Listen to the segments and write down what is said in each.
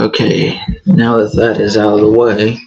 Okay, now that that is out of the way,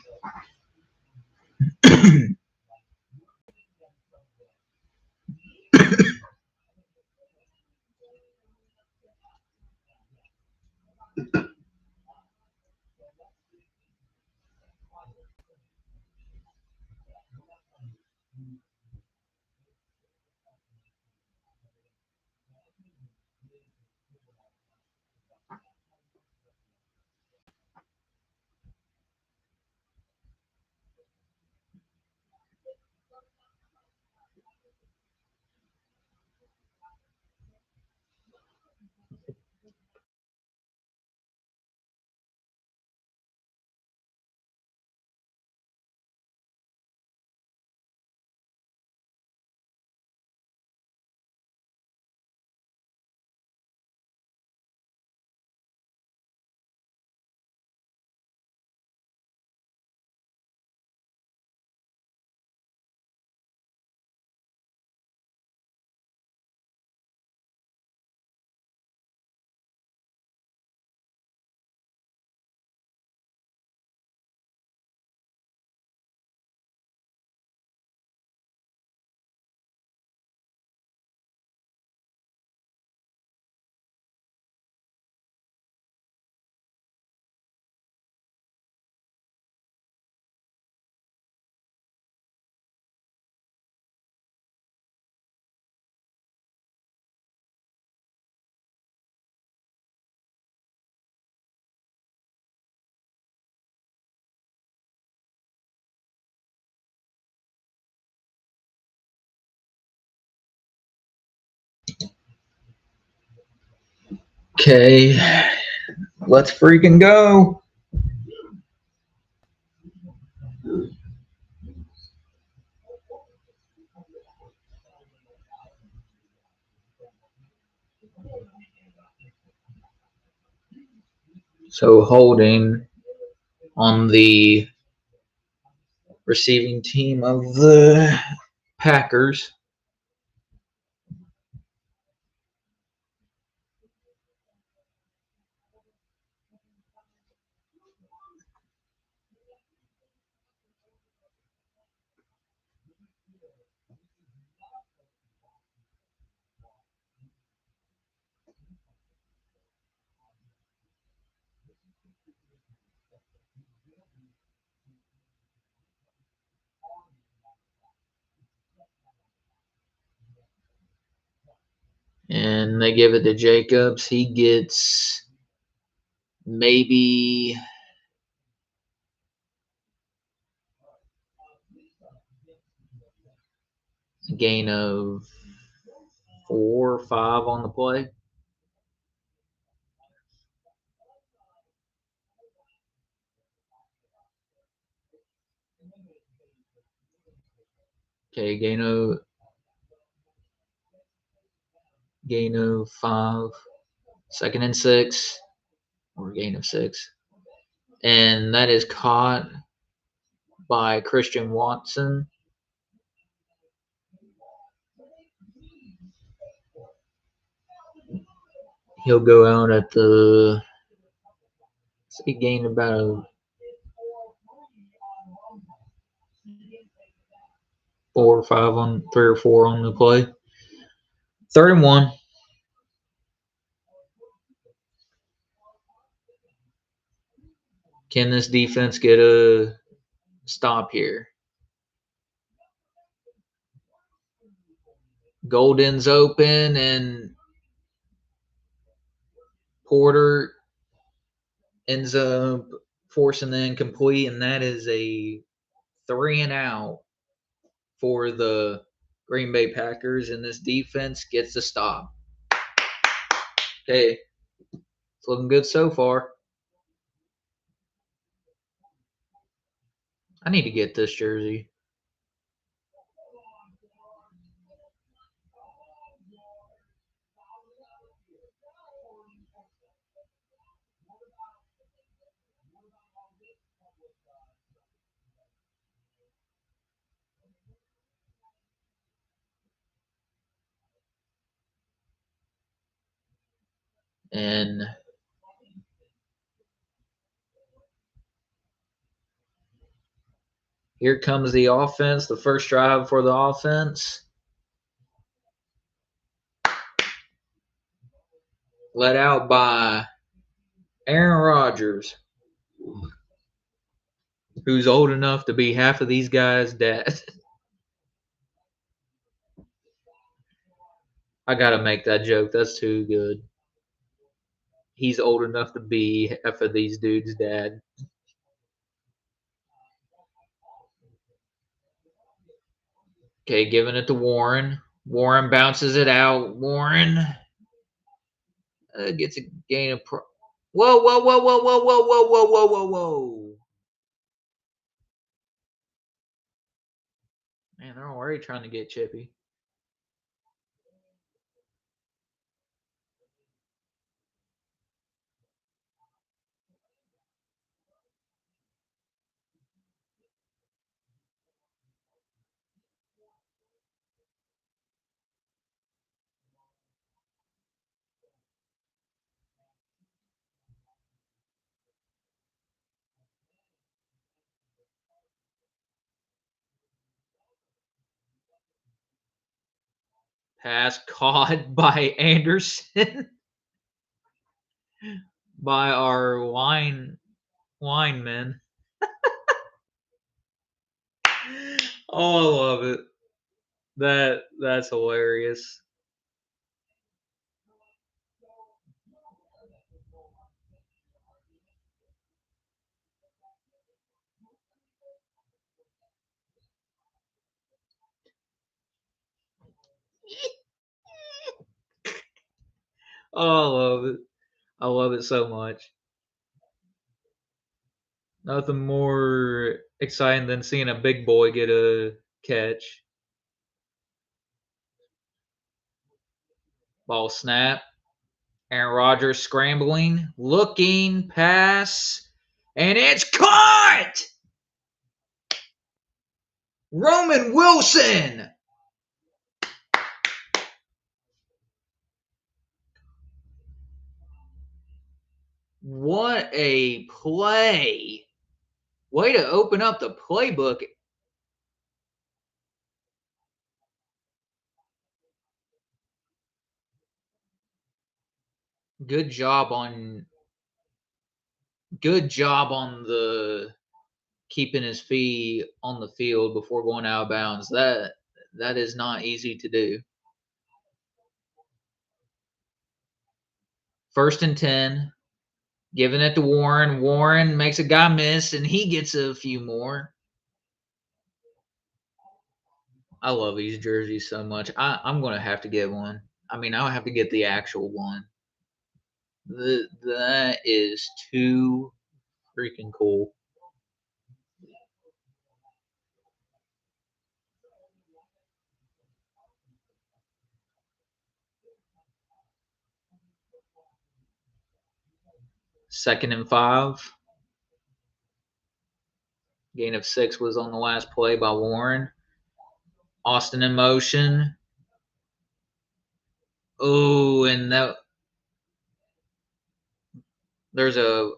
okay, let's freaking go. So holding on the receiving team of the Packers. And they give it to Jacobs. He gets maybe a gain of 4 or 5 on the play. Okay, gain of 5, 2nd and 6, or gain of 6. And that is caught by Christian Watson. He'll go out at the, he gained about a 4 or 5 on 3 or 4 on the play. 3rd and 1. Can this defense get a stop here? Golden's open and Porter ends up forcing the incomplete, and that is a 3 and out for the Green Bay Packers, and this defense gets the stop. Okay, it's looking good so far. I need to get this jersey. And Here comes the offense, the first drive for the offense. Let out by Aaron Rodgers, who's old enough to be half of these guys' dad. I gotta make that joke. That's too good. He's old enough to be half of these dudes' dad. Okay, giving it to Warren. Warren bounces it out. Warren gets a gain of Whoa, whoa, whoa, whoa, whoa, whoa, whoa, whoa, whoa, whoa, whoa. Man, they're already trying to get chippy. Pass caught by Anderson by our wineman. Oh, I love it. That's hilarious. Oh, I love it. I love it so much. Nothing more exciting than seeing a big boy get a catch. Ball snap. Aaron Rodgers scrambling, looking, pass, and it's caught! Roman Wilson! What a play! Way to open up the playbook. Good job on the keeping his feet on the field before going out of bounds. That is not easy to do. 1st and 10. Giving it to Warren. Warren makes a guy miss, and he gets a few more. I love these jerseys so much. I'm going to have to get one. I mean, I'll have to get the actual one. That is too freaking cool. Second and 5. Gain of 6 was on the last play by Warren. Austin in motion. Oh, and there's a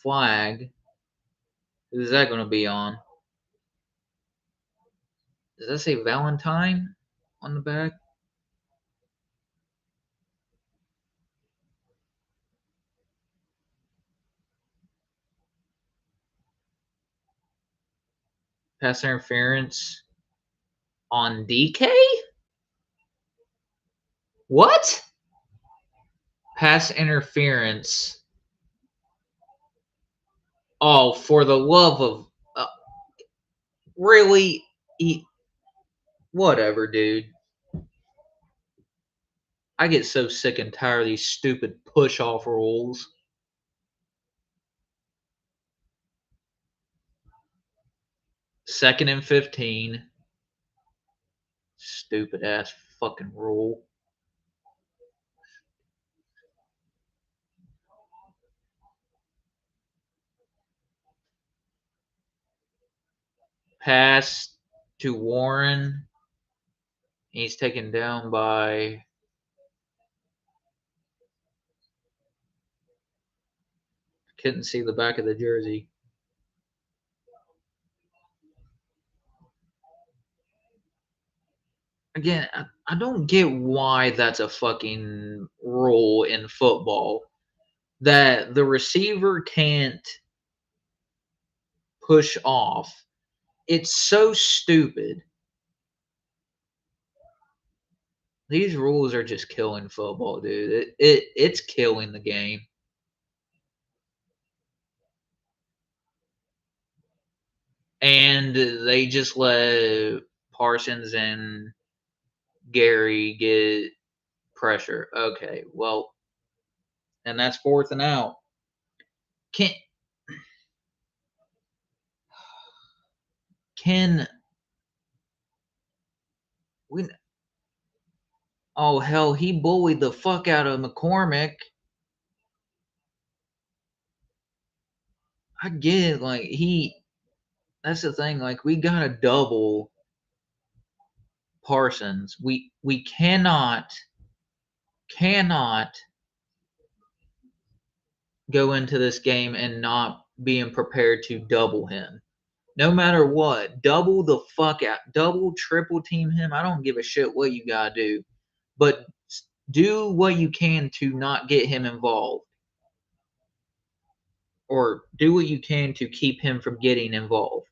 flag. Who's that going to be on? Does that say Valentine on the back? Pass interference on DK? What? Pass interference. Oh, for the love of really? Whatever, dude. I get so sick and tired of these stupid push off rules. Second and 15. Stupid ass fucking rule. Pass to Warren. He's taken down by couldn't see the back of the jersey. again, I don't get why that's a fucking rule in football that the receiver can't push off. It's so stupid. These rules are just killing football, dude. It's killing the game. And they just let Parsons and Gary get pressure. Okay, well, and that's 4th and out. Can we? Oh hell, he bullied the fuck out of McCormick. I get it, like he. That's the thing. Like we gotta double Parsons. We cannot go into this game and not being prepared to double him. No matter what, double the fuck out, double, triple team him. I don't give a shit what you gotta do, but do what you can to not get him involved, or do what you can to keep him from getting involved.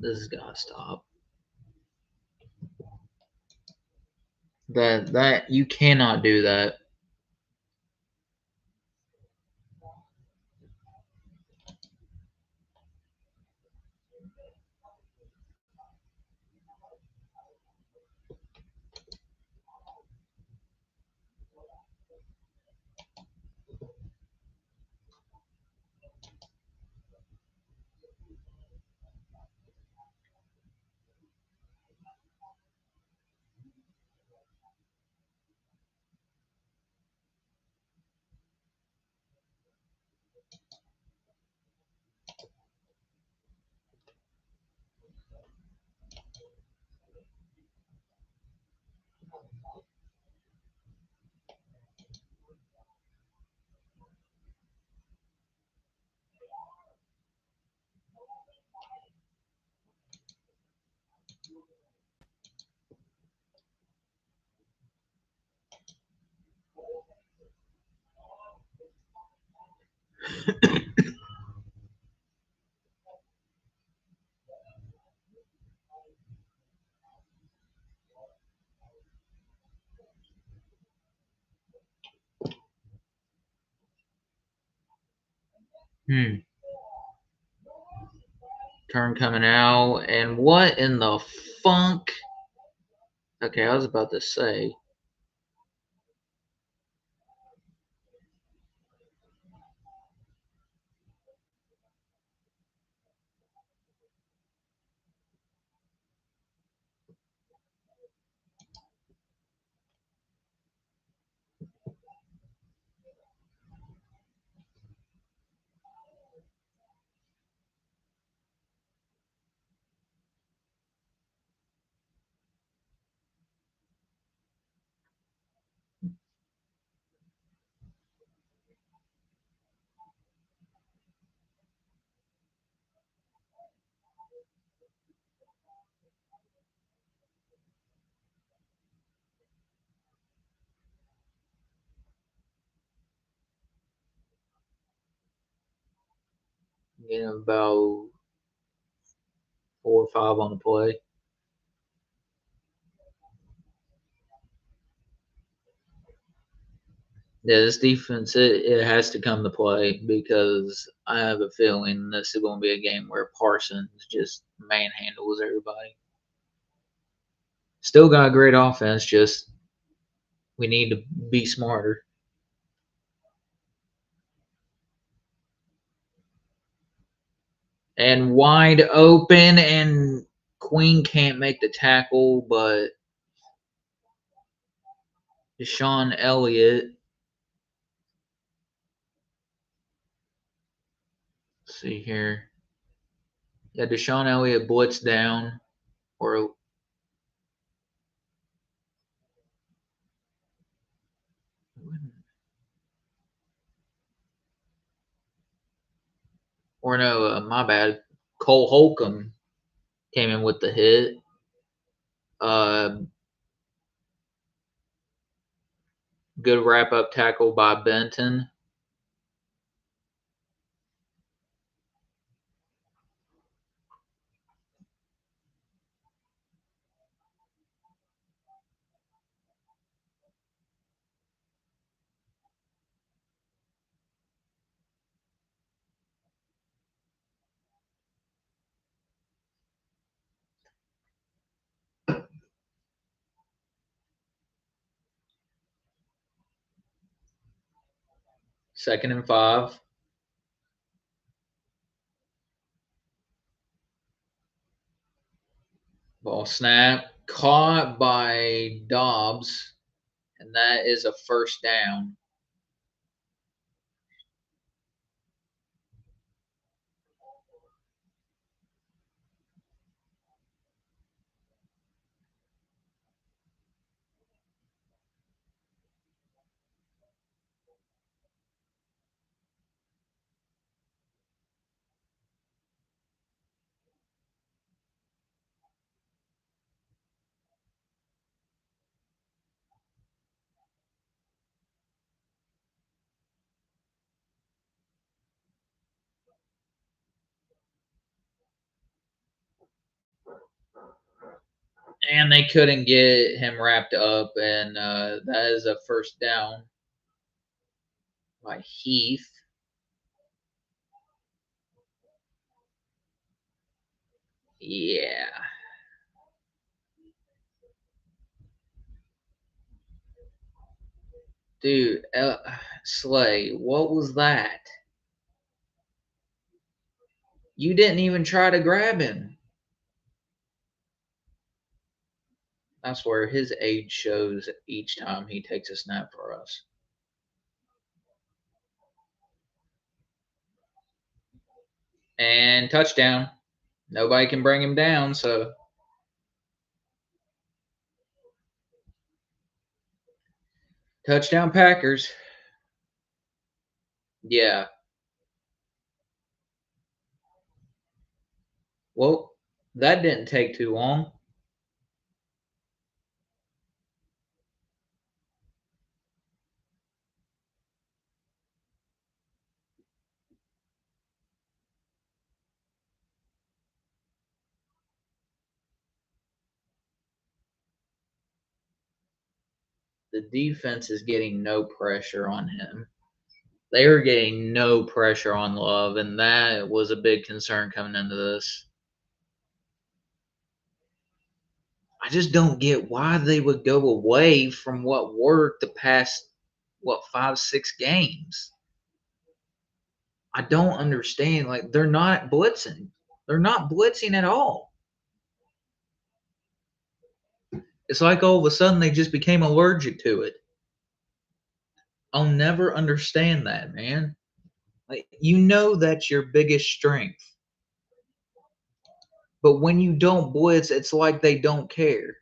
This has gotta stop. That you cannot do that. Hmm. Turn coming out, and what in the funk? Okay, I was about to say. Getting about 4 or 5 on the play. Yeah, this defense, it has to come to play because I have a feeling this is going to be a game where Parsons just manhandles everybody. Still got a great offense, just we need to be smarter. And wide open, and Queen can't make the tackle, but Deshaun Elliott. Let's see here. Yeah, Deshaun Elliott blitzed down, or no, my bad. Cole Holcomb came in with the hit. Uh, Good wrap up tackle by Benton. Second and 5. Ball snap. Caught by Dobbs, and that is a first down. And they couldn't get him wrapped up, and that is a first down by Heath. Yeah. Dude, Slay, what was that? You didn't even try to grab him. That's where his age shows each time he takes a snap for us. And touchdown. Nobody can bring him down, so touchdown Packers. Yeah. Well, that didn't take too long. The defense is getting no pressure on him. They were getting no pressure on Love, and that was a big concern coming into this. I just don't get why they would go away from what worked the past, 5, 6 games. I don't understand. Like, they're not blitzing. They're not blitzing at all. It's like all of a sudden they just became allergic to it. I'll never understand that, man. Like, that's your biggest strength. But when you don't blitz, it's like they don't care.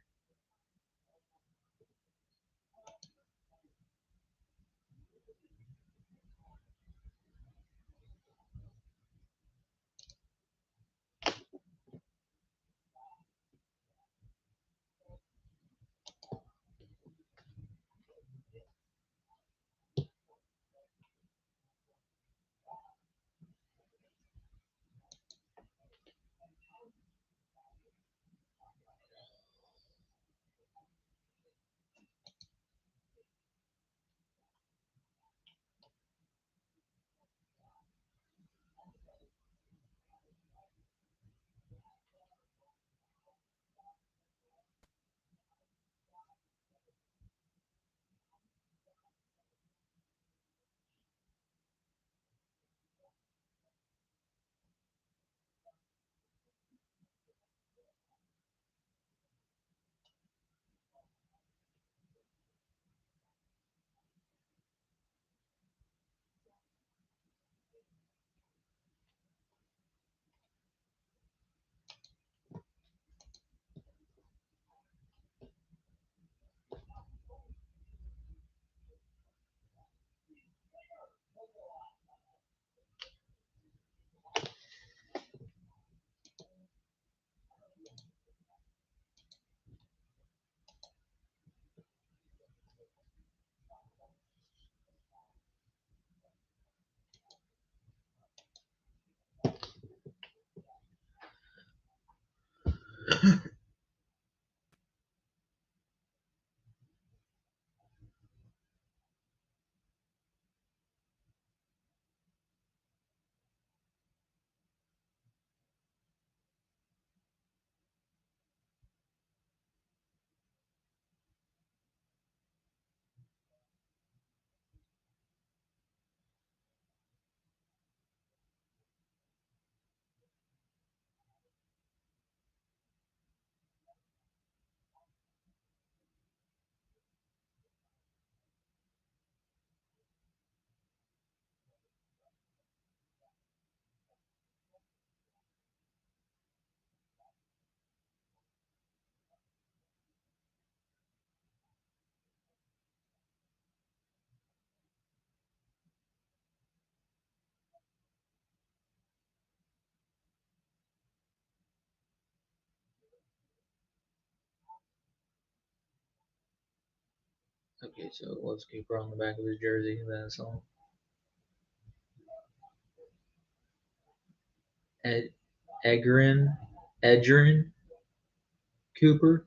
Okay, so it was Cooper on the back of his jersey. That's all. Edgerrin Cooper.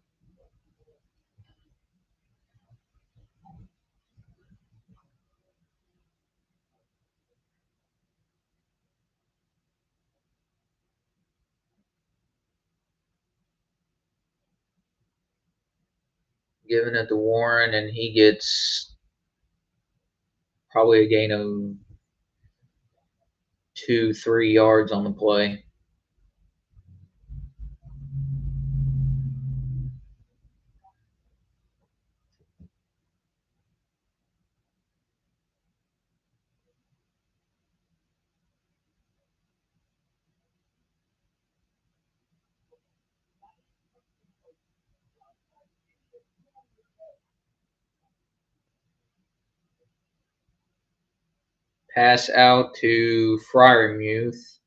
Giving it to Warren, and he gets probably a gain of 2-3 yards on the play. Pass out to Fryermuth.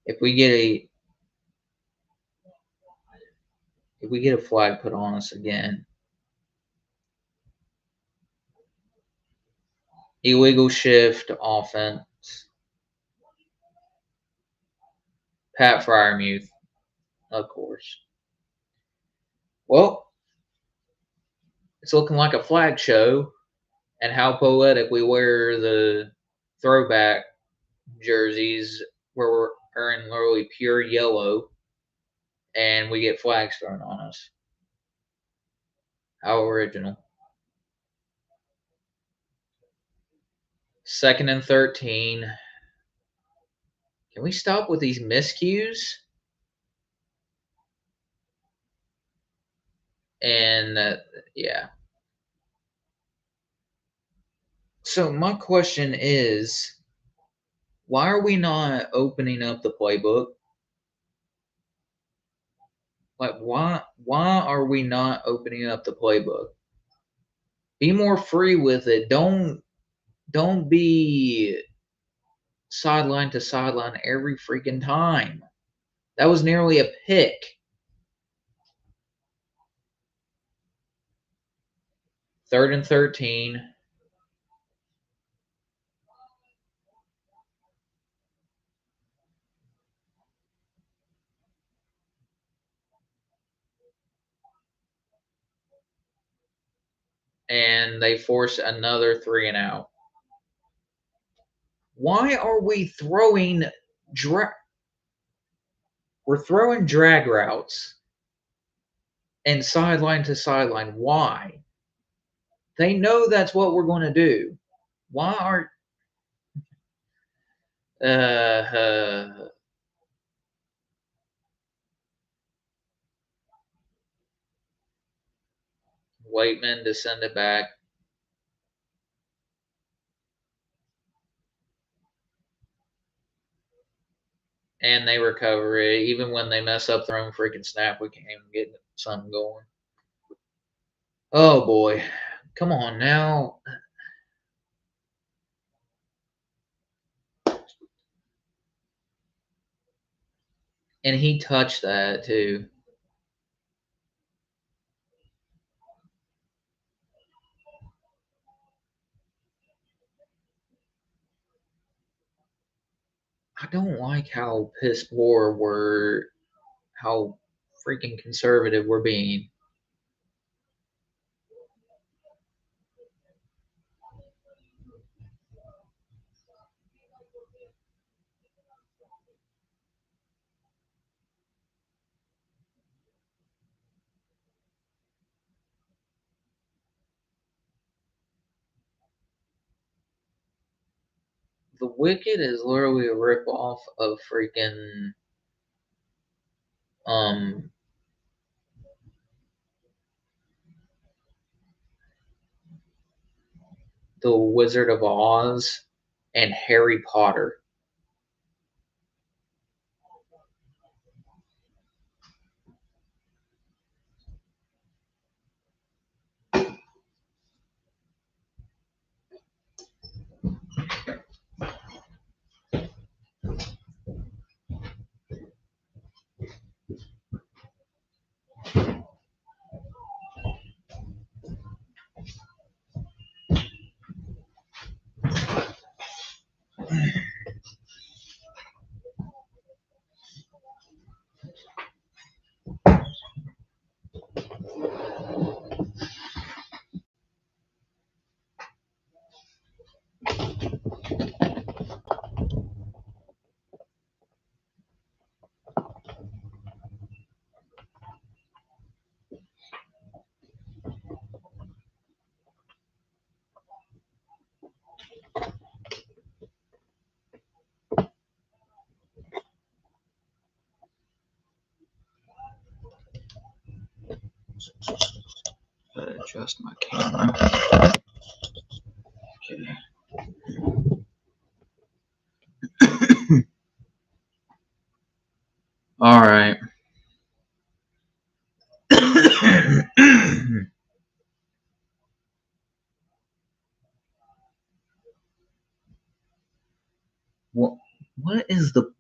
If we get a flag put on us again, illegal shift offense. Pat Fryermuth, of course. Well, it's looking like a flag show, and how poetic we wear the throwback jerseys where we're wearing literally pure yellow, and we get flags thrown on us. How original. 2nd and 13. Can we stop with these miscues? And yeah. So my question is, why are we not opening up the playbook? Like why are we not opening up the playbook? Be more free with it. Don't be sideline to sideline every freaking time. That was nearly a pick. 3rd and 13. And they force another 3-and-out. Why are we throwing we're throwing drag routes and sideline to sideline? Why? They know that's what we're going to do. Why are Waitman to send it back? And they recover it. Even when they mess up their own freaking snap, we can't even get something going. Oh boy. Come on now. And he touched that too. I don't like how piss poor how freaking conservative we're being. The Wicked is literally a ripoff of freaking um the Wizard of Oz and Harry Potter. Adjust my camera. Okay. All right. What is the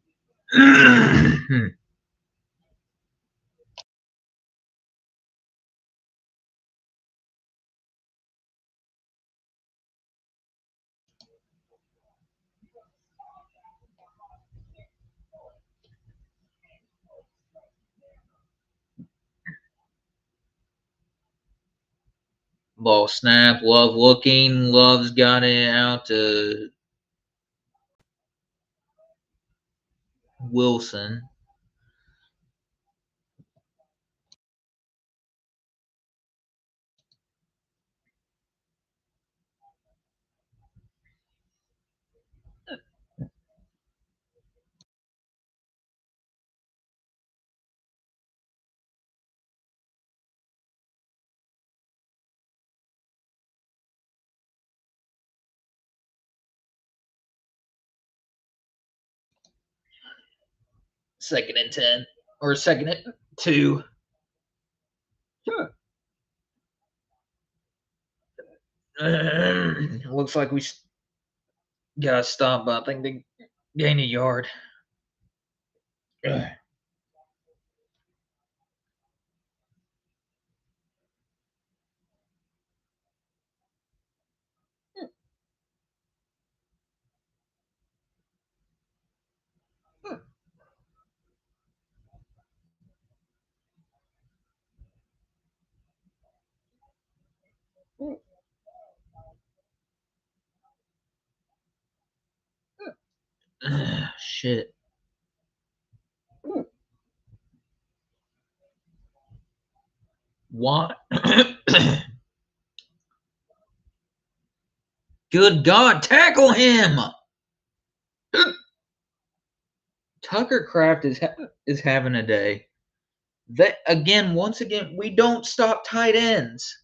ball snap? Love looking. Love's got it out to Wilson. Second and 10. Or second and 2. Looks like we got to stop, but I think they gained a yard. Shit. What? Good God, tackle him! Tucker Craft is having a day. That once again, we don't stop tight ends.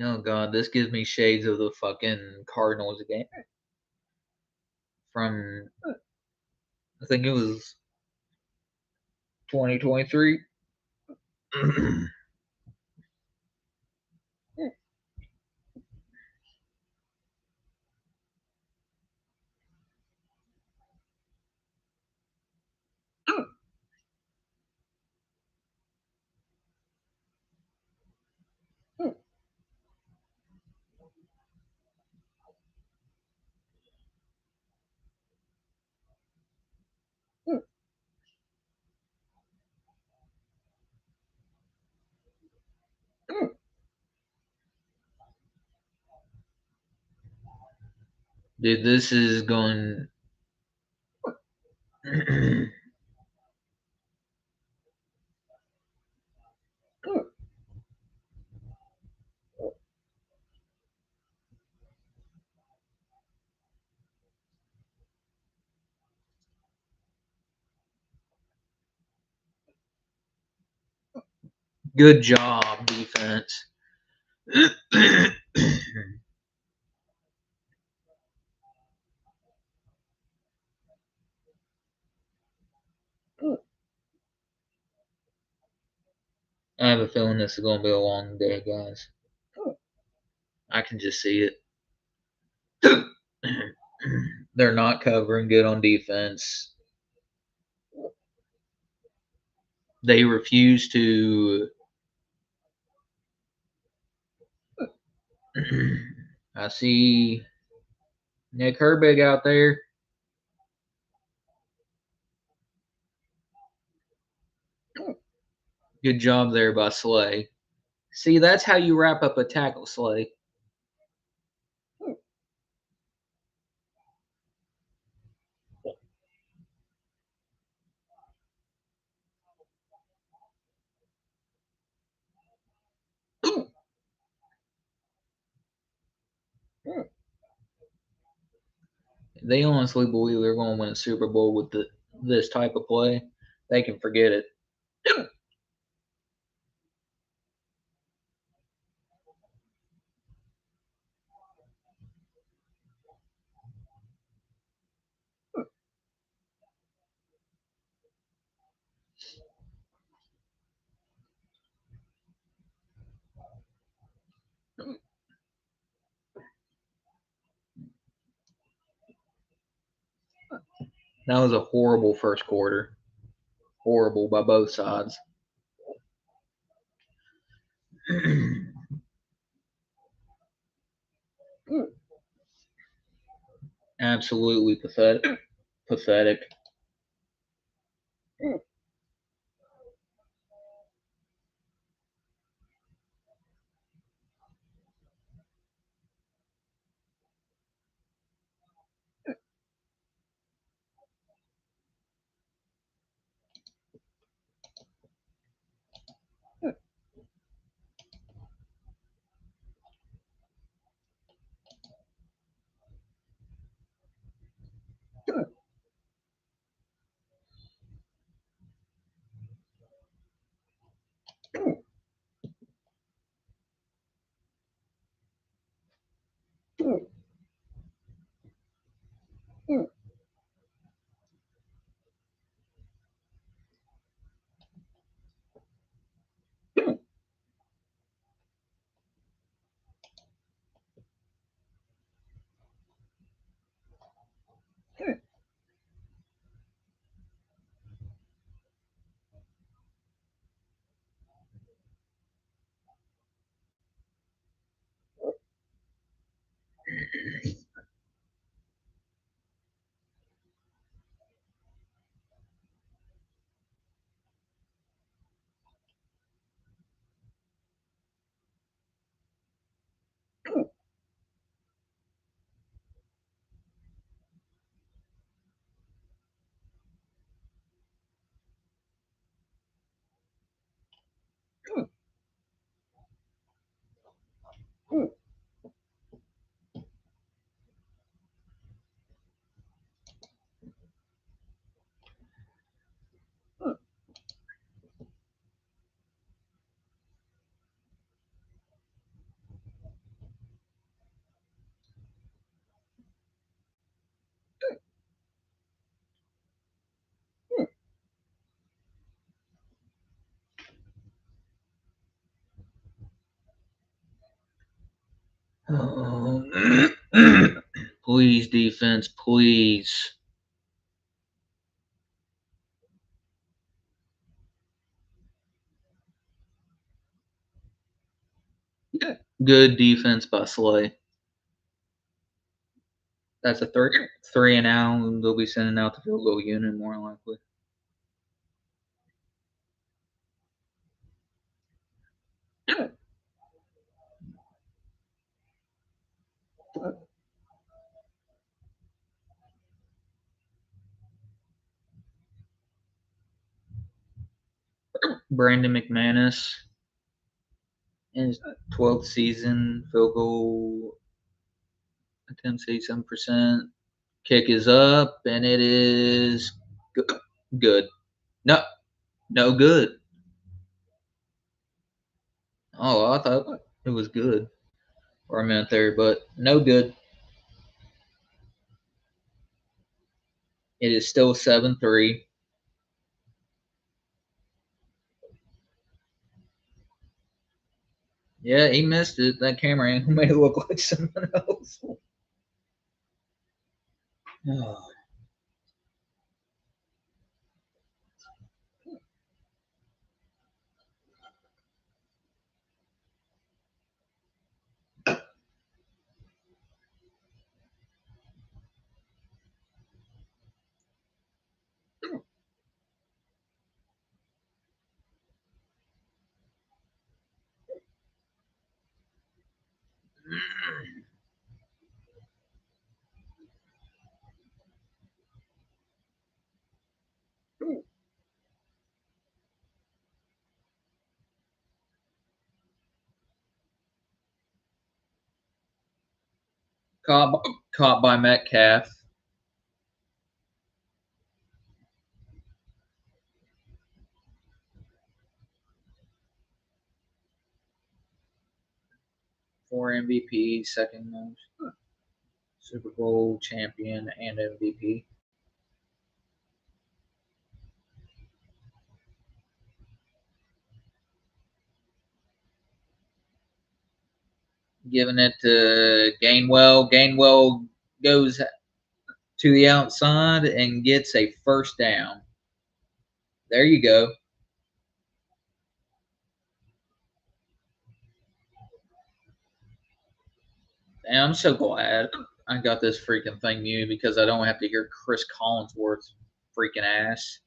Oh God, this gives me shades of the fucking Cardinals game from I think it was 2023. Dude, this is going. Good job, defense. I have a feeling this is going to be a long day, guys. I can just see it. They're not covering good on defense. They refuse to. I see Nick Herbig out there. Good job there by Slay. See, that's how you wrap up a tackle, Slay. They honestly believe they're going to win a Super Bowl with this type of play, they can forget it. That was a horrible first quarter. Horrible by both sides. Absolutely pathetic. Pathetic. Please, defense, please. Good defense by Slay. That's a three and out. They'll be sending out the field goal unit more likely. Brandon McManus in his 12th season, field goal attempts 87%. Kick is up, and it is good. No good. Oh, I thought it was good for a minute there, but no good. It is still 7-3. Yeah, he missed it. That camera angle made it look like someone else. Oh. Caught by Metcalf. 4 MVP, second most Super Bowl champion and MVP. Giving it to Gainwell. Gainwell goes to the outside and gets a first down. There you go. And I'm so glad I got this freaking thing muted because I don't have to hear Chris Collinsworth's freaking ass.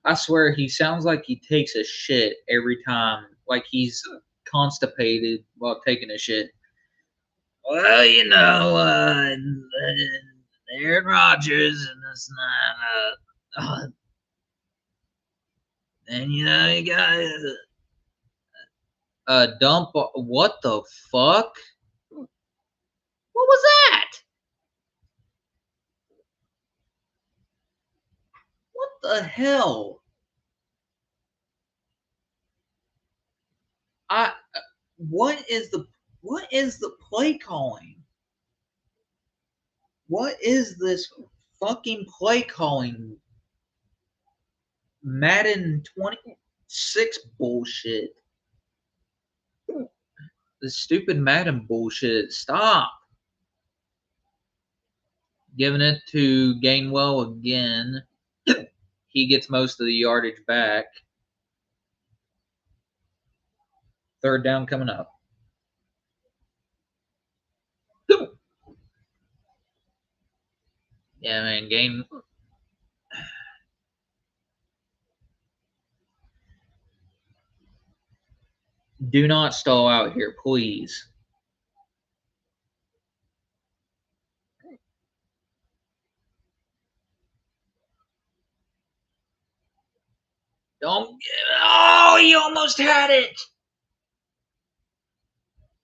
I swear he sounds like he takes a shit every time, like he's constipated while taking a shit. Well, Aaron Rodgers, and that's not, and you got dump. What the fuck? What was that? What the hell? I what is the play calling? What is this fucking play calling? Madden 26 bullshit. The stupid Madden bullshit. Stop. Giving it to Gainwell again. He gets most of the yardage back. Third down coming up. Yeah, man. Do not stall out here, please. Don't. Oh, you almost had it.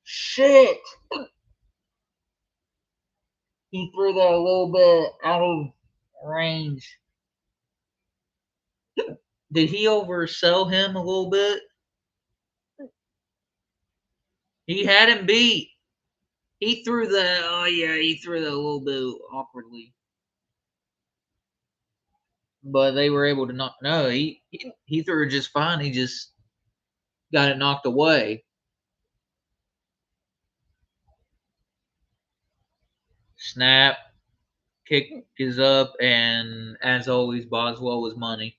Shit. He threw that a little bit out of range. Did he oversell him a little bit? He had him beat. He threw that. Oh yeah, he threw that a little bit awkwardly, but they were able to knock. No, he threw it just fine. He just got it knocked away. Snap, kick is up, and as always, Boswell was money.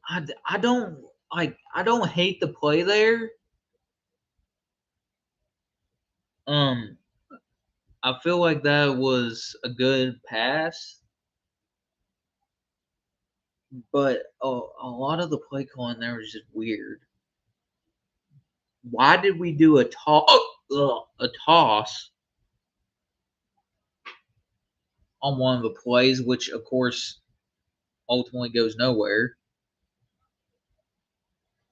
I don't I don't hate the play there. Um, I feel like that was a good pass, but a lot of the play calling there was just weird. Why did we do a toss on one of the plays, which of course ultimately goes nowhere?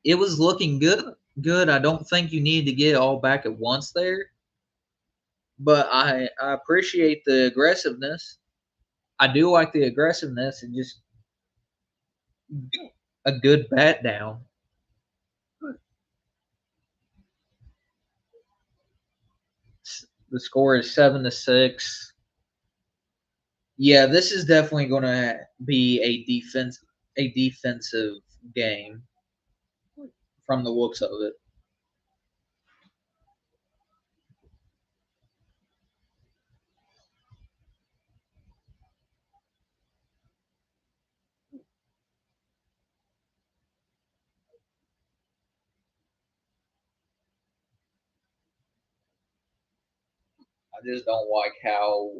It was looking good. Good. I don't think you need to get it all back at once there, but I appreciate the aggressiveness. I do like the aggressiveness and just a good bat down. The score is 7-6. Yeah, this is definitely going to be a defensive game from the looks of it. I just don't like how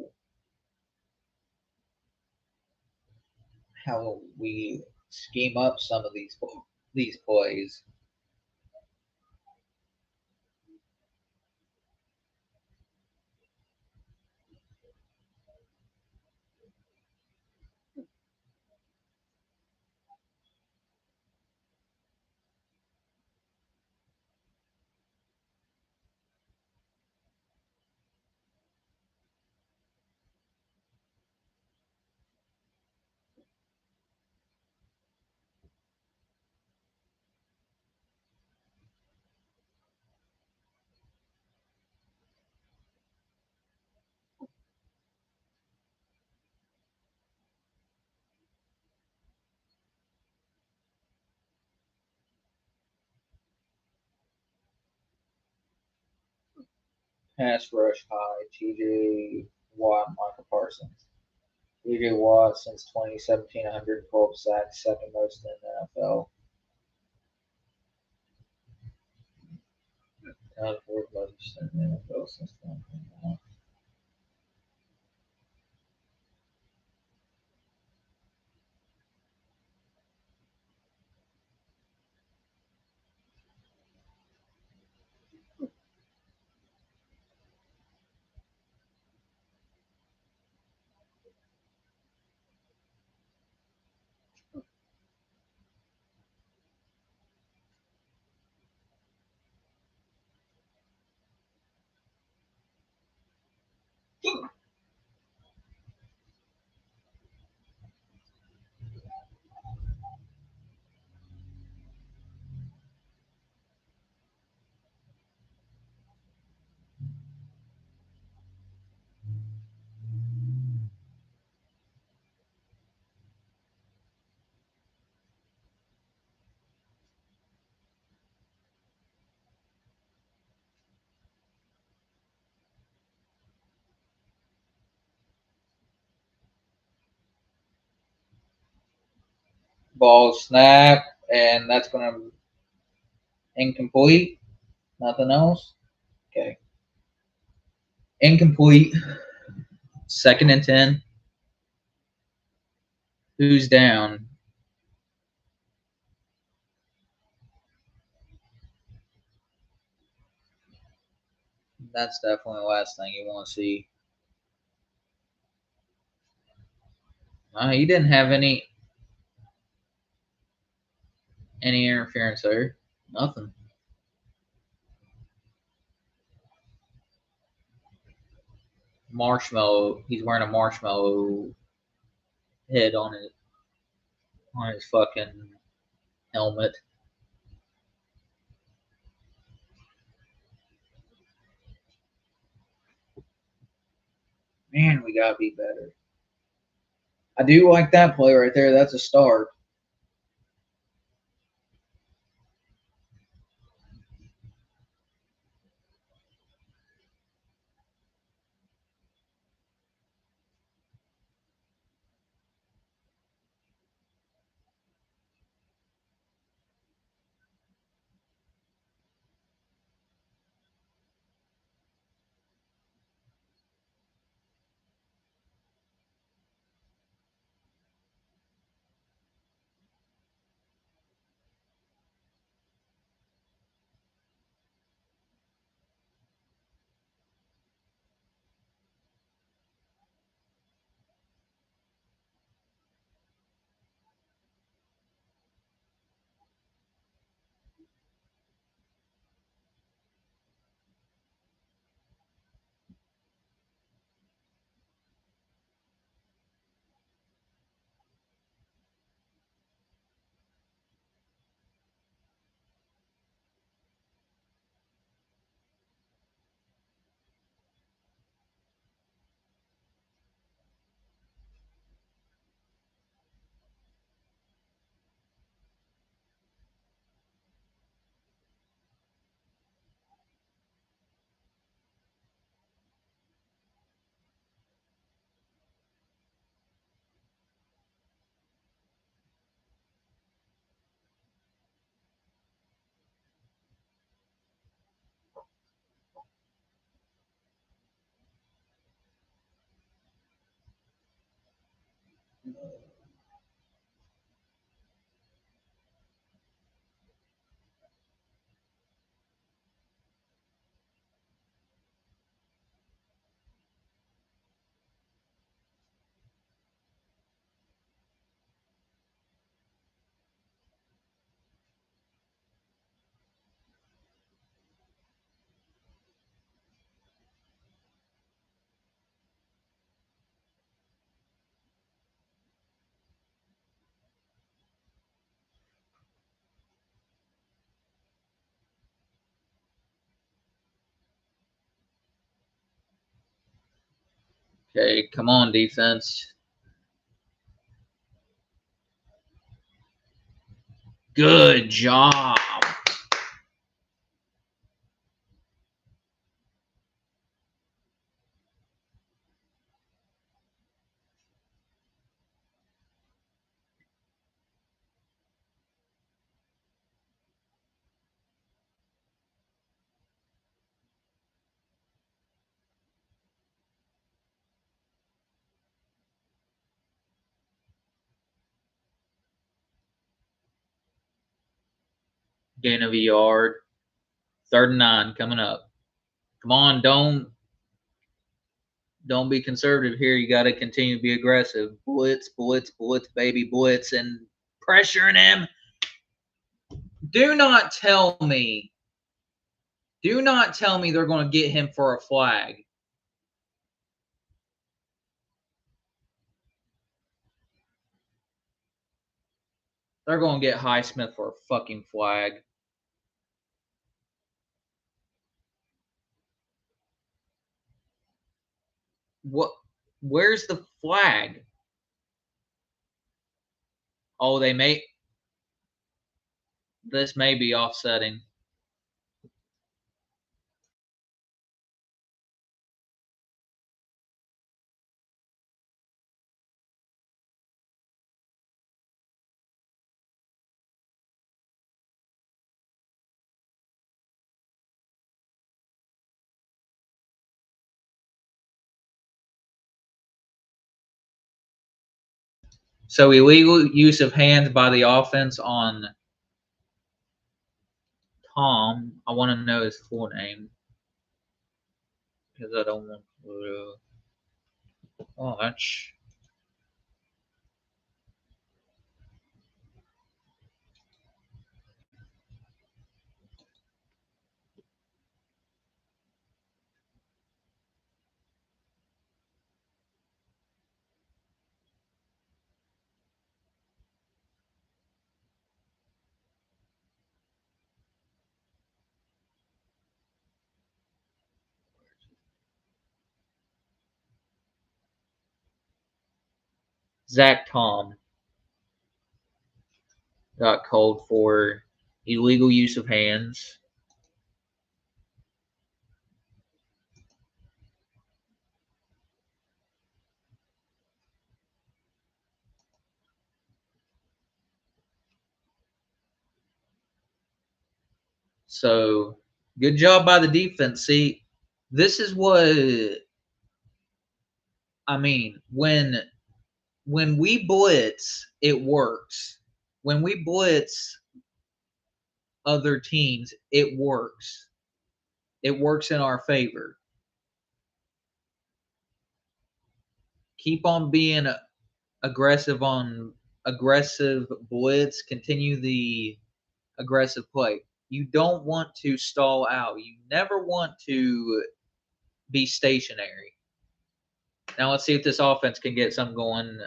we scheme up some of these plays. pass rush high. T.J. Watt, Michael Parsons. T.J. Watt since 2017, 112 sacks, second most in the NFL. Fourth most in the NFL since 2021. Ball snap, and that's going to incomplete. Nothing else. Okay. Incomplete. Second and 10. Who's down? That's definitely the last thing you want to see. He didn't have any interference there. Nothing. Marshmallow. He's wearing a marshmallow head on his fucking helmet. Man, we gotta be better. I do like that play right there. That's a start. Okay, come on, defense. Good job. gain of a yard. 3rd and 9 coming up. Come on, don't be conservative here. You got to continue to be aggressive. Blitz, blitz, blitz, baby, blitz, and pressuring him. Do not tell me they're going to get him for a flag. They're going to get Highsmith for a fucking flag. What? Where's the flag? Oh, this may be offsetting. So illegal use of hands by the offense on Tom. I want to know his full name because I don't want to watch. Zach Tom got called for illegal use of hands. So good job by the defense. See, this is what I mean. When we blitz, it works. When we blitz other teams, it works. It works in our favor. Keep on being aggressive on aggressive blitz. Continue the aggressive play. You don't want to stall out. You never want to be stationary. Now let's see if this offense can get something going.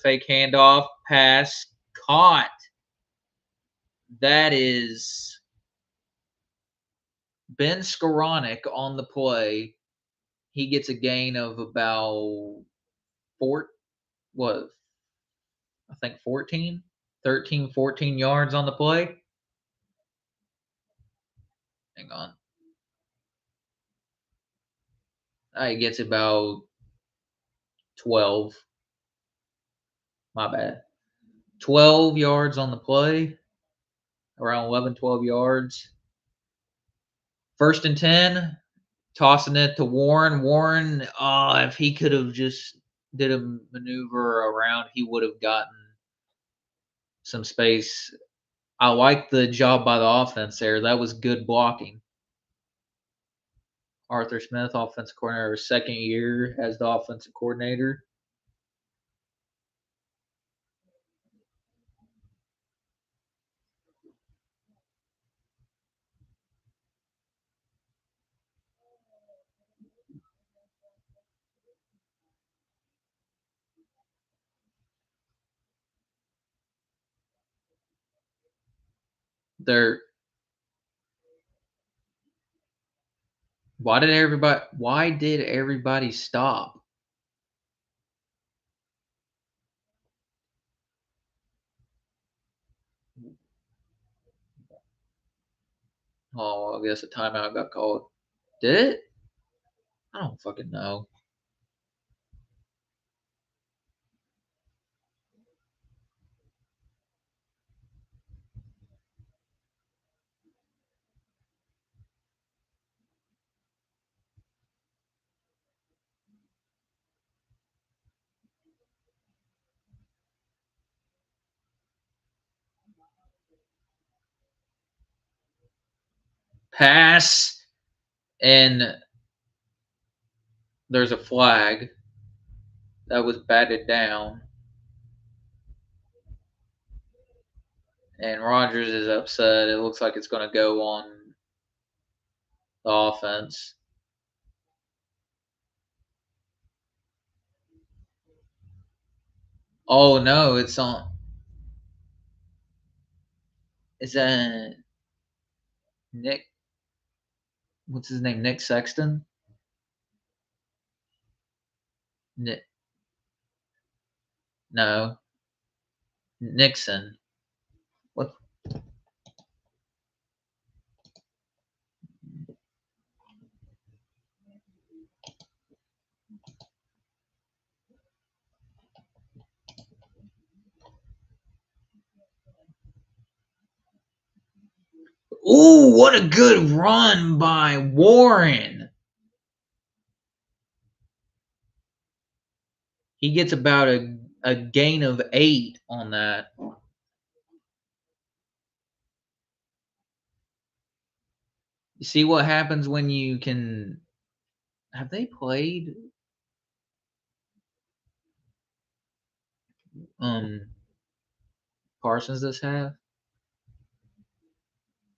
Fake handoff, pass, caught. That is Ben Skoranek on the play. He gets a gain of about what? I think 14, 13, 14 yards on the play. Hang on. He gets about 12. My bad. 12 yards on the play. Around 11, 12 yards. 1st and 10. Tossing it to Warren. Warren, if he could have just did a maneuver around, he would have gotten some space. I like the job by the offense there. That was good blocking. Arthur Smith, offensive coordinator, 2nd year as the offensive coordinator. They're why did everybody stop? Oh, I guess a timeout got called. Did it? I don't fucking know. pass, and there's a flag that was batted down, and Rodgers is upset. It looks like it's going to go on the offense. Oh no, it's on. Is that Nick? What's his name? Nick Sexton? Nick, no, Nixon. What? Ooh, what a good run by Warren. He gets about a gain of 8 on that. You see what happens when you can. Have they played? Parsons this half?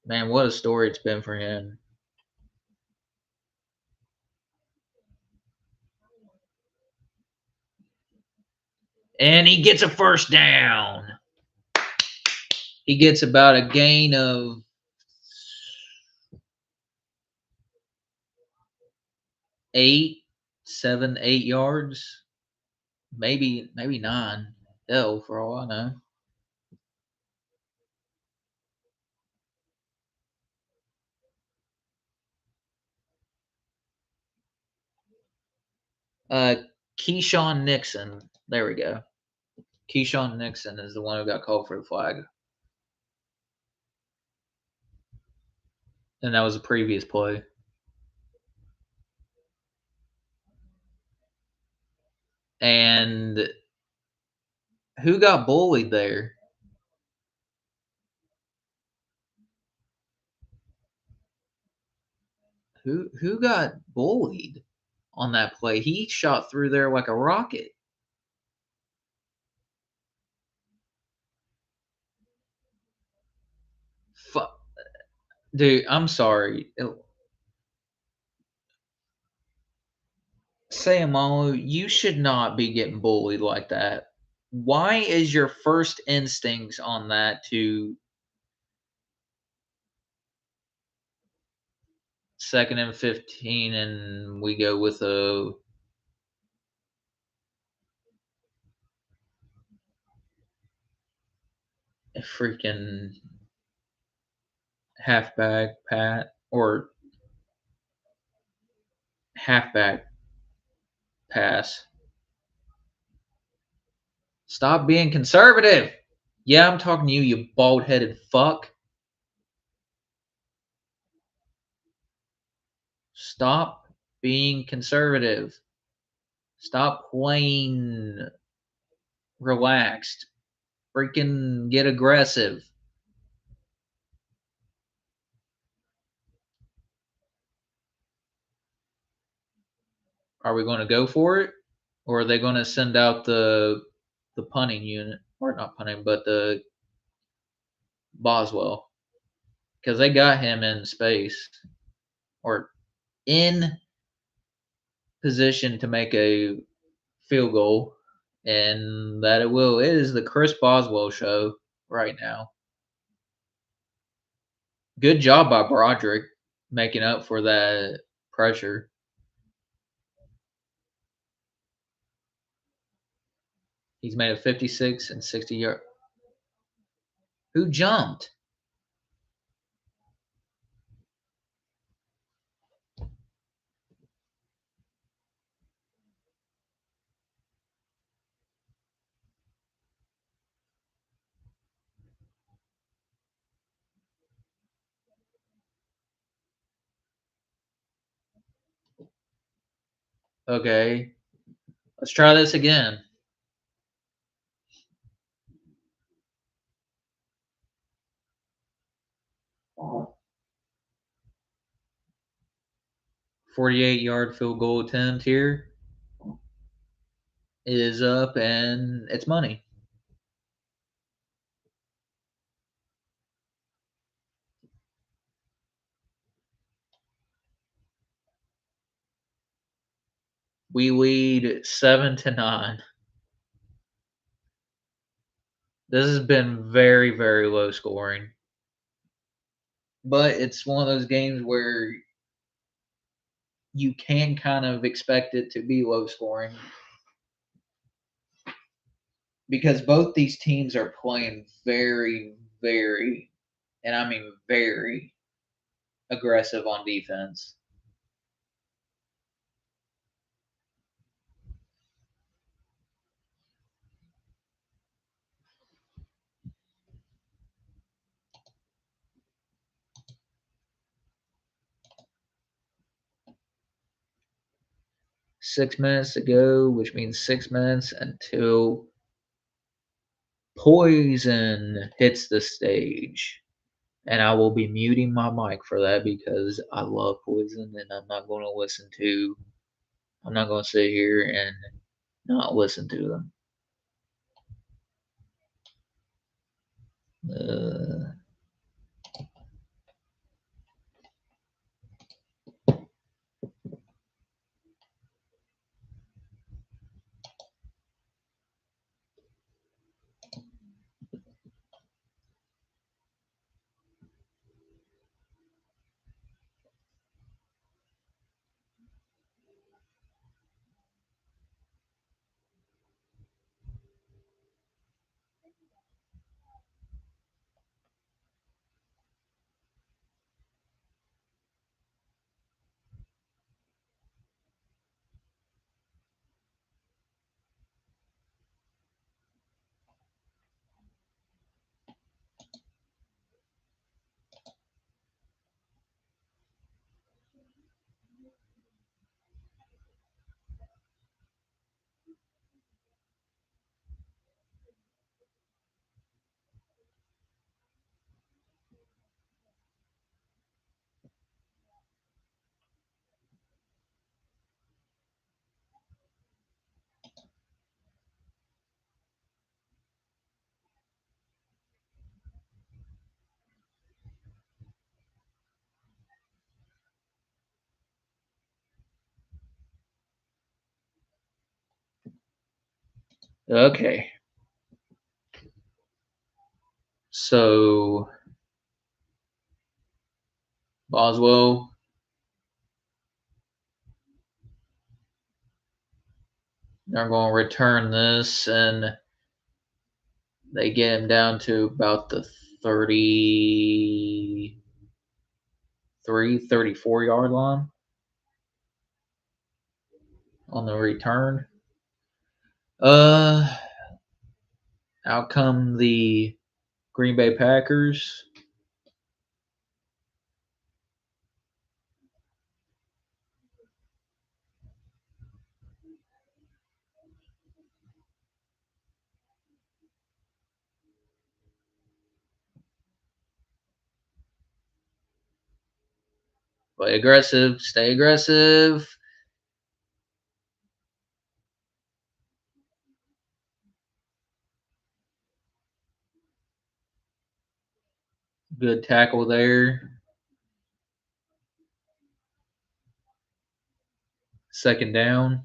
Man, what a story it's been for him. And he gets a first down. He gets about a gain of 7, 8 yards. Maybe 9. Hell, for all I know. Keyshawn Nixon. There we go. Keyshawn Nixon is the one who got called for the flag. And that was a previous play. And who got bullied there? Who got bullied on that play? He shot through there like a rocket. Dude, I'm sorry. Sayamalu, you should not be getting bullied like that. Why is your first instincts on that to 2nd and 15 and we go with a freaking halfback pat or halfback pass? Stop being conservative. Yeah, I'm talking to you, you bald-headed fuck. Stop being conservative. Stop playing relaxed. Freaking get aggressive. Are we going to go for it? Or are they going to send out the punting unit? Or not punting, but the Boswell. Because they got him in space. Or in position to make a field goal. And that it will. It is the Chris Boswell show right now. Good job by Broderick making up for that pressure. He's made a 56 and 60 yard. Who jumped? Okay. Let's try this again. 48-yard field goal attempt here is up, and it's money. We lead 7-9. This has been very, very low scoring. But it's one of those games where you can kind of expect it to be low scoring because both these teams are playing very, very, and I mean very aggressive on defense. Six minutes to go, which means 6 minutes until Poison hits the stage. And I will be muting my mic for that because I love Poison and I'm not going to sit here and not listen to them. Uh, okay. So, Boswell, they're going to return this, and they get him down to about the 34 yard line on the return. Uh, Out come the Green Bay Packers. Play aggressive, stay aggressive. Good tackle there. Second down.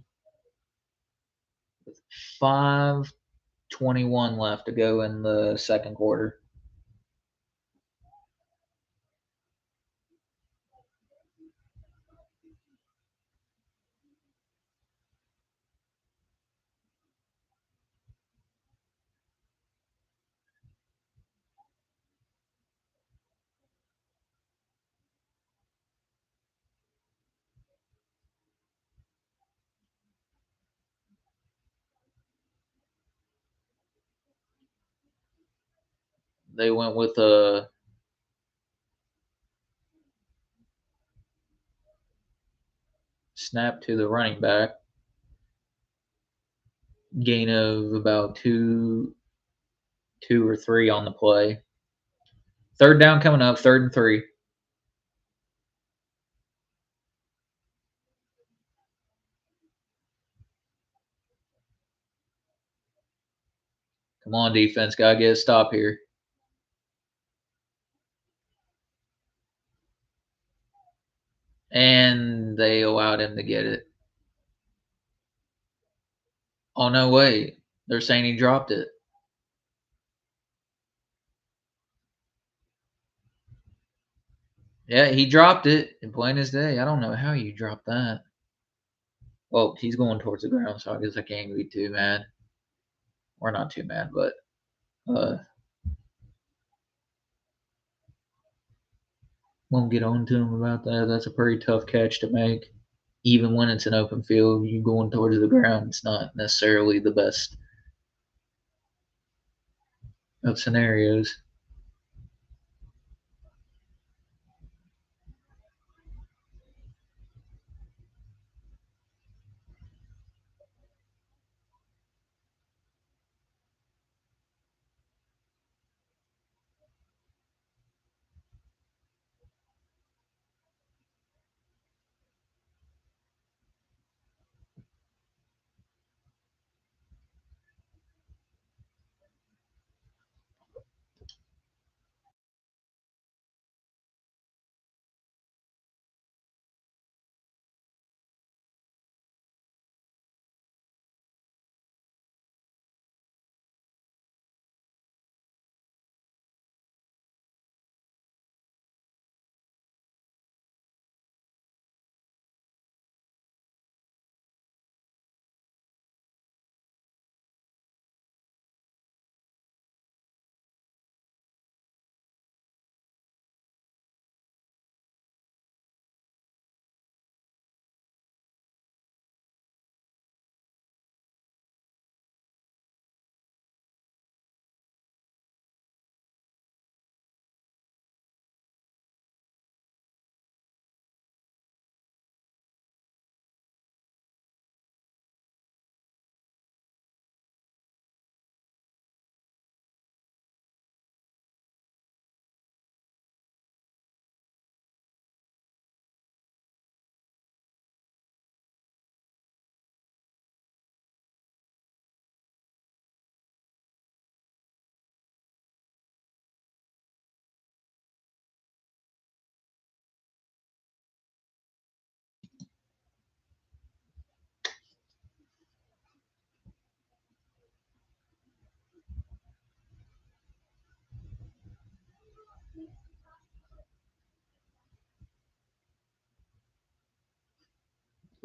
5:21 left to go in the second quarter. They went with a snap to the running back. Gain of about two or three on the play. Third down coming up, 3rd and 3. Come on, defense. Gotta get a stop here. And they allowed him to get it. Oh, no, wait. They're saying he dropped it. Yeah, he dropped it in plain as day. I don't know how you dropped that. Well, he's going towards the ground, so I guess I can't be too mad. Or not too mad, but uh, won't get on to him about that. That's a pretty tough catch to make. Even when it's an open field, you going towards the ground, it's not necessarily the best of scenarios.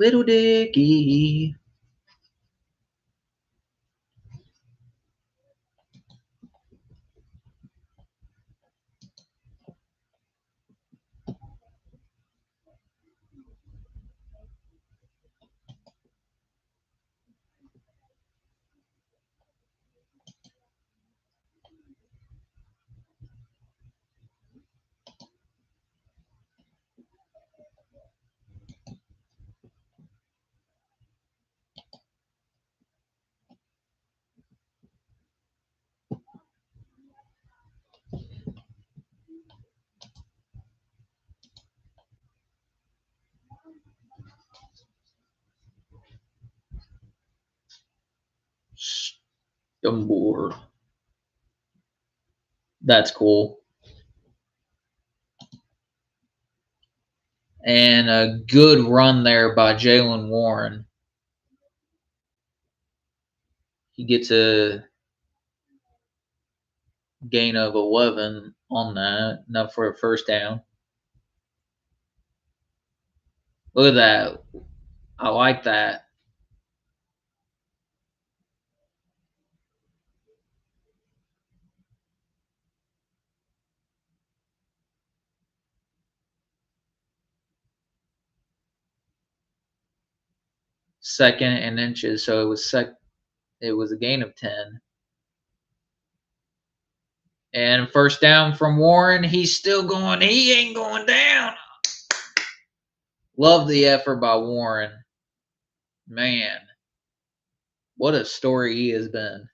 Little Dicky. Stumble. That's cool. And a good run there by Jalen Warren. He gets a gain of 11 on that, enough for a first down. Look at that. I like that. Second and inches, so it was a gain of 10. And first down from Warren, he's still going. He ain't going down. Love the effort by Warren. Man, what a story he has been.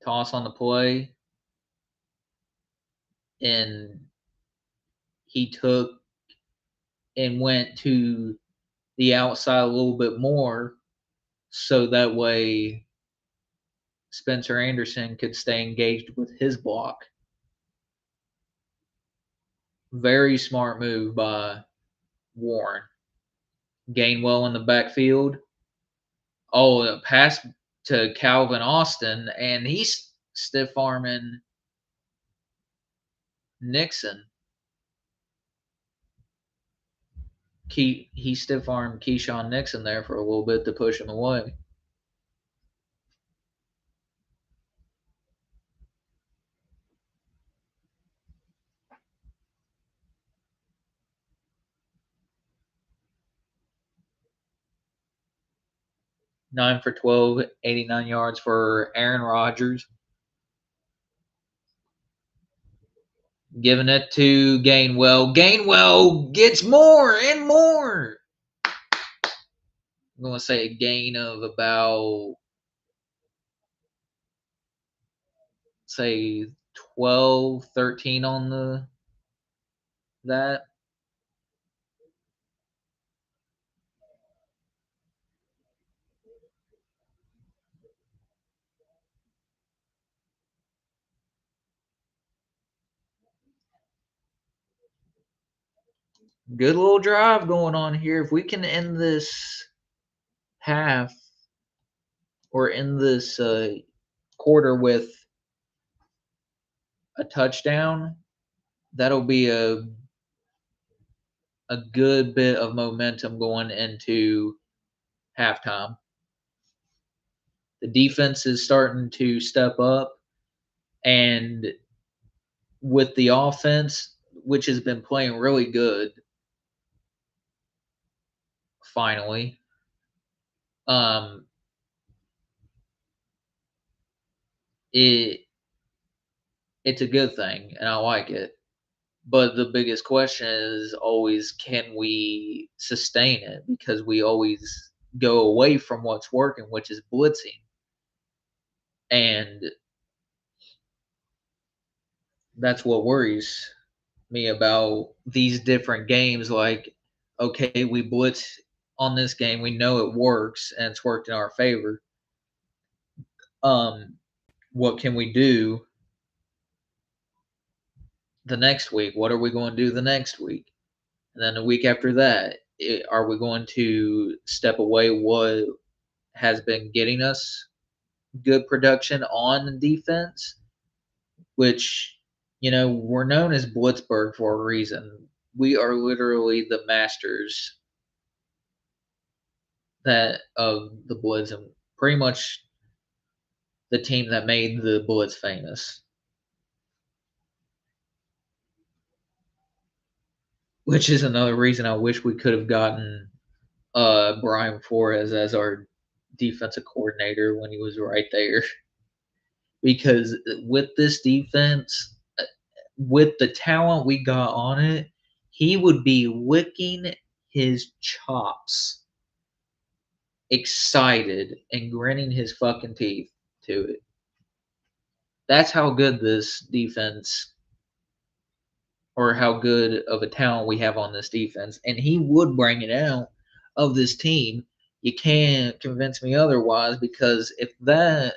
Toss on the play. And he took and went to the outside a little bit more so that way Spencer Anderson could stay engaged with his block. Very smart move by Warren. Gainwell in the backfield. Oh, a pass to Calvin Austin, and he's stiff arming Nixon. He stiff armed Keyshawn Nixon there for a little bit to push him away. Nine for 12, 89 yards for Aaron Rodgers. Giving it to Gainwell. Gainwell gets more and more. I'm going to say a gain of about, say, 12, 13 on that. Good little drive going on here. If we can end this half or end this quarter with a touchdown, that'll be a good bit of momentum going into halftime. The defense is starting to step up, and with the offense, which has been playing really good, finally, um, it it's a good thing, and I like it. But the biggest question is always, can we sustain it? Because we always go away from what's working, which is blitzing. And that's what worries me about these different games. Like, okay, we blitz on this game, we know it works and it's worked in our favor. Um, what can we do the next week? What are we going to do the next week? And then the week after that, are we going to step away what has been getting us good production on defense, which, we're known as Blitzburg for a reason. We are literally the masters that of the Blitz, and pretty much the team that made the Blitz famous. Which is another reason I wish we could have gotten Brian Flores as our defensive coordinator when he was right there. Because with this defense, with the talent we got on it, he would be licking his chops, excited and grinning his fucking teeth to it. That's how good this defense, or how good of a talent we have on this defense. And he would bring it out of this team. You can't convince me otherwise, because if that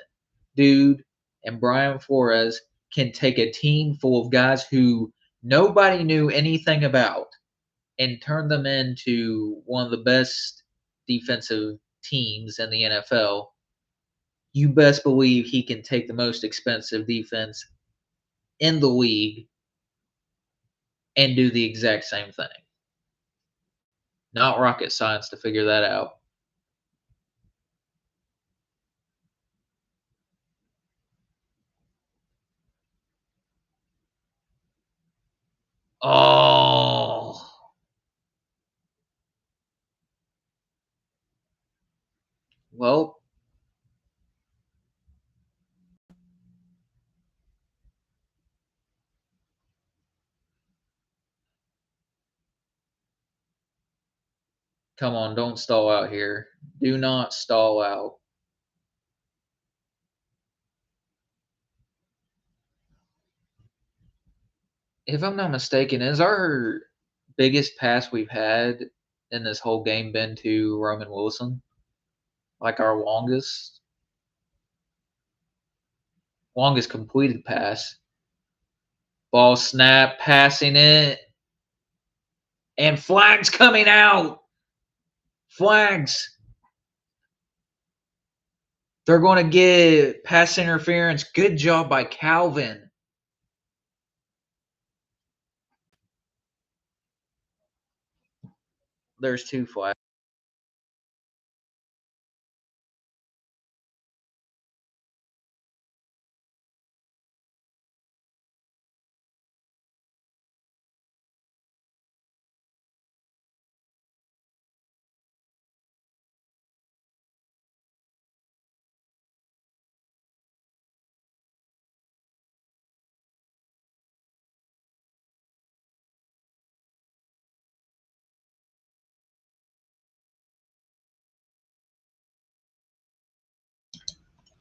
dude and Brian Flores can take a team full of guys who nobody knew anything about and turn them into one of the best defensive teams in the NFL, you best believe he can take the most expensive defense in the league and do the exact same thing. Not rocket science to figure that out. Oh, well, come on, don't stall out here. Do not stall out. If I'm not mistaken, is our biggest pass we've had in this whole game been to Roman Wilson? Like our longest completed pass. Ball snap, passing it, and flags coming out. Flags. They're going to get pass interference. Good job by Calvin. There's 2 flags.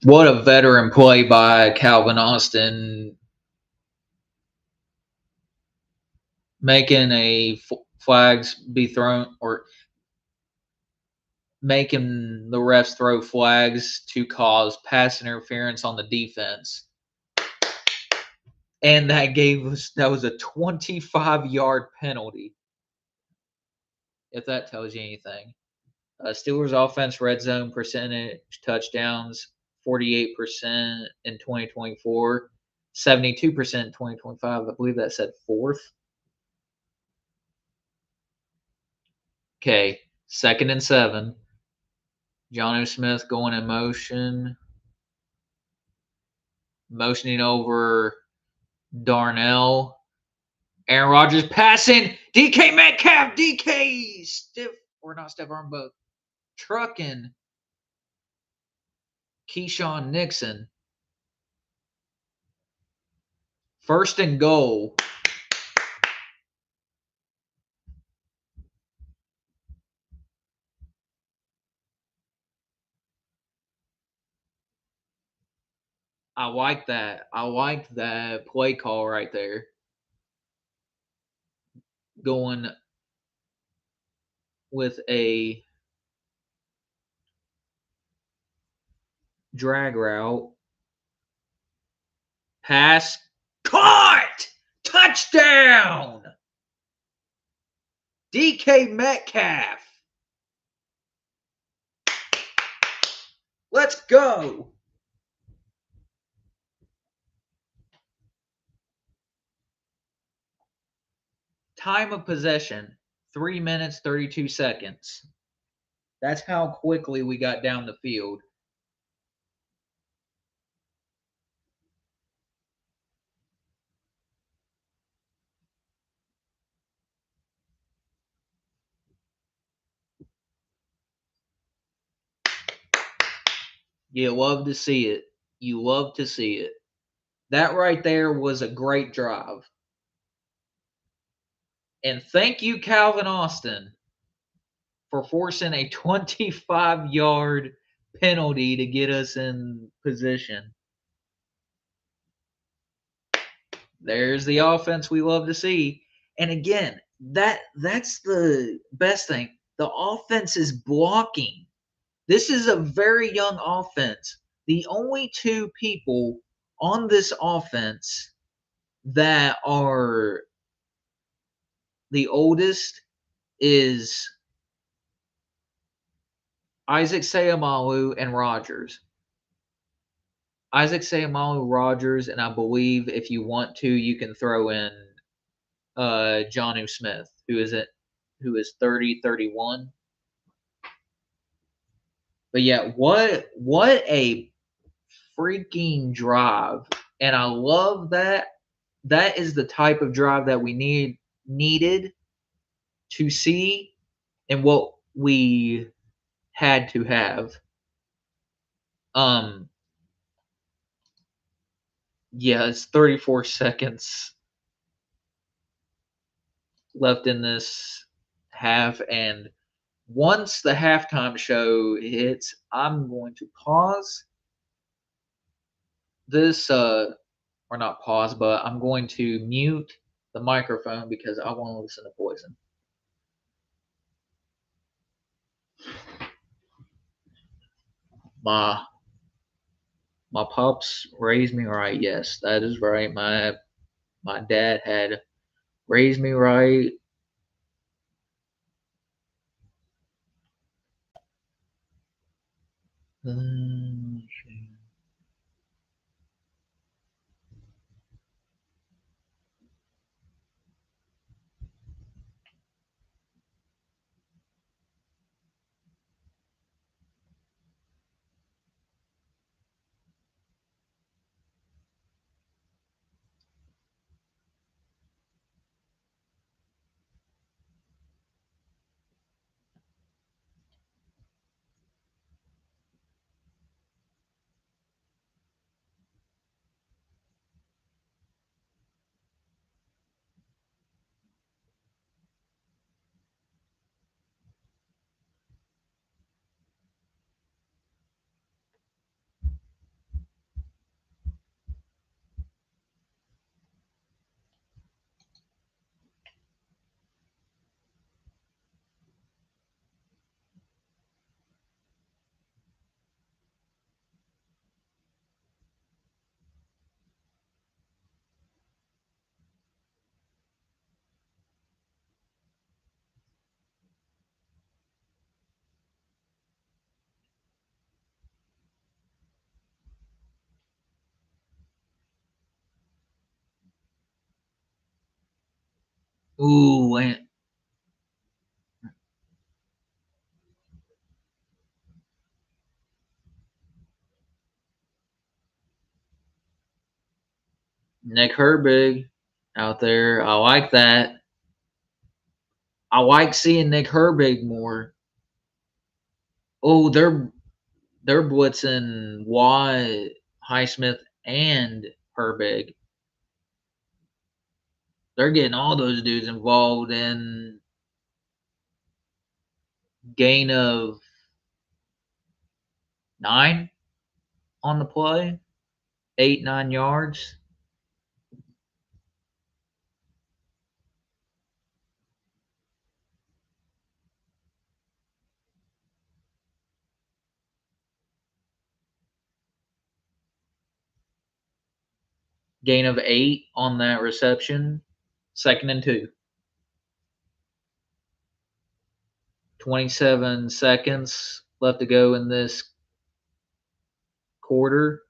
What a veteran play by Calvin Austin, making a flags be thrown, or making the refs throw flags to cause pass interference on the defense. And that was a 25-yard penalty, if that tells you anything. Steelers offense red zone percentage touchdowns 48% in 2024, 72% in 2025. I believe that said 4th. Okay, 2nd and 7. Jonnu Smith going in motion, motioning over Darnell. Aaron Rodgers passing. DK Metcalf. DK stiff, or not stiff arm, but trucking Keyshawn Nixon. 1st and goal. I like that. I like that play call right there. Going with a drag route. Pass. Caught! Touchdown! DK Metcalf. Let's go. Time of possession, 3 minutes, 32 seconds. That's how quickly we got down the field. You love to see it. You love to see it. That right there was a great drive. And thank you, Calvin Austin, for forcing a 25-yard penalty to get us in position. There's the offense we love to see. And again, that's the best thing. The offense is blocking. This is a very young offense. The only 2 people on this offense that are the oldest is Isaac Seumalo and Rodgers. Isaac Seumalo, Rodgers, and I believe if you want to, you can throw in Jonnu Smith, who is 30, 31. But yeah, what a freaking drive. And I love that. That is the type of drive that we needed to see and what we had to have. Yeah, it's 34 seconds left in this half, and once the halftime show hits, I'm going to pause this or not pause, but I'm going to mute the microphone because I want to listen to Poison. My my pops raised me right. Yes, that is right. My dad had raised me right. Mm, ooh, and Nick Herbig out there. I like that. I like seeing Nick Herbig more. Oh, they're blitzing Watt, Highsmith, and Herbig. They're getting all those dudes involved in gain of 9 on the play, 8, 9 yards. Gain of 8 on that reception. 2nd and 2. 27 seconds left to go in this quarter.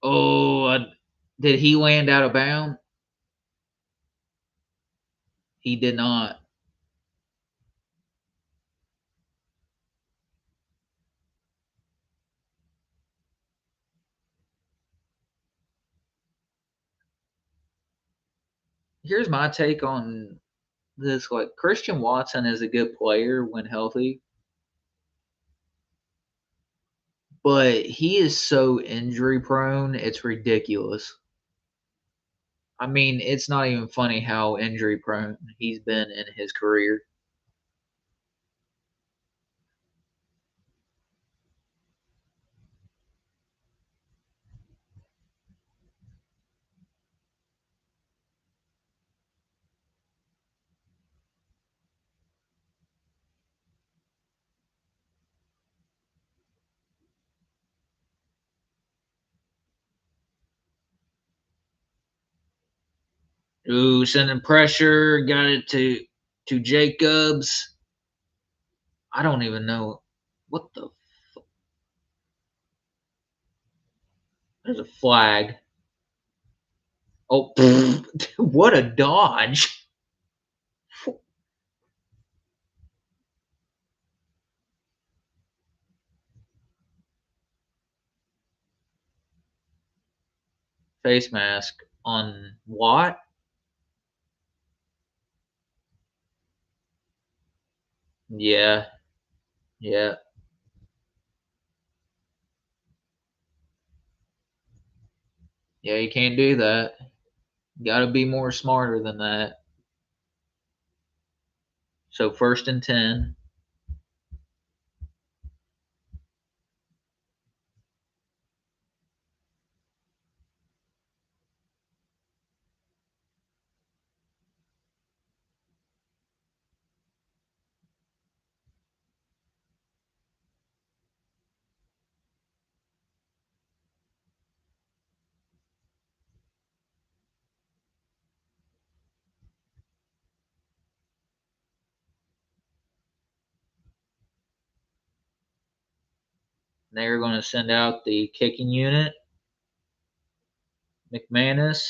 Oh, did he land out of bounds? He did not. Here's my take on this. Like, Christian Watson is a good player when healthy, but he is so injury prone, it's ridiculous. I mean, it's not even funny how injury prone he's been in his career. Ooh, sending pressure, got it to Jacobs. I don't even know what the. There's a flag. Oh, what a dodge! Face mask on Watt. Yeah, yeah, yeah. You can't do that. Got to be more smarter than that. So 1st and 10. They're going to send out the kicking unit. McManus,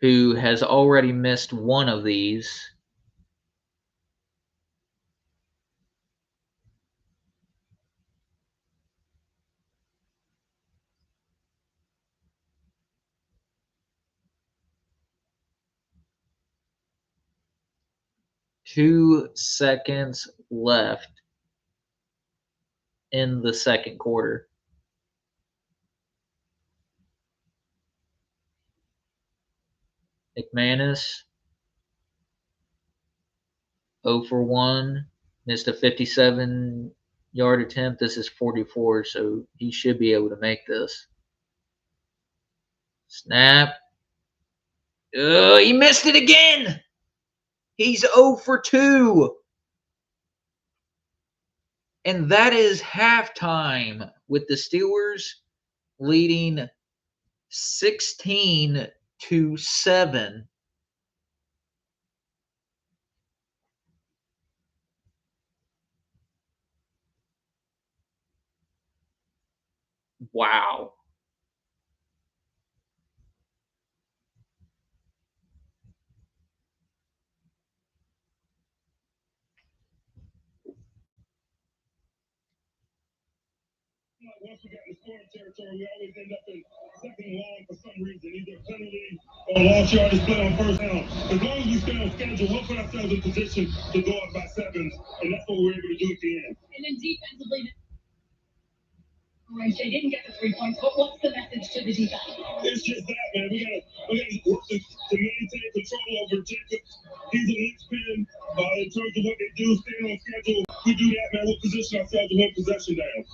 who has already missed one of these. Two seconds left in the second quarter. McManus, 0 for 1, missed a 57-yard attempt. This is 44, so he should be able to make this. Snap. He missed it again. He's 0 for 2. And that is halftime with the Steelers leading 16-7. Wow. Once we got in scoring territory, we always end up in second and long for some reason, either penalty or lost yardage play on first down. As long as we stay on schedule, we'll put ourselves in position to go up by sevens, and that's what we're able to do at the end. And then defensively, they didn't get the 3 points, but what's the message to the defense? It's just that, man. We gotta work to maintain control over Jacobs. He's a linchpin in terms of what they do, staying on schedule. We do that, man. We'll position ourselves to win possession down.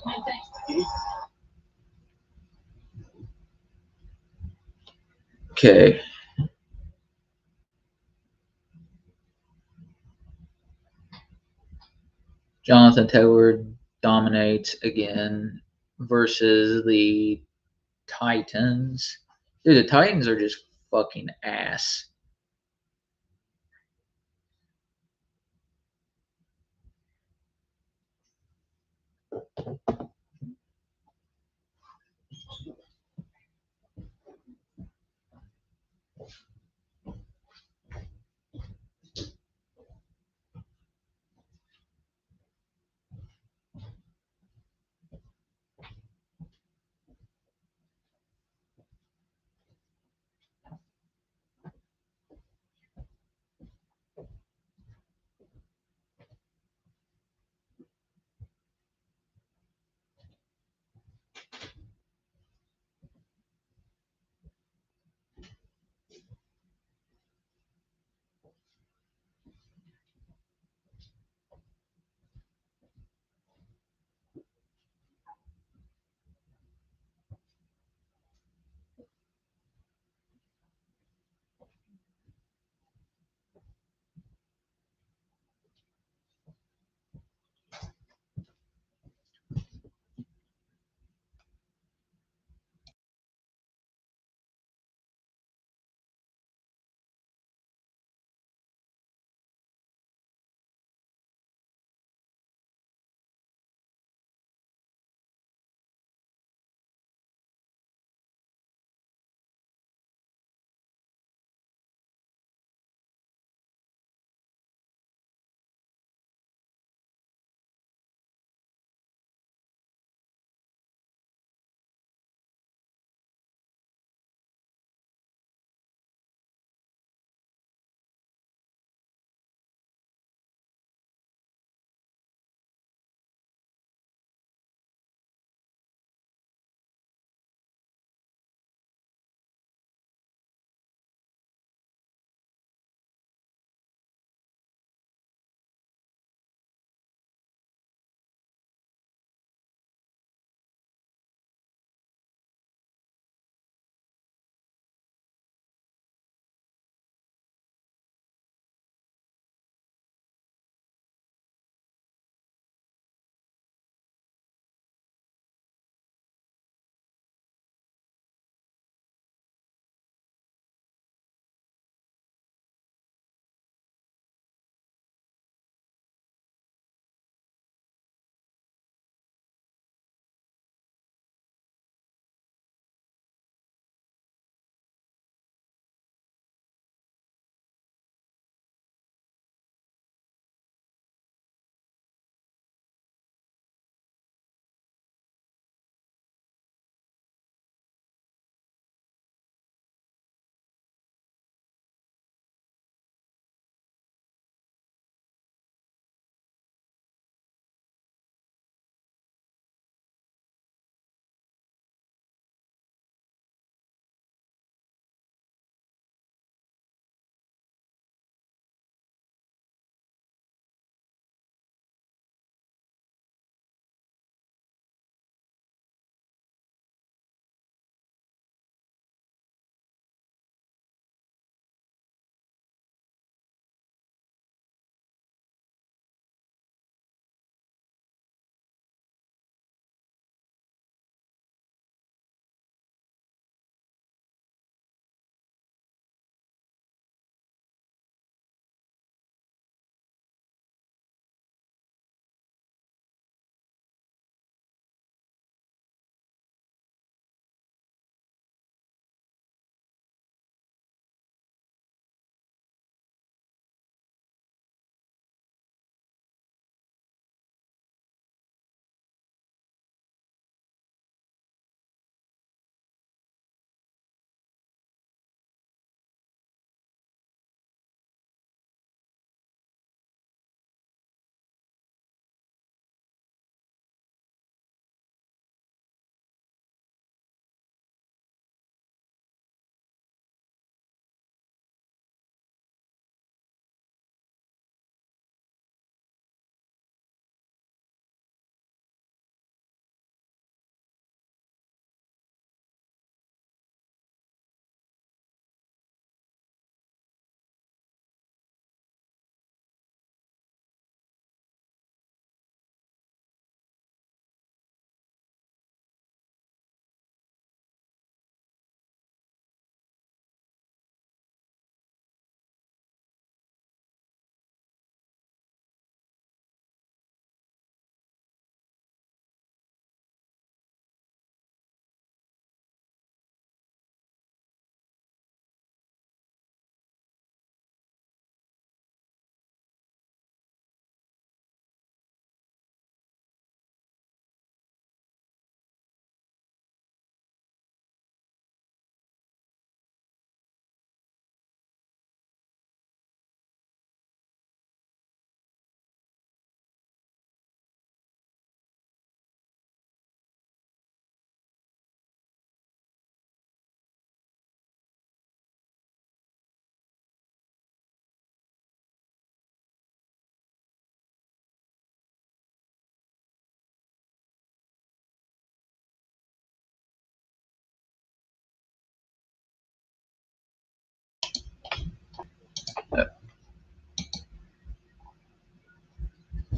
Okay. Jonathan Taylor dominates again versus the Titans. Dude, the Titans are just fucking ass.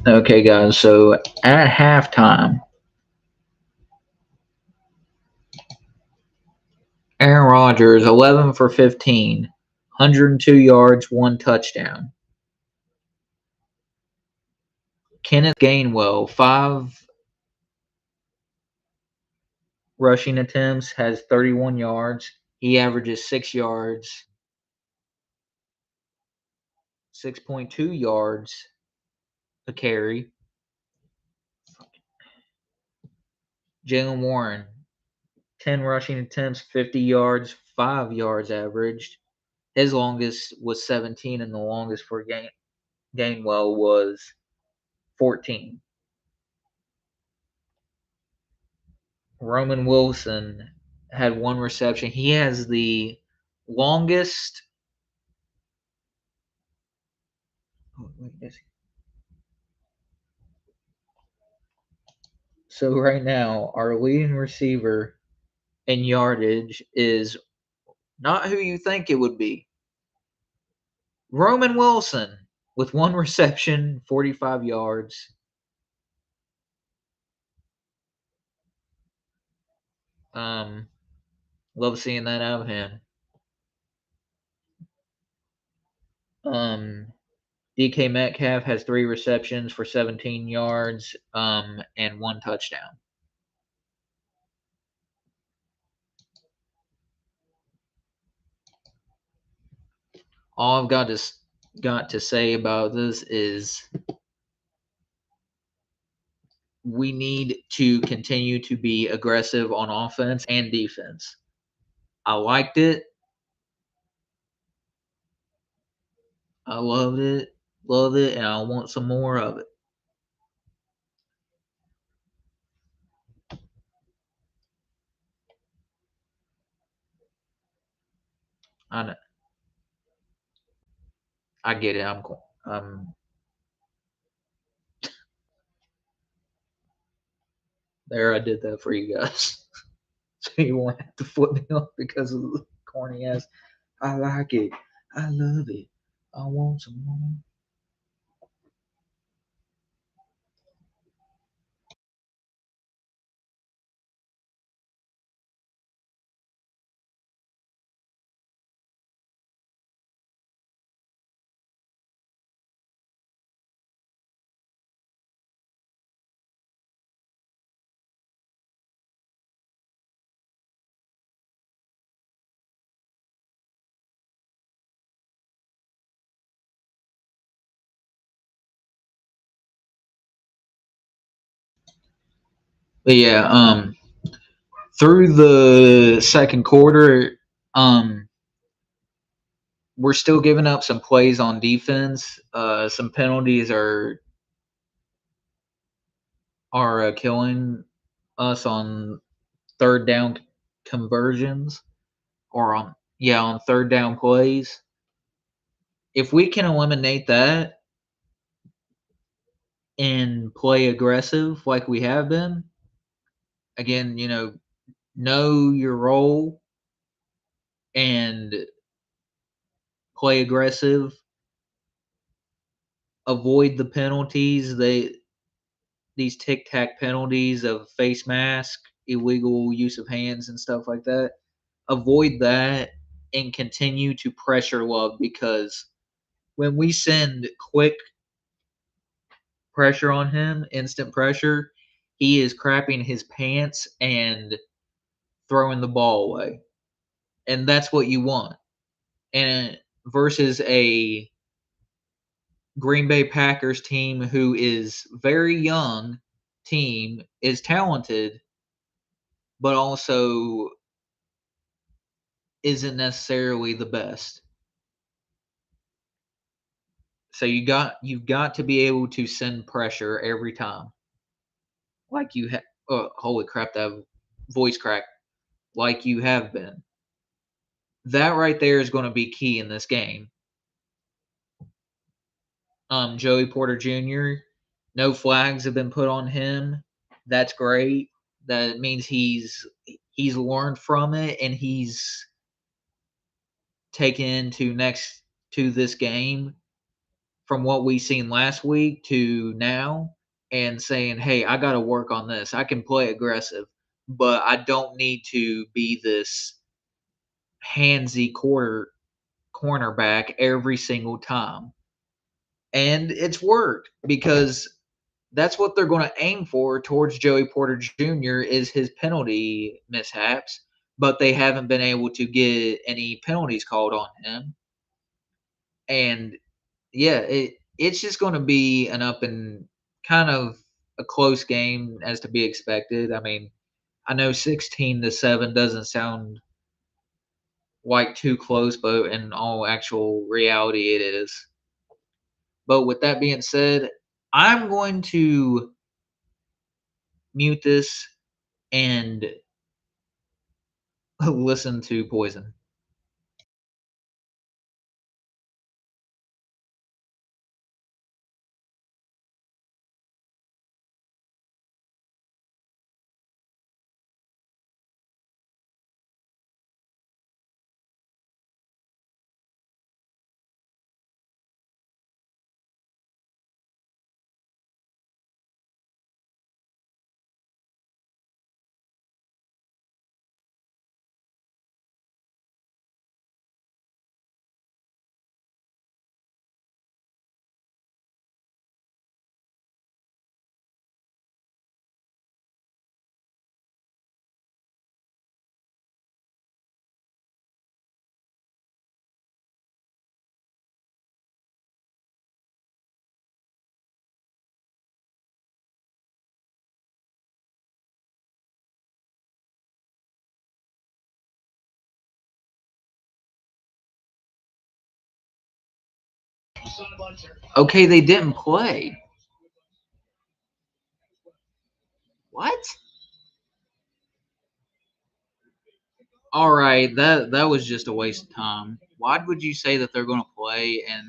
Okay, guys. So at halftime, Aaron Rodgers 11 for 15, 102 yards, one touchdown. Kenneth Gainwell 5 rushing attempts, has 31 yards. He averages 6 yards, 6.2 yards a carry. Jalen Warren 10 rushing attempts, 50 yards, 5 yards averaged. His longest was 17, and the longest for Gainwell was 14. Roman Wilson had 1 reception. He has the longest. So right now, our leading receiver in yardage is not who you think it would be. Roman Wilson with 1 reception, 45 yards. Love seeing that out of him. DK Metcalf has 3 receptions for 17 yards, and 1 touchdown. All I've got to say about this is we need to continue to be aggressive on offense and defense. I liked it. I loved it, and I want some more of it. I know. I get it. There. I did that for you guys, so you won't have to flip me off because of the corny ass. I like it. I love it. I want some more. But yeah, through the second quarter, we're still giving up some plays on defense. Some penalties are killing us on third down conversions, or on third down plays. If we can eliminate that and play aggressive like we have been, again, know your role and play aggressive, avoid the penalties. These tic tac penalties of face mask, illegal use of hands, and stuff like that. Avoid that and continue to pressure Love, because when we send quick pressure on him, instant pressure, he is crapping his pants and throwing the ball away. And that's what you want. And versus a Green Bay Packers team who is very young, team is talented, but also isn't necessarily the best. So you've got to be able to send pressure every time, like you have. Oh, holy crap! That voice crack, like you have been. That right there is going to be key in this game. Joey Porter Jr. No flags have been put on him. That's great. That means he's learned from it and he's taken to to this game from what we seen last week to now and saying, hey, I got to work on this. I can play aggressive, but I don't need to be this handsy cornerback every single time. And it's worked because that's what they're going to aim for towards Joey Porter Jr. is his penalty mishaps, but they haven't been able to get any penalties called on him. And yeah, it's just going to be an up and kind of a close game as to be expected. I mean, I know 16-7 doesn't sound like too close, but in all actual reality, it is. But with that being said, I'm going to mute this and listen to Poison. Okay, they didn't play. What? All right, that was just a waste of time. Why would you say that they're going to play and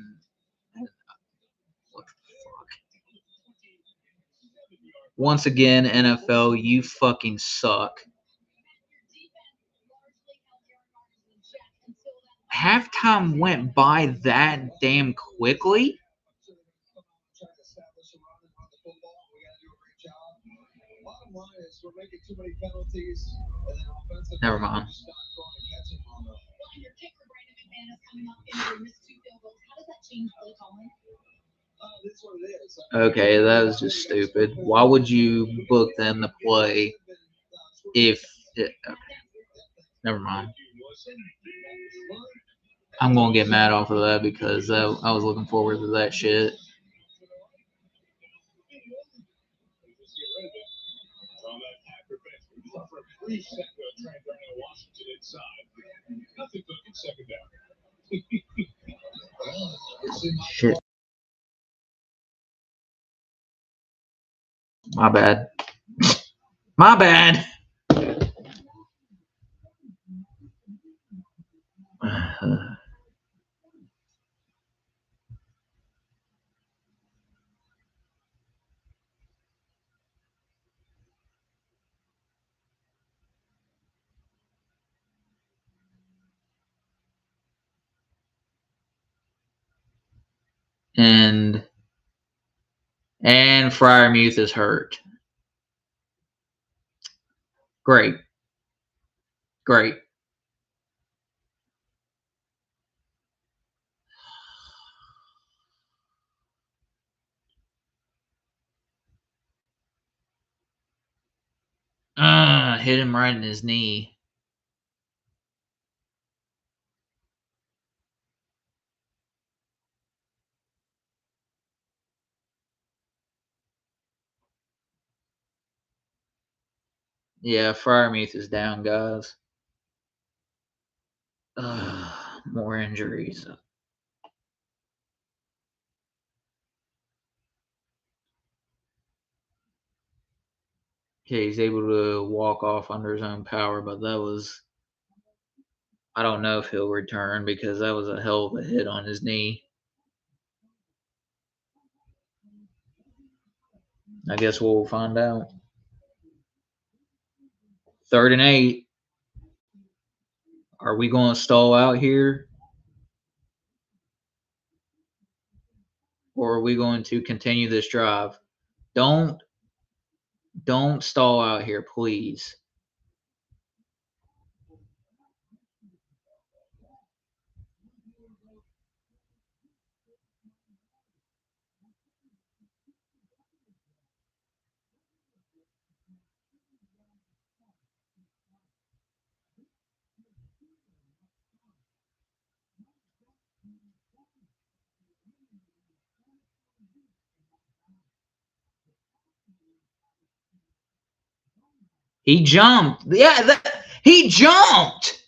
what the fuck? Once again, NFL, you fucking suck. Halftime went by that damn quickly. Never mind. Okay, that was just stupid. Why would you book them to play if it, okay, never mind. I'm gonna get mad off of that because I was looking forward to that shit. Shit. My bad. My bad. and Fryermuth is hurt. Great. Great. Hit him right in his knee. Yeah, Fryermuth is down, guys. More injuries. Okay, he's able to walk off under his own power, but that was. I don't know if he'll return because that was a hell of a hit on his knee. I guess we'll find out. 3rd and 8. Are we going to stall out here? or are we going to continue this drive? Don't stall out here, please. He jumped. Yeah, he jumped.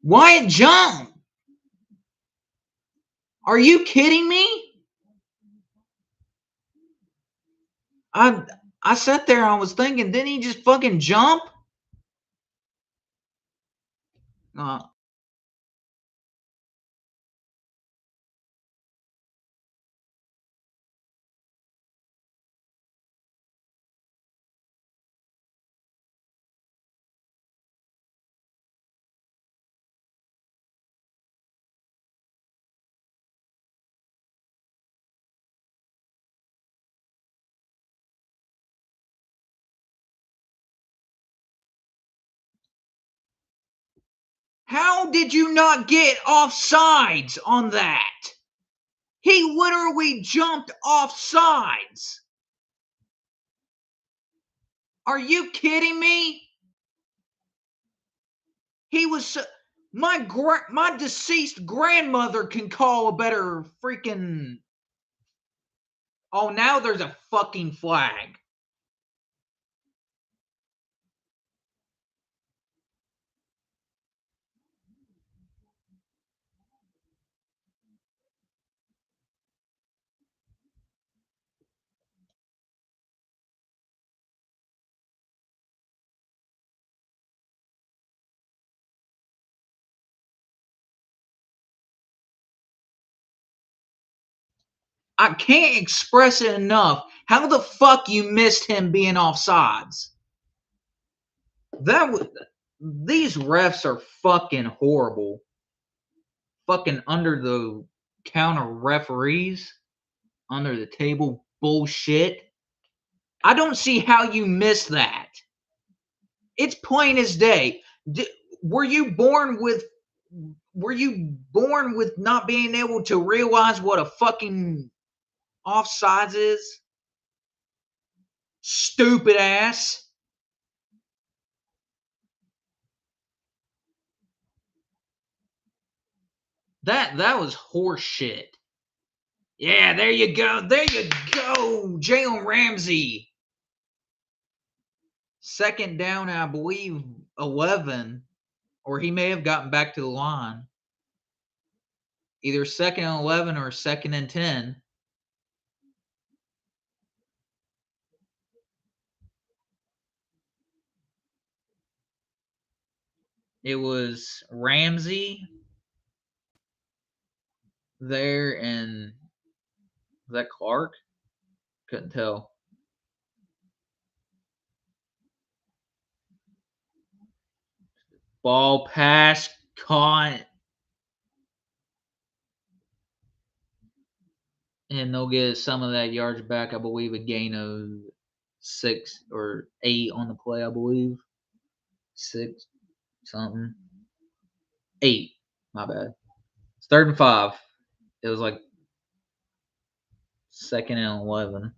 Wyatt jumped. Are you kidding me? I sat there and I was thinking, didn't he just fucking jump? How did you not get offsides on that? He literally jumped offsides. Are you kidding me? He was my deceased grandmother can call a better freaking. Oh, now there's a fucking flag. I can't express it enough. How the fuck you missed him being offsides? These refs are fucking horrible. Fucking under the counter referees, under the table bullshit. I don't see how you missed that. It's plain as day. Were you born with not being able to realize what a fucking offsides is? Stupid ass. That was horse shit. Yeah, there you go. There you go. Jalen Ramsey. Second down, I believe, 11. Or he may have gotten back to the line. Either second and 11 or second and 10. It was Ramsey there and was that Clark? Couldn't tell. Ball pass caught. And they'll get some of that yards back. I believe a gain of 6 or 8 on the play, I believe. 6 something. 8. My bad. It's 3rd and 5. It was like 2nd and 11.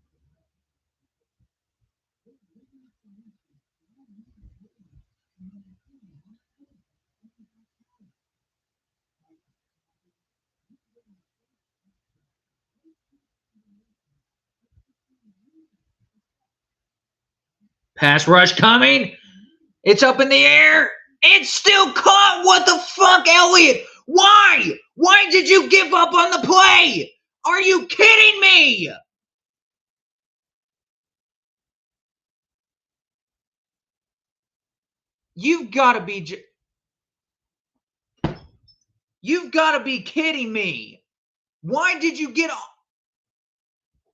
Pass rush coming. It's up in the air. It's still caught. What the fuck, Elliott? Why? Why did you give up on the play? Are you kidding me? You've got to be kidding me. Why did you get off?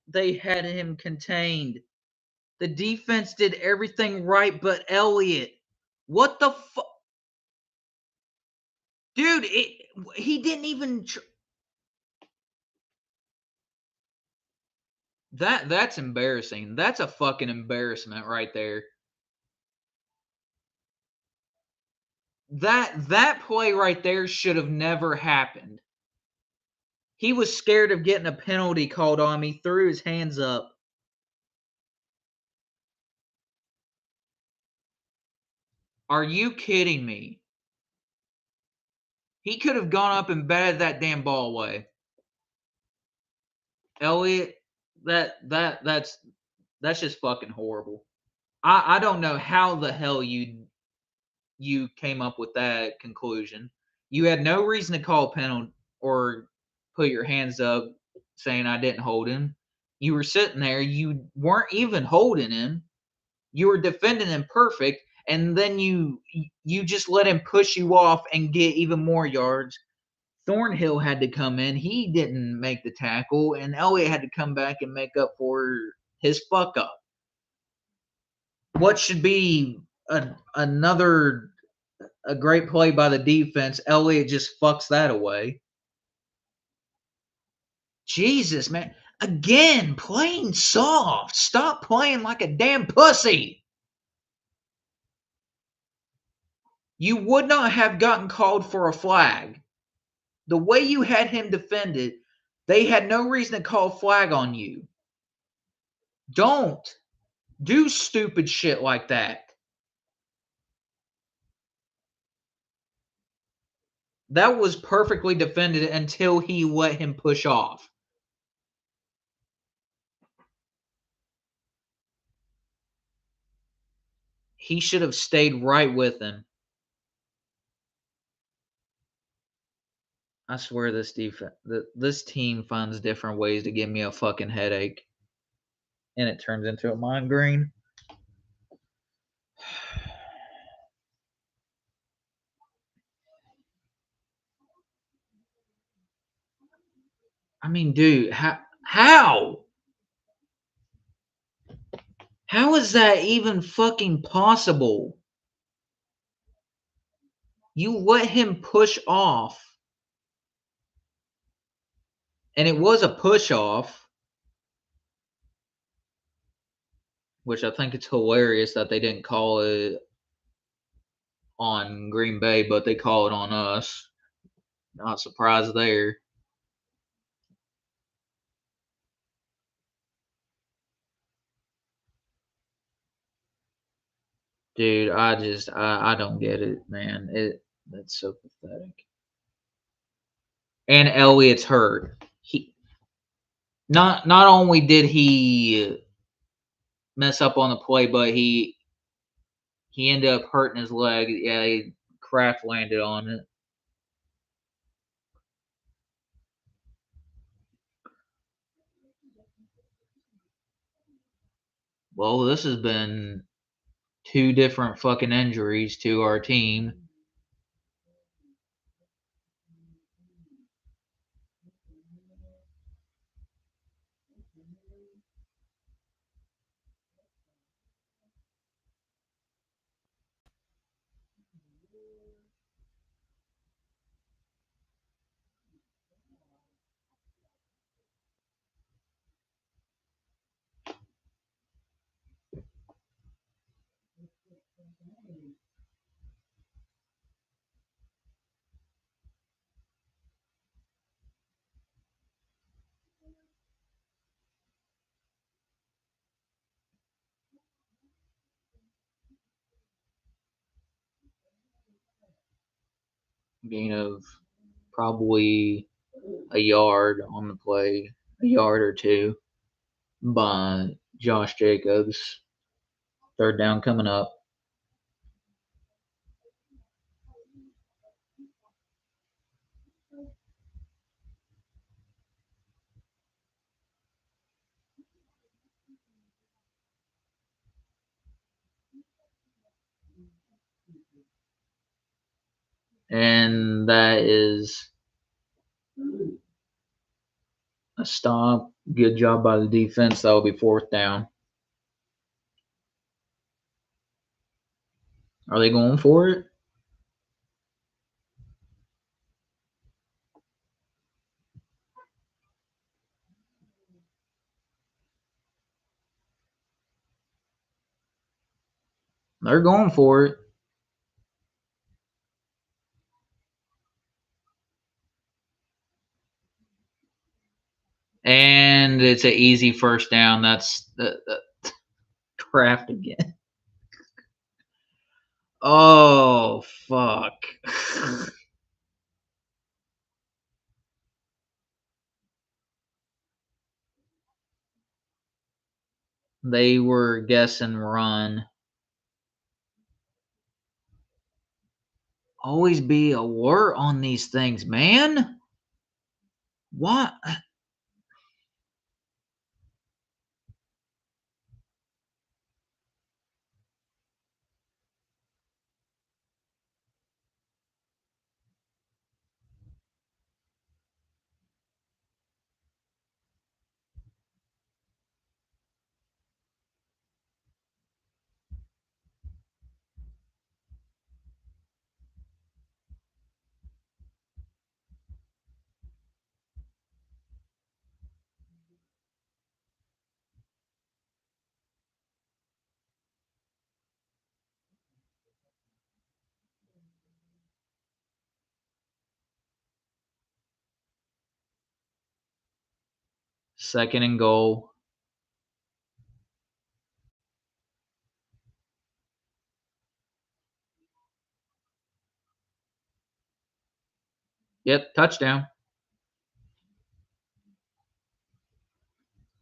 They had him contained. The defense did everything right but Elliott. What the fuck? Dude, he didn't even That's embarrassing. That's a fucking embarrassment right there. That play right there should have never happened. He was scared of getting a penalty called on him. He threw his hands up. Are you kidding me? He could have gone up and batted that damn ball away. Elliott, that's just fucking horrible. I don't know how the hell you came up with that conclusion. You had no reason to call a penalty or put your hands up saying I didn't hold him. You were sitting there, you weren't even holding him. You were defending him perfect, and then you just let him push you off and get even more yards. Thornhill had to come in. He didn't make the tackle, and Elliott had to come back and make up for his fuck up. What should be another great play by the defense, Elliott just fucks that away. Jesus, man. Again, playing soft. Stop playing like a damn pussy. You would not have gotten called for a flag. The way you had him defended, they had no reason to call flag on you. Don't do stupid shit like that. That was perfectly defended until he let him push off. He should have stayed right with him. I swear this team finds different ways to give me a fucking headache. And it turns into a migraine. I mean, dude, how? How is that even fucking possible? You let him push off. And it was a push off. Which I think it's hilarious that they didn't call it on Green Bay, but they call it on us. Not surprised there. Dude, I don't get it, man. That's so pathetic. And Elliott's hurt. He not only did he mess up on the play, but he ended up hurting his leg. Yeah, he craft landed on it. Well, this has been two different fucking injuries to our team. Gain of probably a yard on the play, a yard or two by Josh Jacobs. Third down coming up. And that is a stop. Good job by the defense. That will be fourth down. Are they going for it? They're going for it. And it's an easy first down. That's the Kraft again. Oh, fuck. They were guessing run. Always be alert on these things, man. What? Second and goal. Yep, touchdown.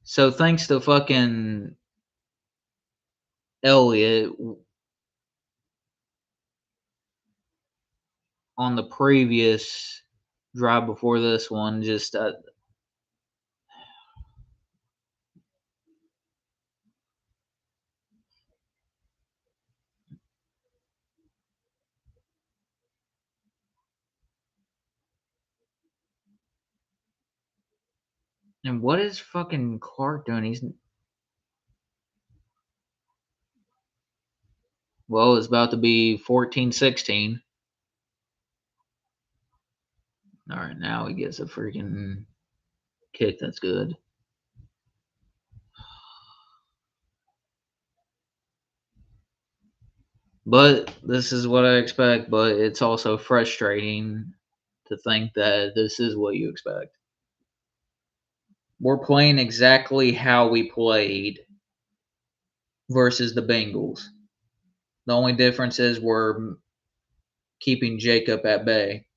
So thanks to fucking Elliott on the previous drive before this one, just and what is fucking Clark doing? He's well, it's about to be 14-16. All right, now he gets a freaking kick. That's good. But this is what I expect. But it's also frustrating to think that this is what you expect. We're playing exactly how we played versus the Bengals. The only difference is we're keeping Jacob at bay.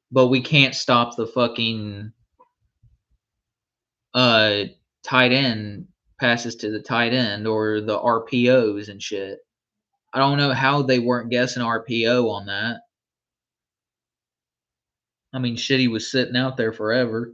But we can't stop the fucking uh tight end passes to the tight end or the RPOs and shit. I don't know how they weren't guessing RPO on that. I mean, shit, he was sitting out there forever.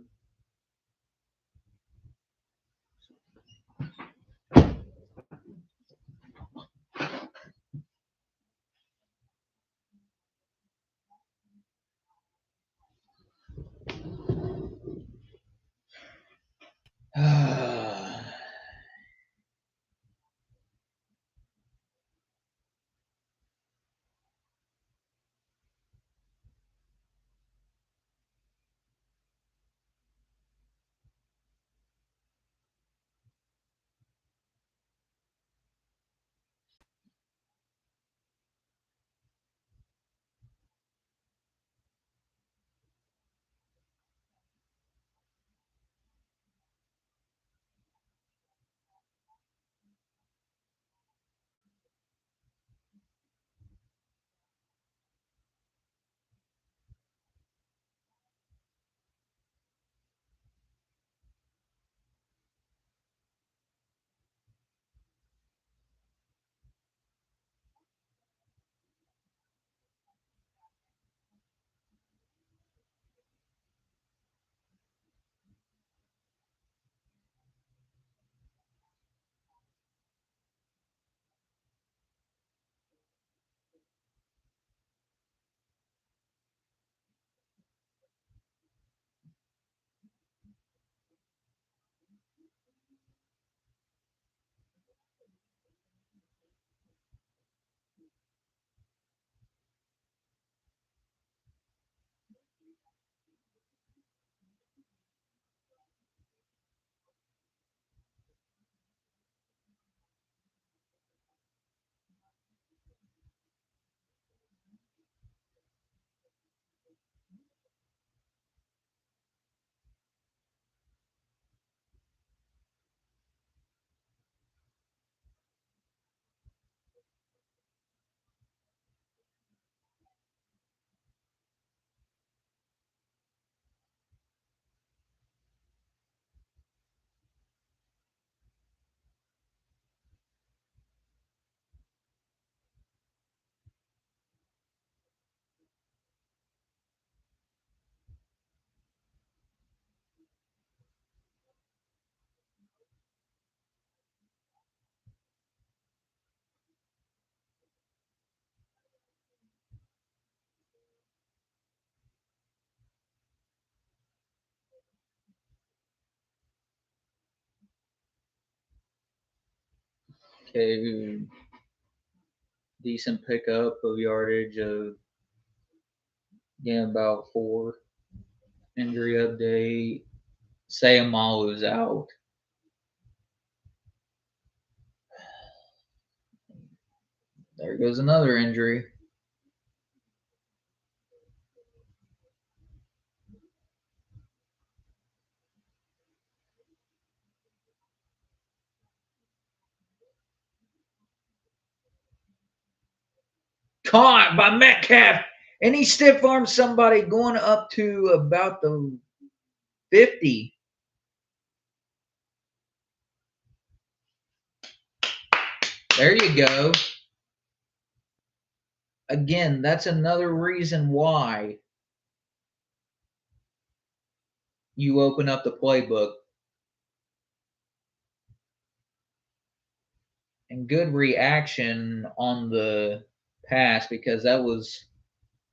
Okay, decent pickup of yardage of about 4. Injury update. Sayamalu's out. There goes another injury. Caught by Metcalf, and he stiff armed somebody going up to about the 50. There you go. Again, that's another reason why you open up the playbook. And good reaction on the pass because that was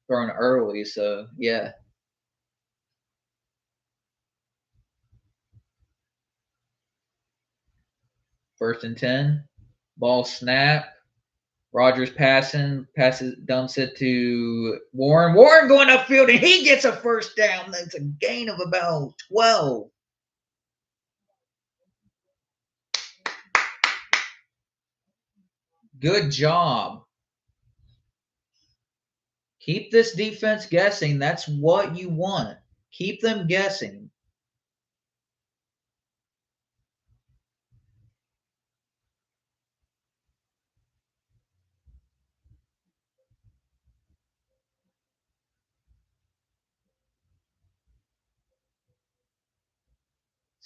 thrown early. So, yeah. First and 10. Ball snap. Rogers passes, dumps it to Warren. Warren going upfield, and he gets a first down. That's a gain of about 12. Good job. Keep this defense guessing. That's what you want. Keep them guessing.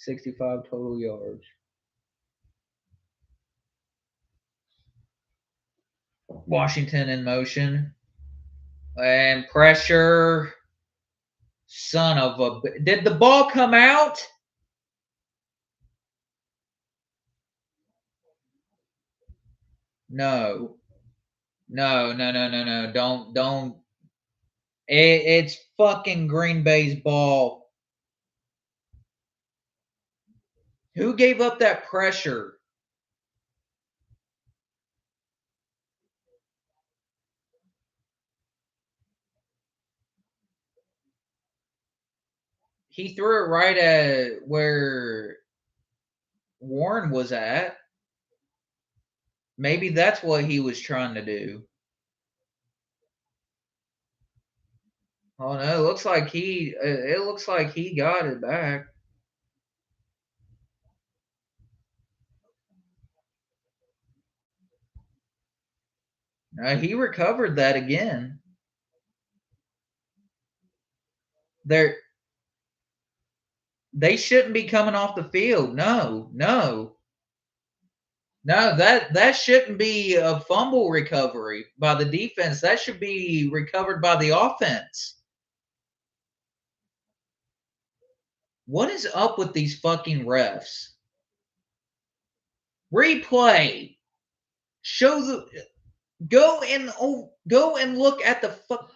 $65 total yards. Washington in motion. And pressure. Son of a... Did the ball come out? No. No. Don't. It's fucking Green Bay's ball. Who gave up that pressure? He threw it right at where Warren was at. Maybe that's what he was trying to do. Oh no! It looks like he got it back. He recovered that again. They shouldn't be coming off the field. No. That shouldn't be a fumble recovery by the defense. That should be recovered by the offense. What is up with these fucking refs? Replay. Show the go and look at the fuck.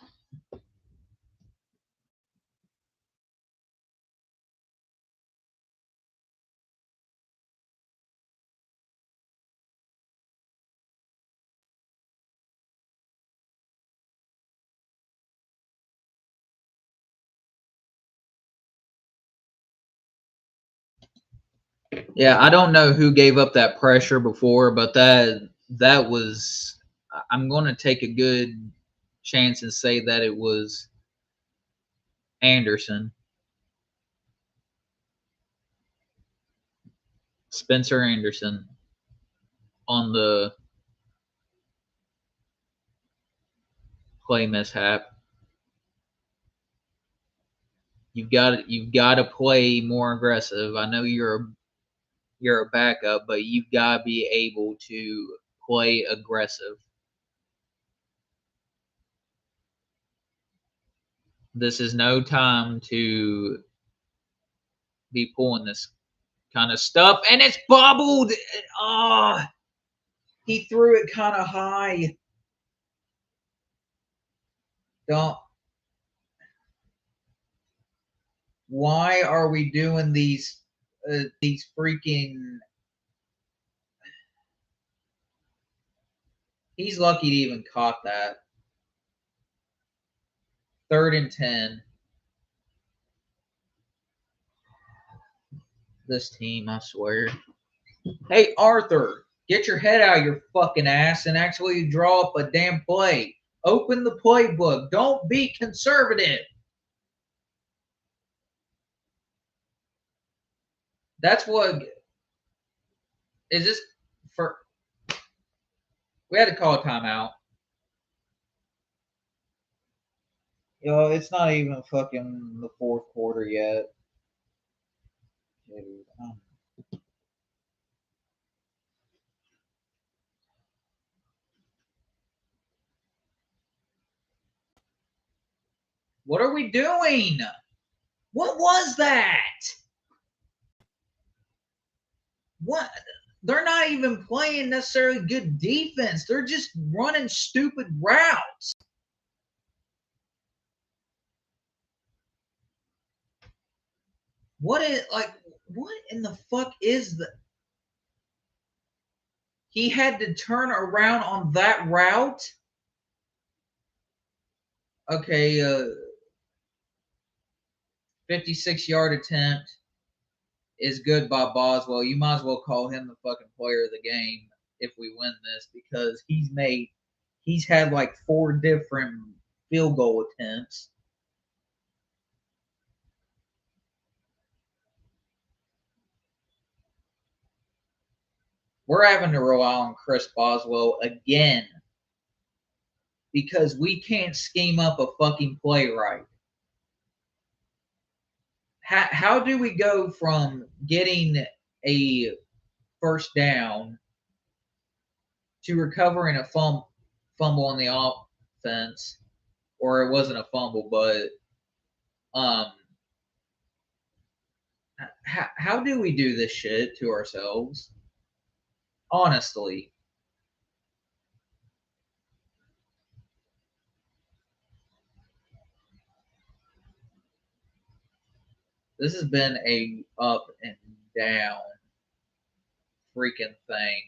Yeah, I don't know who gave up that pressure before, but that was. I'm going to take a good chance and say that it was Anderson, Spencer Anderson, on the play mishap. You've got to play more aggressive. I know you're a backup, but you've got to be able to play aggressive. This is no time to be pulling this kind of stuff, and it's bobbled. Oh, he threw it kind of high. Don't. Why are we doing these freaking? He's lucky to even caught that. 3rd and 10. This team, I swear. Hey, Arthur, get your head out of your fucking ass and actually draw up a damn play. Open the playbook. Don't be conservative. That's what. Is this for. We had to call a timeout. Yo, it's not even fucking the 4th quarter yet. Dude, what are we doing? What was that? What? They're not even playing necessarily good defense. They're just running stupid routes. What in the fuck is the. He had to turn around on that route? Okay, 56-yard attempt is good by Boswell. You might as well call him the fucking player of the game if we win this, because he's had like 4 different field goal attempts. We're having to rely on Chris Boswell again because we can't scheme up a fucking play right. How do we go from getting a first down to recovering a fumble on the offense, or it wasn't a fumble, but how do we do this shit to ourselves? Honestly. This has been a up and down freaking thing.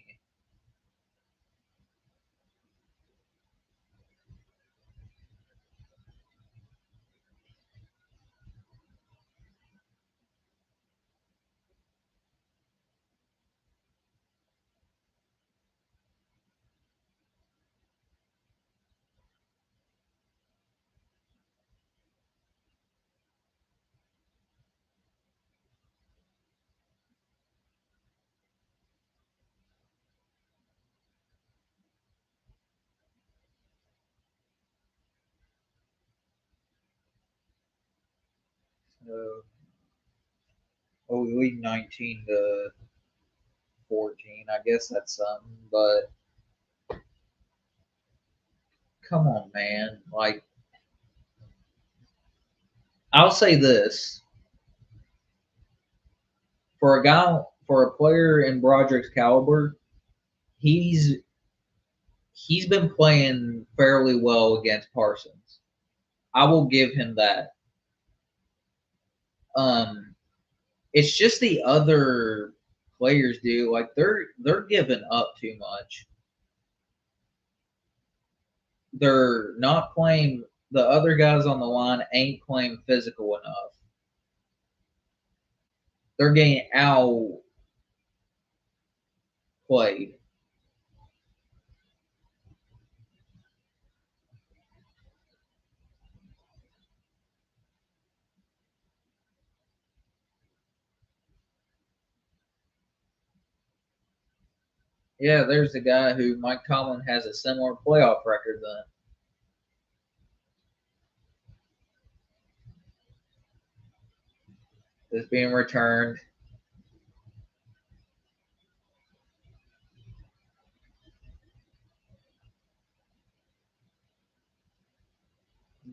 We lead 19-14. I guess that's something, but come on, man. Like, I'll say this: for a player in Broderick's caliber, he's been playing fairly well against Parsons. I will give him that. It's just the other players do, like, they're giving up too much. They're not playing. The other guys on the line ain't playing physical enough. They're getting outplayed. Yeah, there's the guy who Mike Tomlin has a similar playoff record than. Is being returned.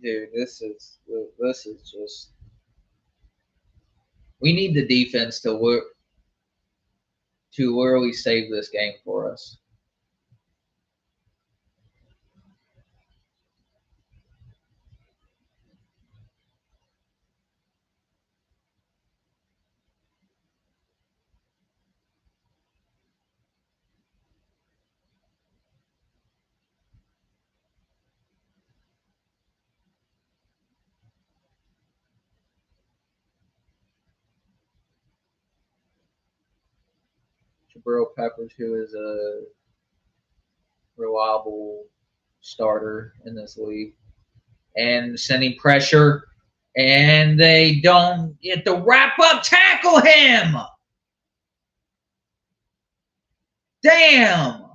Dude, this is just. We need the defense to literally save this game for us. Jabril Peppers, who is a reliable starter in this league, and sending pressure, and they don't get to wrap up tackle him. Damn.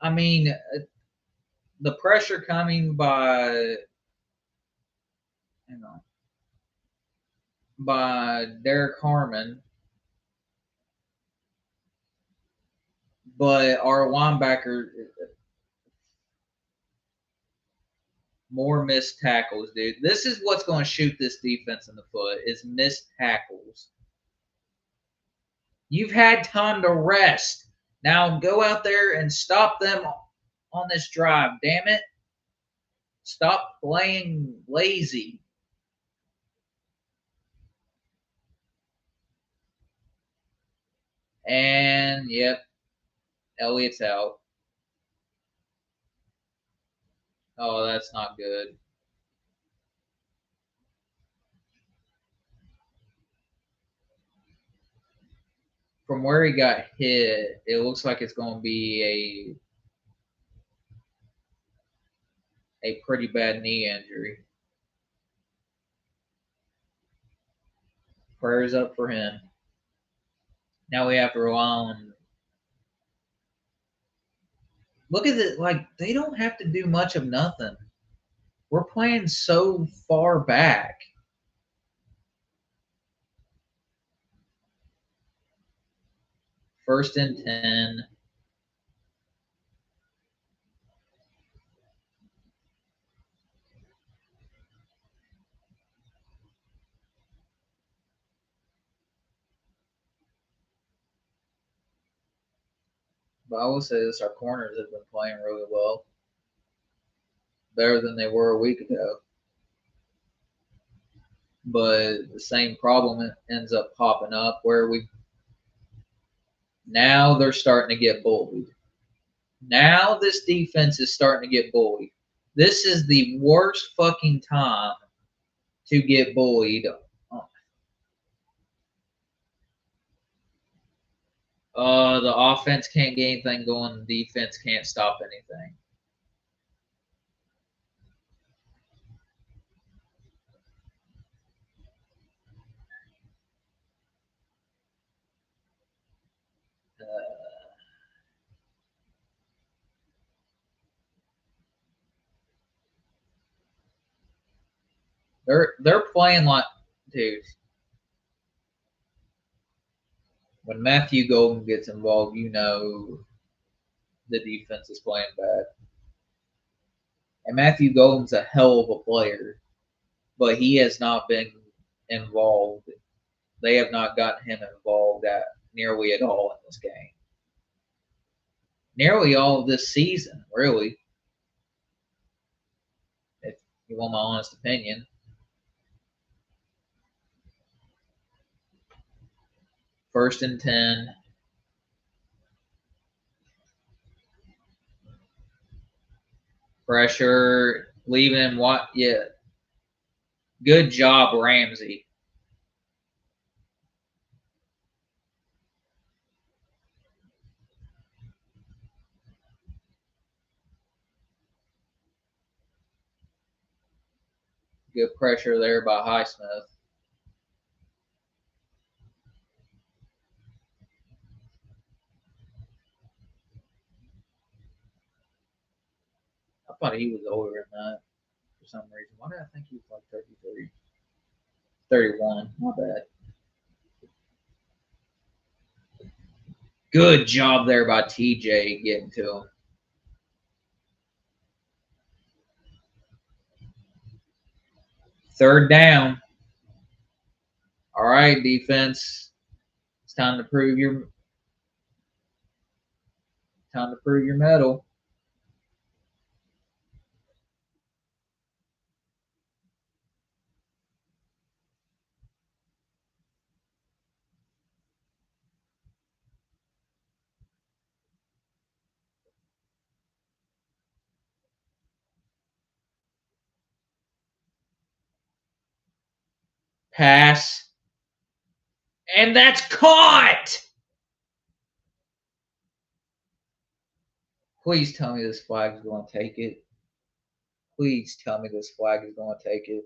I mean, the pressure coming by Derek Harmon, but our linebacker more missed tackles, dude. This is what's going to shoot this defense in the foot is missed tackles. You've had time to rest. Now go out there and stop them on this drive. Damn it. Stop playing lazy. And, yep, Elliott's out. Oh, that's not good. From where he got hit, it looks like it's going to be a pretty bad knee injury. Prayers up for him. Now we have to rely on. Look at it. Like, they don't have to do much of nothing. We're playing so far back. First and 10. But I will say this, our corners have been playing really well. Better than they were a week ago. But the same problem ends up popping up where now they're starting to get bullied. Now this defense is starting to get bullied. This is the worst fucking time to get bullied. The offense can't get anything going. The defense can't stop anything. They're playing like, dude. When Matthew Golden gets involved, you know the defense is playing bad. And Matthew Golden's a hell of a player, but he has not been involved. They have not gotten him involved nearly at all in this game. Nearly all of this season, really. If you want my honest opinion. First and 10. Pressure. Leaving him what? Yeah. Good job, Ramsey. Good pressure there by Highsmith. I thought he was older than that for some reason. Why did I think he was like 33? 31. My bad. Good job there by TJ getting to him. Third down. All right, defense. It's time to prove your mettle. Pass. And that's caught! Please tell me this flag is going to take it. Please tell me this flag is going to take it.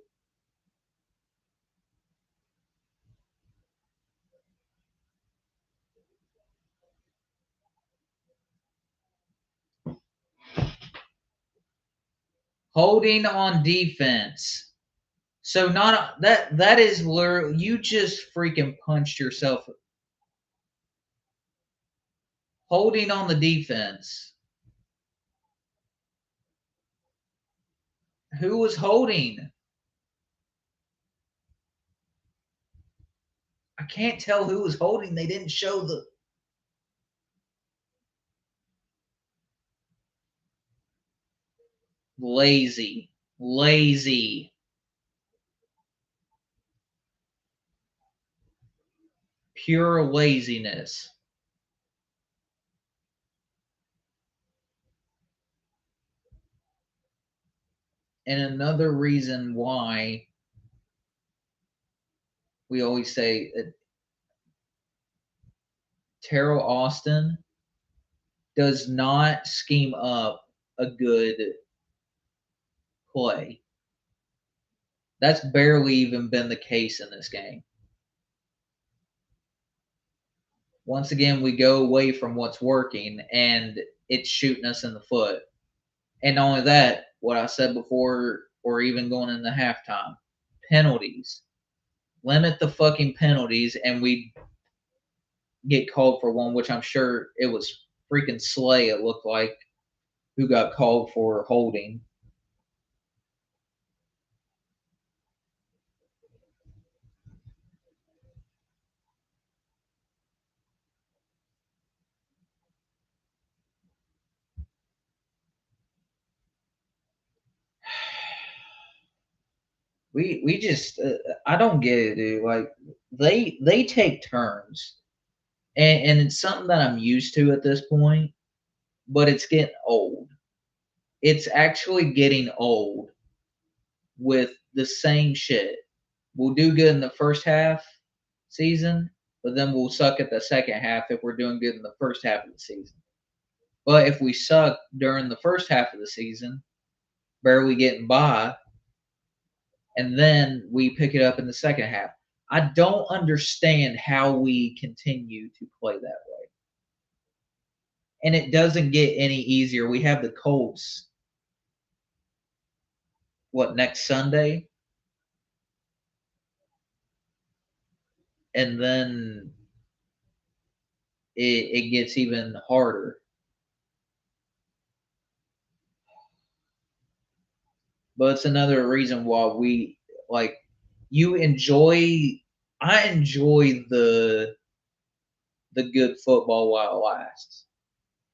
Holding on defense. So not that is literally you just freaking punched yourself. Holding on the defense. Who was holding? I can't tell who was holding. They didn't show the lazy. Pure laziness. And another reason why we always say that Terrell Austin does not scheme up a good play. That's barely even been the case in this game. Once again, we go away from what's working, and it's shooting us in the foot. And not only that, what I said before, or even going into halftime, penalties. Limit the fucking penalties, and we get called for one, which I'm sure it was freaking Slay, it looked like, who got called for holding. We just I don't get it, dude. Like they take turns, and it's something that I'm used to at this point, but it's getting old. It's actually getting old with the same shit. We'll do good in the first half season, but then we'll suck at the second half if we're doing good in the first half of the season. But if we suck during the first half of the season, barely getting by, and then we pick it up in the second half. I don't understand how we continue to play that way. And it doesn't get any easier. We have the Colts, next Sunday? And then it gets even harder. But it's another reason why we like you enjoy I enjoy the good football while it lasts.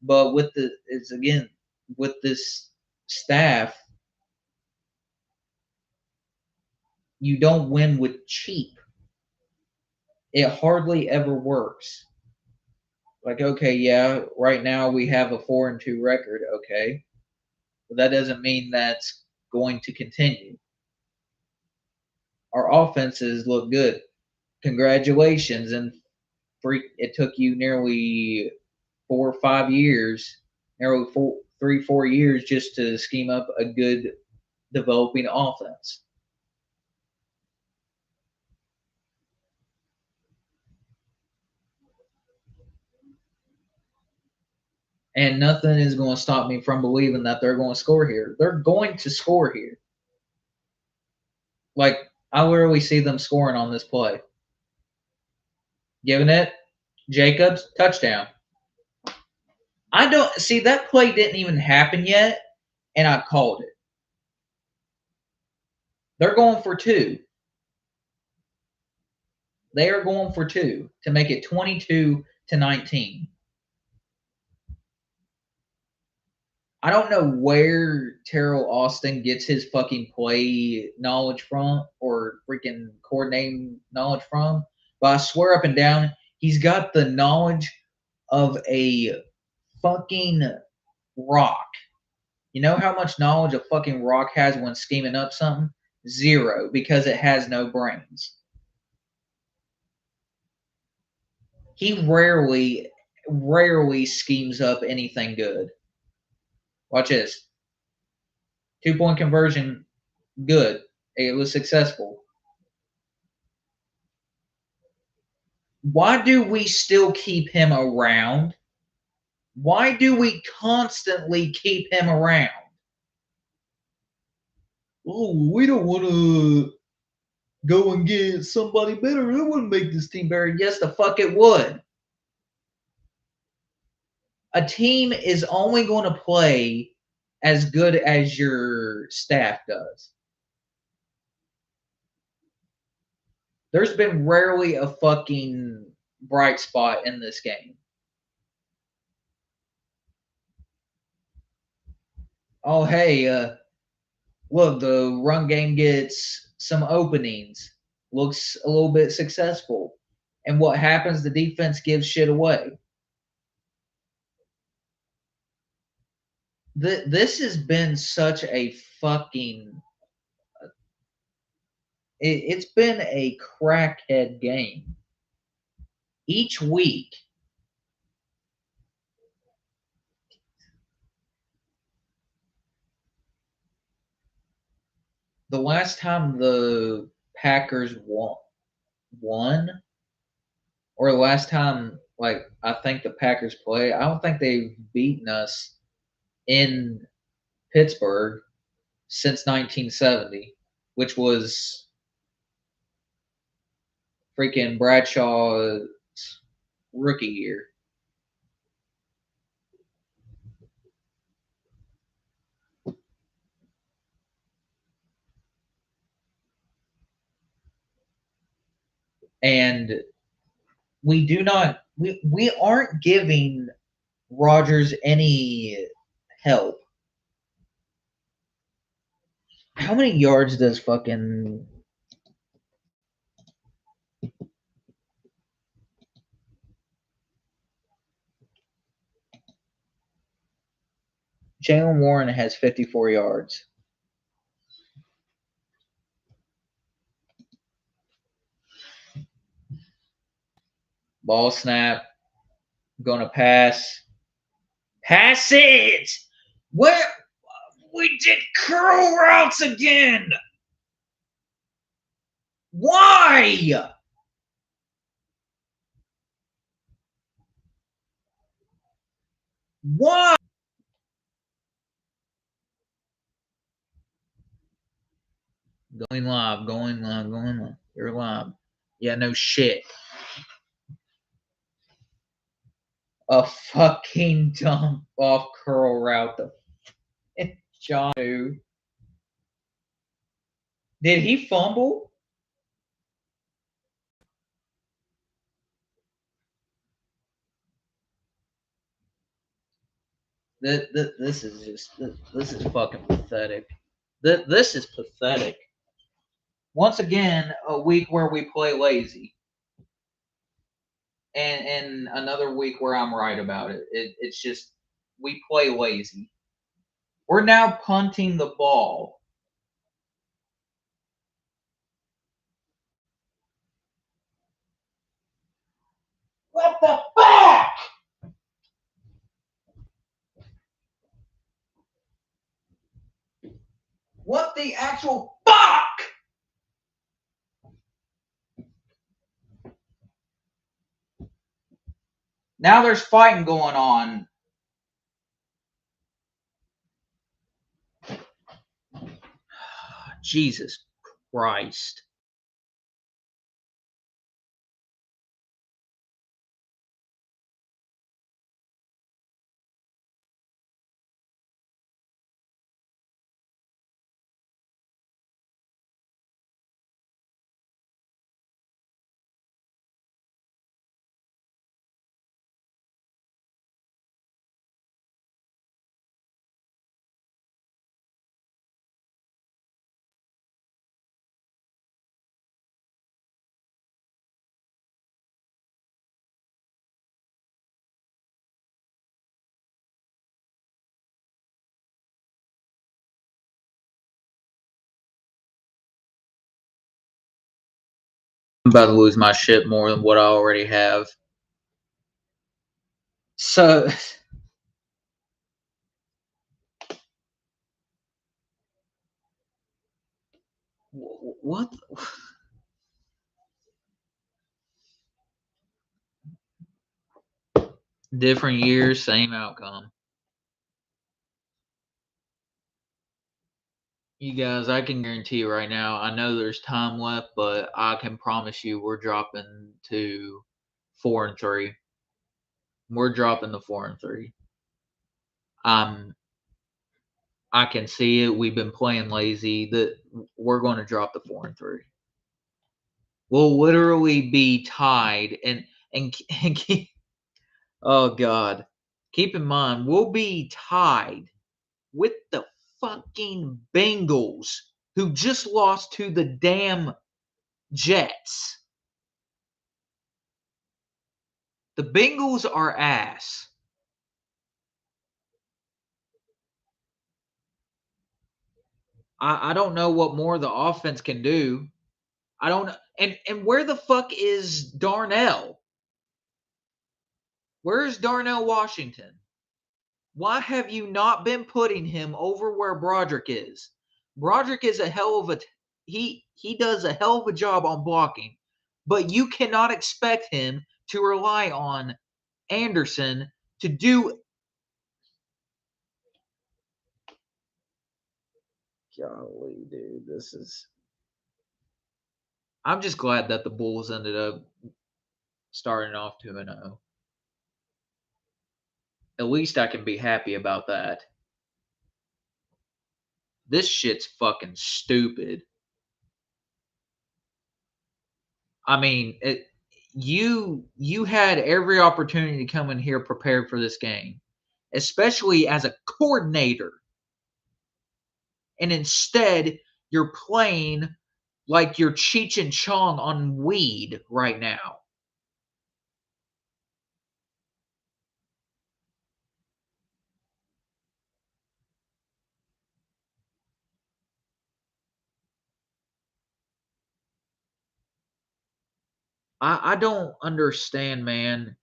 But with this staff, you don't win with cheap. It hardly ever works. Like, okay, yeah, right now we have a 4-2 record, okay. But that doesn't mean that's going to continue. Our offenses look good. Congratulations. And it took you nearly 4 or 5 years, nearly 4 years just to scheme up a good developing offense. And nothing is going to stop me from believing that they're going to score here. They're going to score here. Like, I literally see them scoring on this play. Giving it, Jacobs, touchdown. I don't see that play didn't even happen yet, and I called it. They're going for 2. They are going for 2 to make it 22-19. I don't know where Terrell Austin gets his fucking play knowledge from or freaking coordinating knowledge from, but I swear up and down, he's got the knowledge of a fucking rock. You know how much knowledge a fucking rock has when scheming up something? 0, because it has no brains. he rarely schemes up anything good. Watch this. 2-point conversion, good. It was successful. Why do we still keep him around? Why do we constantly keep him around? Oh, we don't want to go and get somebody better. It wouldn't make this team better. Yes, the fuck it would. A team is only going to play as good as your staff does. There's been rarely a fucking bright spot in this game. Oh, hey, look, the run game gets some openings, looks a little bit successful. And what happens? The defense gives shit away. This has been such a fucking. It's been a crackhead game. Each week. The last time the Packers won, or the last time, like, I think the Packers play, I don't think they've beaten us in Pittsburgh since 1970, which was freaking Bradshaw's rookie year. And we aren't giving Rodgers any help. How many yards does fucking Jaylen Warren has 54 yards. Ball snap. Gonna pass. Pass it! Where? We did curl routes again! Why? Why? Going live. You're live. Yeah, no shit. A fucking dump off curl route. The John. Did he fumble? This is just this is fucking pathetic. This is pathetic. Once again, a week where we play lazy, and another week where I'm right about it. It's just we play lazy. We're now punting the ball. What the fuck? What the actual fuck? Now there's fighting going on. Jesus Christ. I'm about to lose my shit more than what I already have. So what? Different years, same outcome. You guys, I can guarantee you right now, I know there's time left, but I can promise you we're dropping to 4-3. We're dropping to 4-3. Um, I can see it. We've been playing lazy. That we're going to drop to 4-3. We'll literally be tied, and keep, oh god, keep in mind we'll be tied with the fucking Bengals, who just lost to the damn Jets. The Bengals are ass. I don't know what more the offense can do. I don't know. And where the fuck is Darnell? Where's Darnell Washington? Why have you not been putting him over where Broderick is? Broderick is a hell of a he does a hell of a job on blocking, but you cannot expect him to rely on Anderson to do. Golly, dude, this is. I'm just glad that the Bulls ended up starting off 2-0. At least I can be happy about that. This shit's fucking stupid. I mean, you had every opportunity to come in here prepared for this game, especially as a coordinator. And instead, you're playing like you're Cheech and Chong on weed right now. I don't understand, man.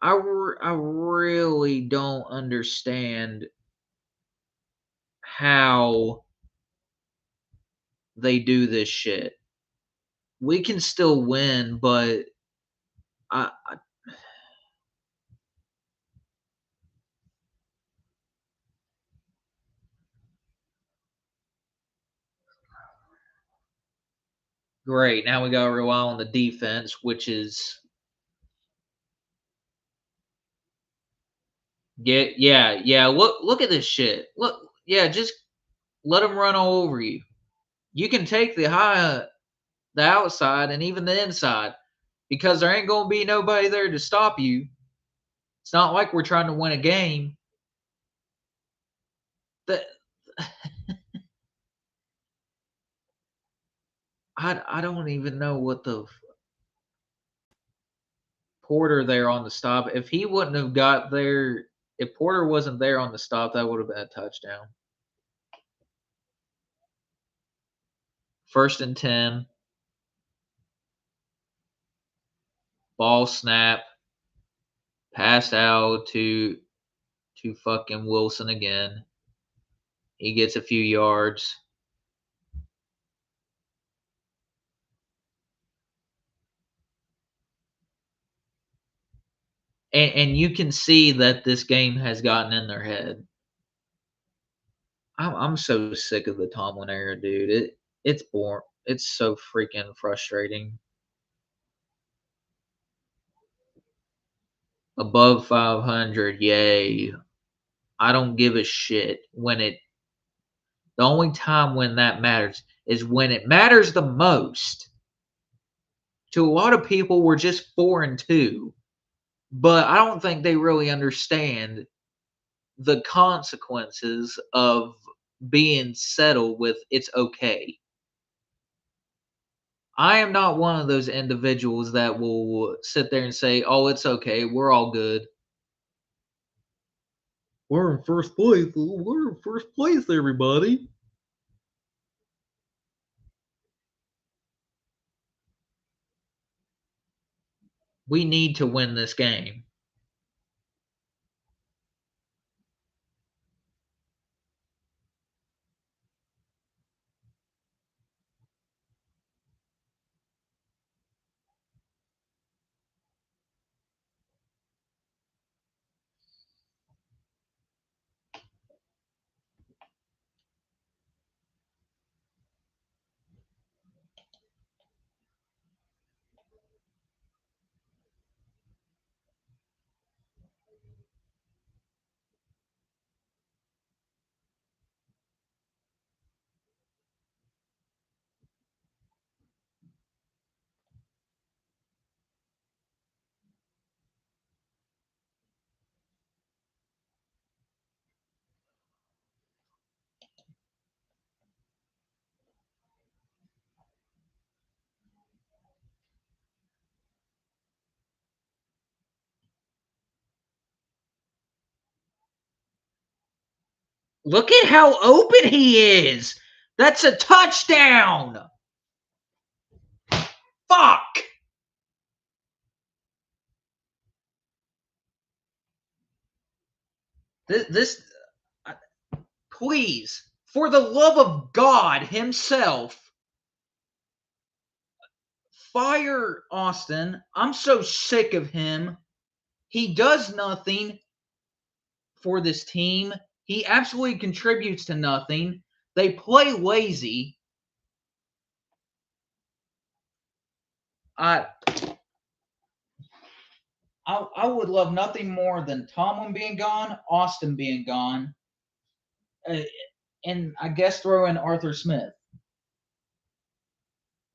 I really don't understand how they do this shit. We can still win, but I great. Now we gotta rely on the defense, which is yeah. Look at this shit. Look, yeah, just let them run all over you. You can take the outside, and even the inside because there ain't gonna be nobody there to stop you. It's not like we're trying to win a game. That I don't even know what the Porter there on the stop. If he wouldn't have got there, if Porter wasn't there on the stop, that would have been a touchdown. 1st and 10. Ball snap. Passed out to fucking Wilson again. He gets a few yards. And you can see that this game has gotten in their head. I'm so sick of the Tomlin era, dude. It's boring. It's so freaking frustrating. Above 500, yay. I don't give a shit when it. The only time when that matters is when it matters the most. To a lot of people, we're just 4-2, but I don't think they really understand the consequences of being settled with it's okay. I am not one of those individuals that will sit there and say, "Oh, it's okay. We're all good. We're in first place. We're in first place, everybody." We need to win this game. Look at how open he is. That's a touchdown. Fuck. This please, for the love of God himself, fire Austin. I'm so sick of him. He does nothing for this team. He absolutely contributes to nothing. They play lazy. I would love nothing more than Tomlin being gone, Austin being gone, and I guess throw in Arthur Smith.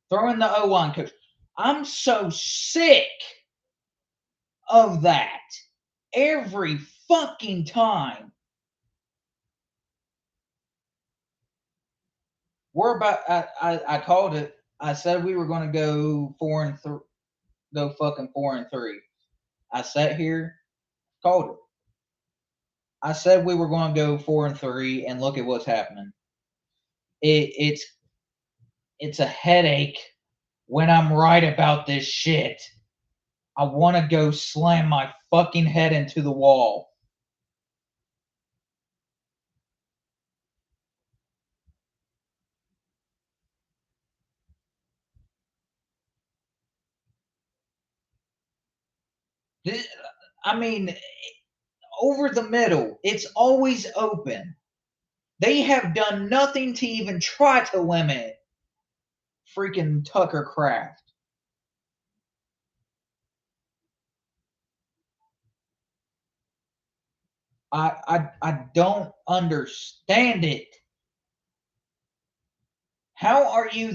Throw in the O-line coach. I'm so sick of that every fucking time. We're about. I called it. I said we were going to go 4-3. Go fucking 4-3. I sat here, called it. I said we were going to go 4-3, and look at what's happening. It's a headache when I'm right about this shit. I want to go slam my fucking head into the wall. I mean, over the middle, it's always open. They have done nothing to even try to limit freaking Tucker Kraft. I don't understand it. How are you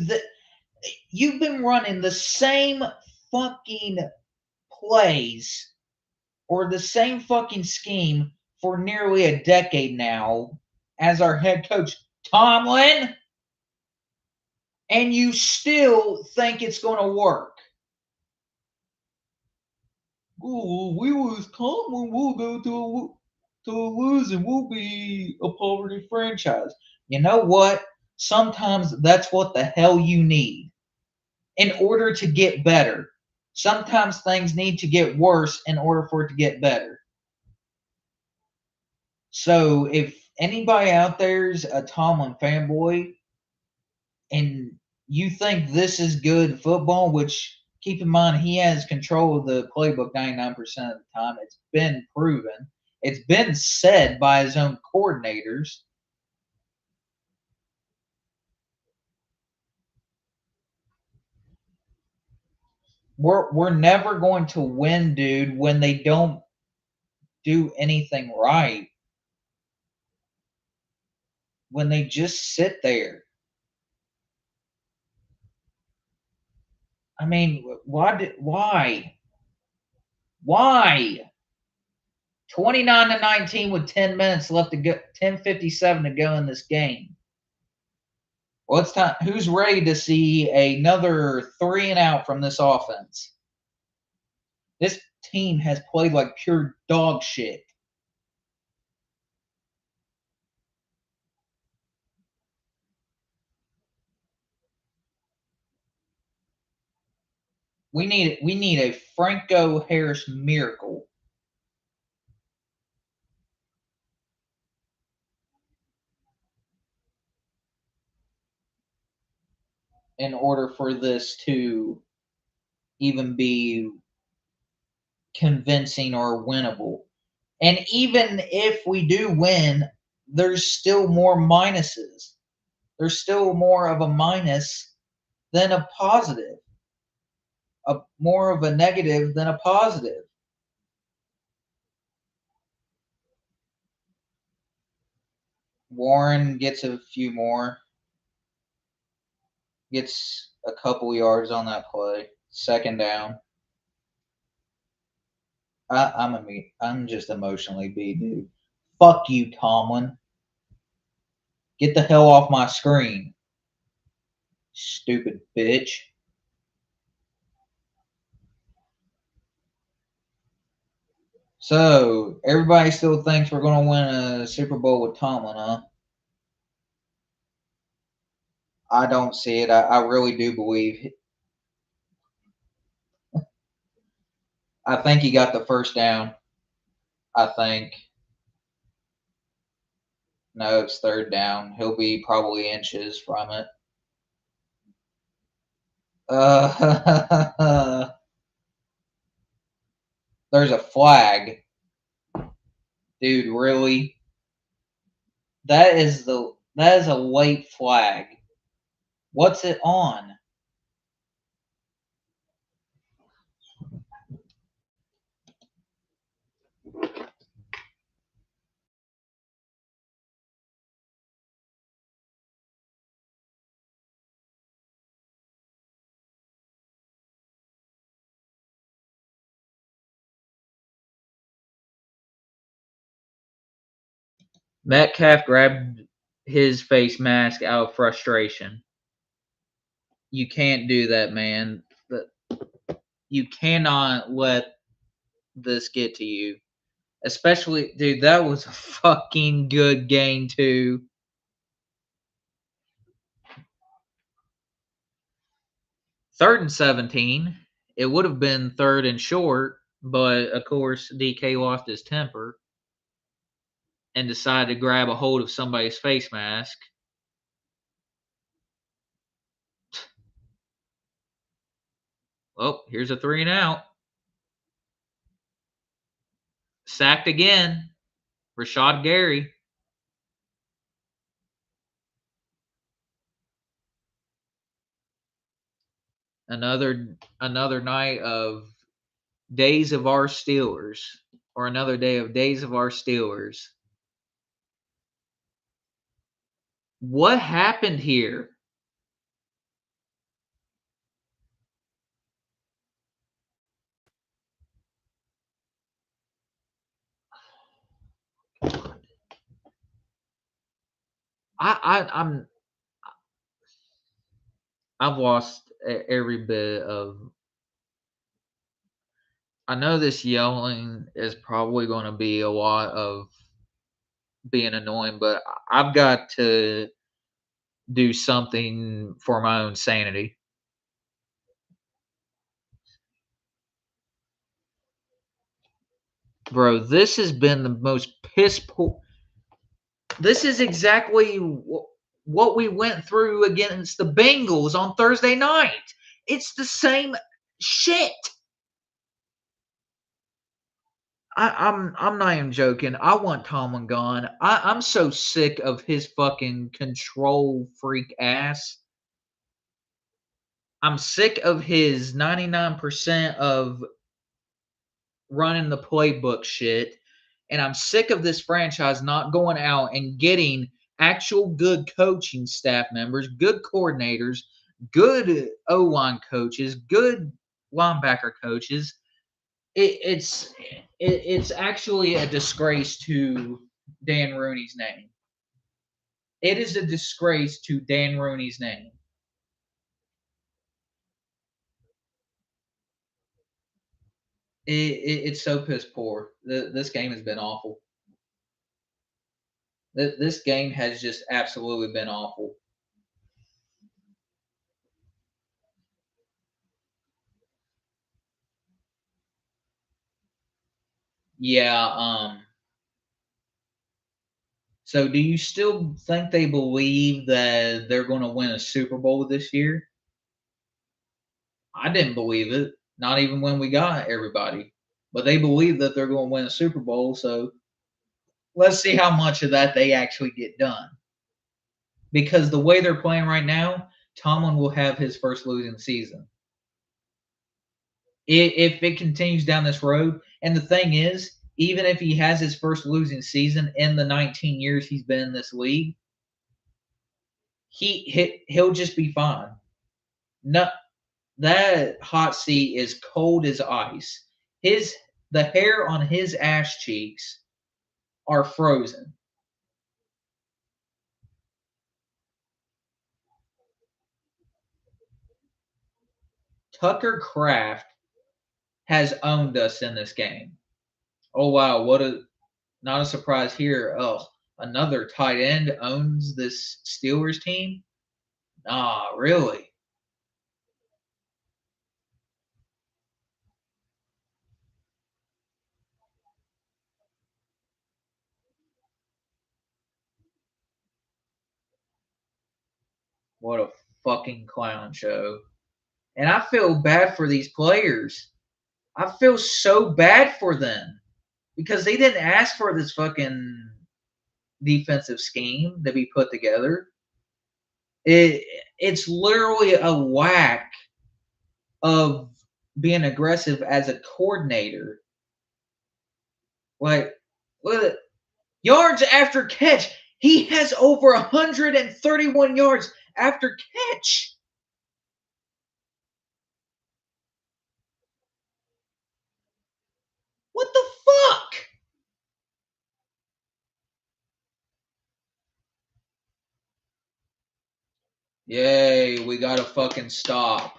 you've been running the same fucking plays or the same fucking scheme for nearly a decade now as our head coach Tomlin, and you still think it's going to work. Oh, we lose Tomlin, we'll go to a lose and we'll be a poverty franchise. You know what? Sometimes that's what the hell you need in order to get better. Sometimes things need to get worse in order for it to get better. So if anybody out there's a Tomlin fanboy and you think this is good football, which keep in mind he has control of the playbook 99% of the time. It's been proven. It's been said by his own coordinators. We're never going to win, dude, when they don't do anything right. When they just sit there. I mean, why? Why? 29-19 with 10 minutes left to go, 10:57 to go in this game. Well, it's time. Who's ready to see another 3-and-out from this offense? This team has played like pure dog shit. We need a Franco Harris miracle. In order for this to even be convincing or winnable. And even if we do win, there's still more minuses. There's still more of a minus than a positive. More of a negative than a positive. Warren gets a few more. Gets a couple yards on that play. Second down. I'm just emotionally beat, dude. Fuck you, Tomlin. Get the hell off my screen. Stupid bitch. So, everybody still thinks we're going to win a Super Bowl with Tomlin, huh? I don't see it. I really do believe. I think he got the first down. I think. No, it's third down. He'll be probably inches from it. There's a flag. Dude, really? That is a late flag. What's it on? Metcalf grabbed his face mask out of frustration. You can't do that, man. You cannot let this get to you. Especially, dude, that was a fucking good game, too. Third and 17. It would have been third and short, but of course, DK lost his temper and decided to grab a hold of somebody's face mask. Oh, here's a 3 and out. Sacked again. Rashad Gary. Another night of Days of Our Steelers, or another day of Days of Our Steelers. What happened here? I'm I've lost every bit of. I know this yelling is probably going to be a lot of being annoying, but I've got to do something for my own sanity. Bro, this has been the most piss poor. This is exactly what we went through against the Bengals on Thursday night. It's the same shit. I'm not even joking. I want Tomlin gone. I'm so sick of his fucking control freak ass. I'm sick of his 99% of running the playbook shit. And I'm sick of this franchise not going out and getting actual good coaching staff members, good coordinators, good O line coaches, good linebacker coaches. It's actually a disgrace to Dan Rooney's name. It is a disgrace to Dan Rooney's name. It's so piss poor. This game has been awful. This game has just absolutely been awful. Yeah. So, do you still think they believe that they're going to win a Super Bowl this year? I didn't believe it, not even when we got everybody. But they believe that they're going to win a Super Bowl. So, let's see how much of that they actually get done. Because the way they're playing right now, Tomlin will have his first losing season. If it continues down this road, and the thing is, even if he has his first losing season in the 19 years he's been in this league, he'll just be fine. No, that hot seat is cold as ice. The hair on his ass cheeks are frozen. Tucker Kraft has owned us in this game. Oh wow, what a not a surprise here. Oh, another tight end owns this Steelers team. Ah, really? What a fucking clown show. And I feel bad for these players. I feel so bad for them because they didn't ask for this fucking defensive scheme to be put together. It's literally a whack of being aggressive as a coordinator. Like, look at yards after catch. He has over 131 yards after catch. What the fuck? Yay, we gotta fucking stop.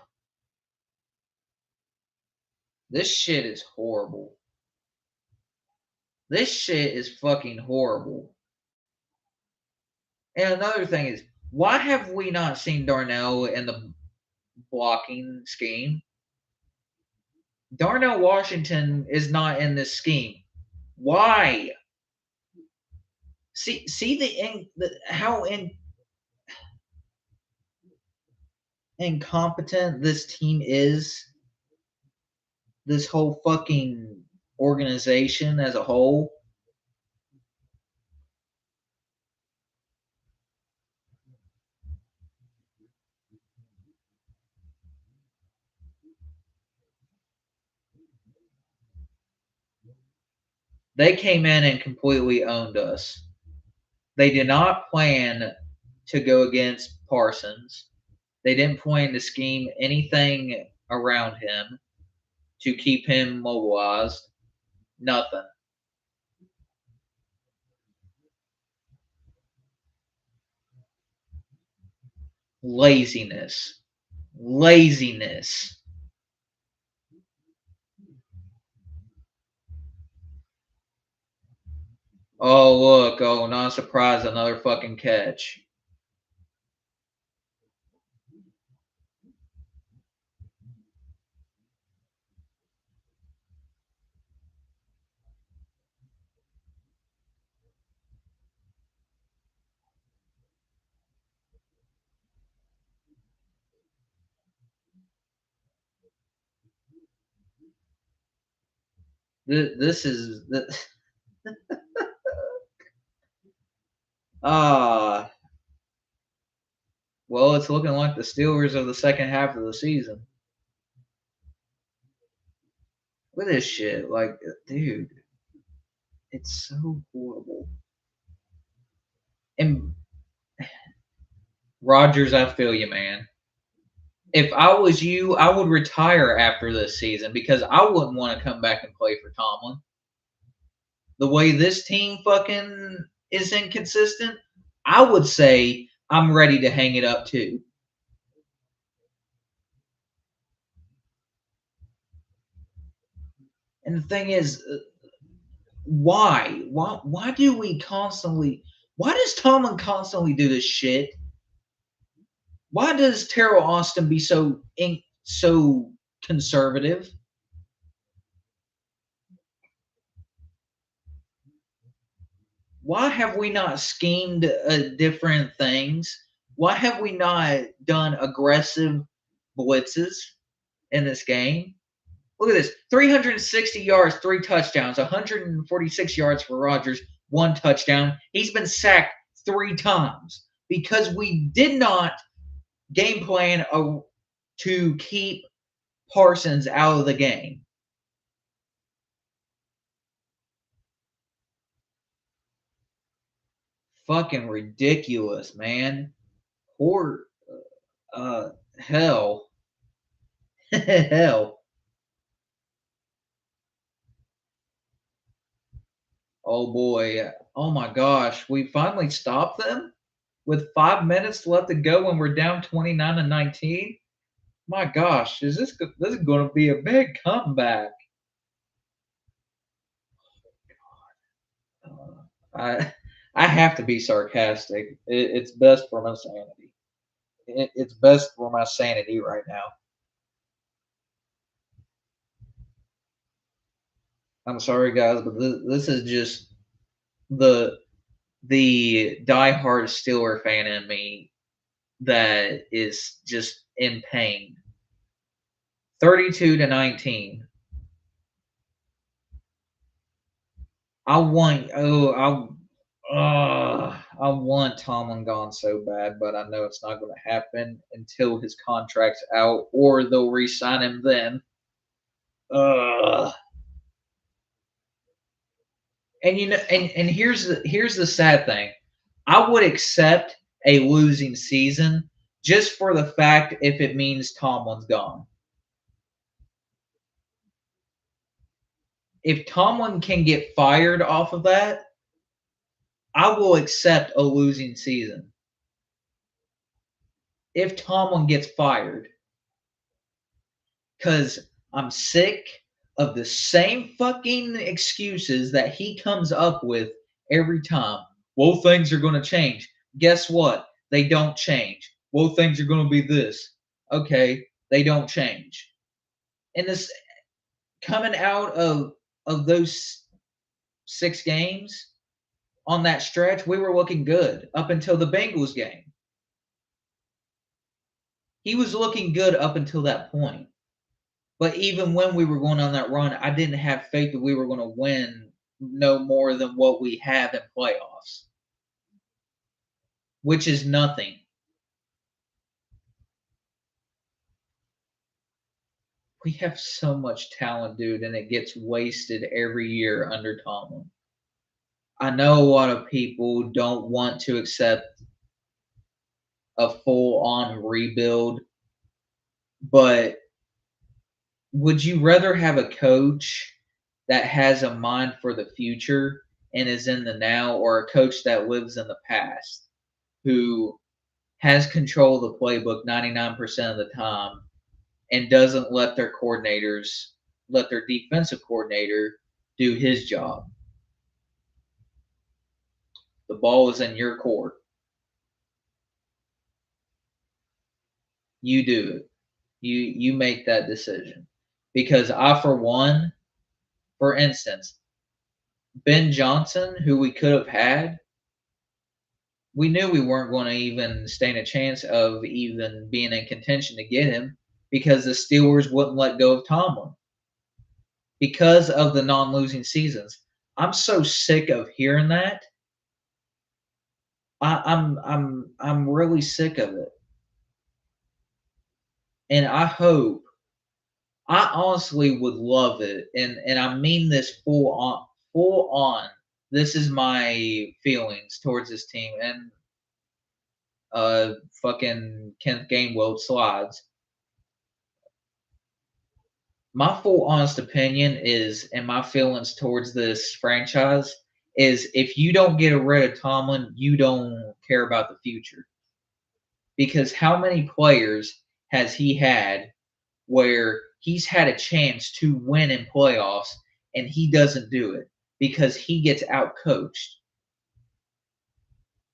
This shit is horrible. This shit is fucking horrible. And another thing is, why have we not seen Darnell in the blocking scheme? Darnell Washington is not in this scheme. Why? See how incompetent this team is. This whole fucking organization as a whole. They came in and completely owned us. They did not plan to go against Parsons. They didn't plan to scheme anything around him to keep him mobilized. Nothing. Laziness. Laziness. Oh, look. Oh, not surprised. Another fucking catch. This is. Ah. Well, it's looking like the Steelers of the second half of the season. Look at this shit. Like, dude, it's so horrible. And Rodgers, I feel you, man. If I was you, I would retire after this season because I wouldn't want to come back and play for Tomlin. The way this team fucking is inconsistent, I would say I'm ready to hang it up too. And the thing is, why? Why do we constantly? Why does Tomlin constantly do this shit? Why does Terrell Austin be so conservative? Why have we not schemed different things? Why have we not done aggressive blitzes in this game? Look at this: 360 yards, 3 touchdowns, 146 yards for Rodgers, 1 touchdown. He's been sacked 3 times because we did not game plan to keep Parsons out of the game. Fucking ridiculous, man. Poor hell. Hell. Oh boy. Oh my gosh. We finally stopped them with 5 minutes left to go and we're down 29-19. My gosh, this is going to be a big comeback? I I have to be sarcastic. It's best for my sanity. it's best for my sanity right now. I'm sorry, guys, but this is just the diehard Steeler fan in me that is just in pain. 32-19. I want Tomlin gone so bad, but I know it's not going to happen until his contract's out, or they'll re-sign him then. And and here's the sad thing. I would accept a losing season just for the fact if it means Tomlin's gone. If Tomlin can get fired off of that, I will accept a losing season. If Tomlin gets fired, because I'm sick of the same fucking excuses that he comes up with every time. Well, things are going to change. Guess what? They don't change. Well, things are going to be this. Okay, they don't change. And this coming out of those 6 games on that stretch, we were looking good up until the Bengals game. He was looking good up until that point. But even when we were going on that run, I didn't have faith that we were going to win no more than what we have in playoffs, which is nothing. We have so much talent, dude, and it gets wasted every year under Tomlin. I know a lot of people don't want to accept a full-on rebuild, but would you rather have a coach that has a mind for the future and is in the now, or a coach that lives in the past who has control of the playbook 99% of the time and doesn't let their defensive coordinator do his job? The ball is in your court. You do it. You make that decision. Because I, for one, for instance, Ben Johnson, who we could have had, we knew we weren't going to even stand a chance of even being in contention to get him because the Steelers wouldn't let go of Tomlin because of the non-losing seasons. I'm so sick of hearing that. I'm really sick of it, and I honestly would love it, and I mean this full on. This is my feelings towards this team, and fucking Kenneth Gainwell slides. My full honest opinion is, and my feelings towards this franchise is, if you don't get rid of Tomlin, you don't care about the future. Because how many players has he had where he's had a chance to win in playoffs and he doesn't do it because he gets outcoached?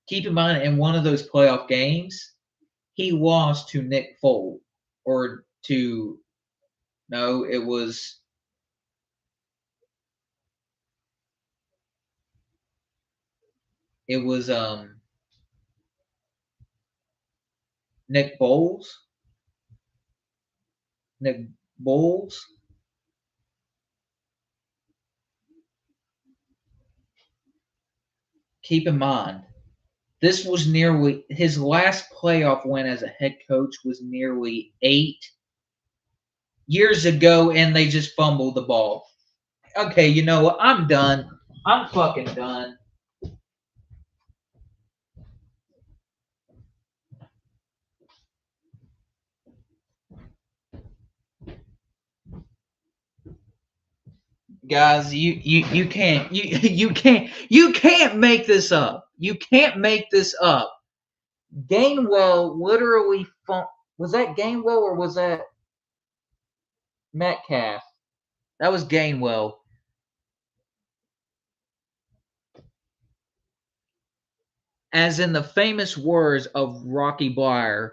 Keep in mind, in one of those playoff games, he lost to Nick Foles, or to, no, it was Nick Foles. Nick Foles. Keep in mind, this was nearly his last playoff win as a head coach was nearly 8 years ago, and they just fumbled the ball. Okay, you know what? I'm done. I'm fucking done. Guys, you can't you can't make this up. You can't make this up. Gainwell literally was that Gainwell or was that Metcalf? That was Gainwell. As in the famous words of Rocky Bleier,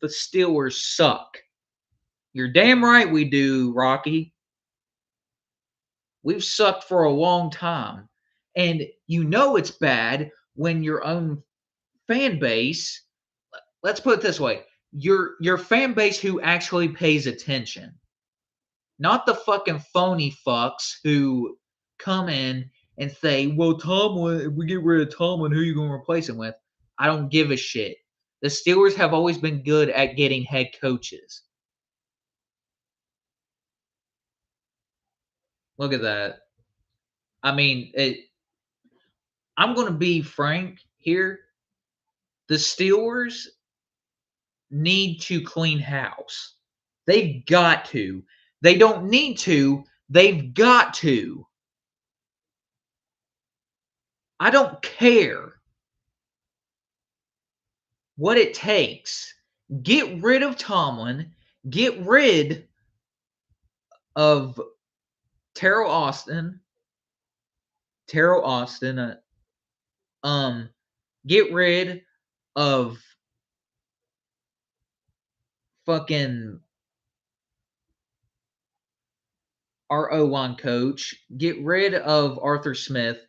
The Steelers suck. You're damn right we do, Rocky. We've sucked for a long time. And you know it's bad when your own fan base, let's put it this way, your fan base who actually pays attention, not the fucking phony fucks who come in and say, well, Tomlin, if we get rid of Tomlin, who are you going to replace him with? I don't give a shit. The Steelers have always been good at getting head coaches. Look at that. I mean, I'm going to be frank here. The Steelers need to clean house. They've got to. They don't need to. They've got to. I don't care what it takes. Get rid of Tomlin. Get rid of Terrell Austin. Terrell Austin. Get rid of fucking our O-line coach. Get rid of Arthur Smith.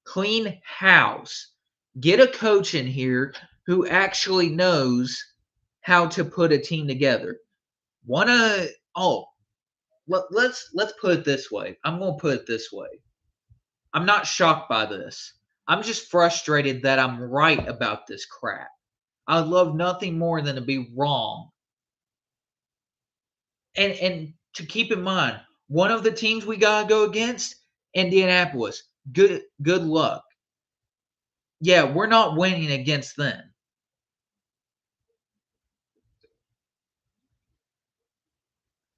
Clean house. Get a coach in here who actually knows how to put a team together. Let's put it this way. I'm going to put it this way. I'm not shocked by this. I'm just frustrated that I'm right about this crap. I'd love nothing more than to be wrong. And to keep in mind, one of the teams we gotta go against, Indianapolis. Good luck. Yeah, we're not winning against them.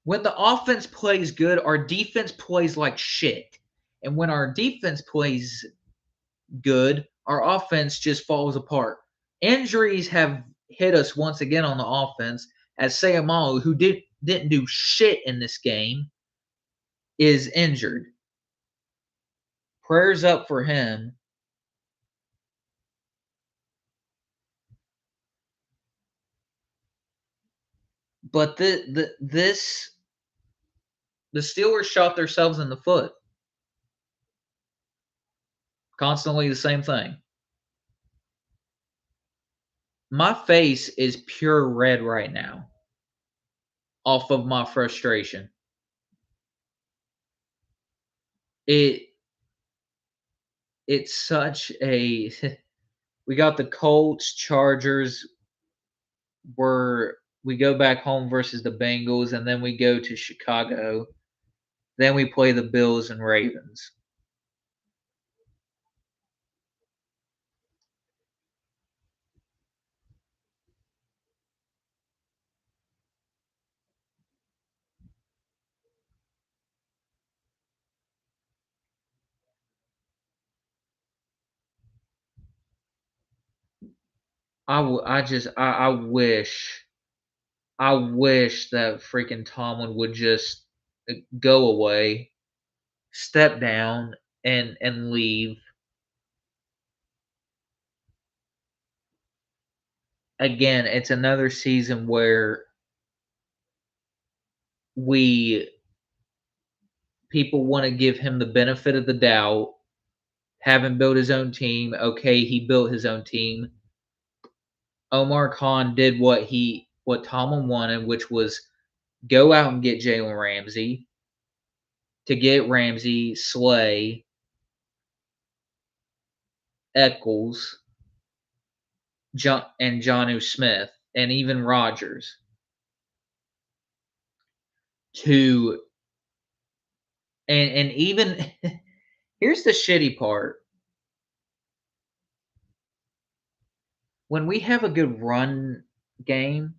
When the offense plays good, our defense plays like shit. And when our defense plays good, our offense just falls apart. Injuries have hit us once again on the offense, as Sayamalu, who didn't do shit in this game, is injured. Prayers up for him. But the Steelers shot themselves in the foot. Constantly the same thing. My face is pure red right now off of my frustration. It's such a we got the Colts, Chargers, where we go back home versus the Bengals, and then we go to Chicago. Then we play the Bills and Ravens. I wish that freaking Tomlin would just go away, step down, and leave. Again, it's another season where we people want to give him the benefit of the doubt, have him build his own team. Okay, he built his own team. Omar Khan did what Tomlin wanted, which was go out and get Jalen Ramsey. To get Ramsey, Slay, Eccles, and Jonnu Smith, and even Rodgers. To and even here's the shitty part. When we have a good run game,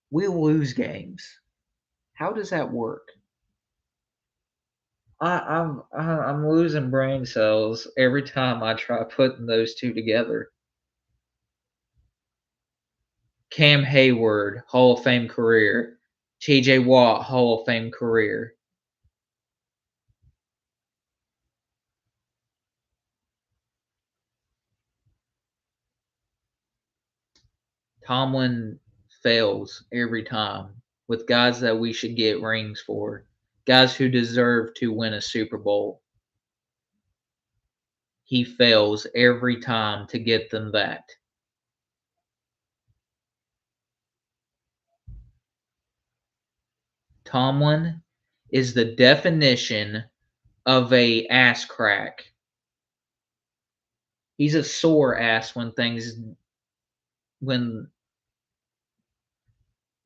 we lose games. How does that work? I'm losing brain cells every time I try putting those two together. Cam Hayward, Hall of Fame career. T.J. Watt, Hall of Fame career. Tomlin fails every time with guys that we should get rings for, guys who deserve to win a Super Bowl. He fails every time to get them that. Tomlin is the definition of a ass crack. He's a sore ass when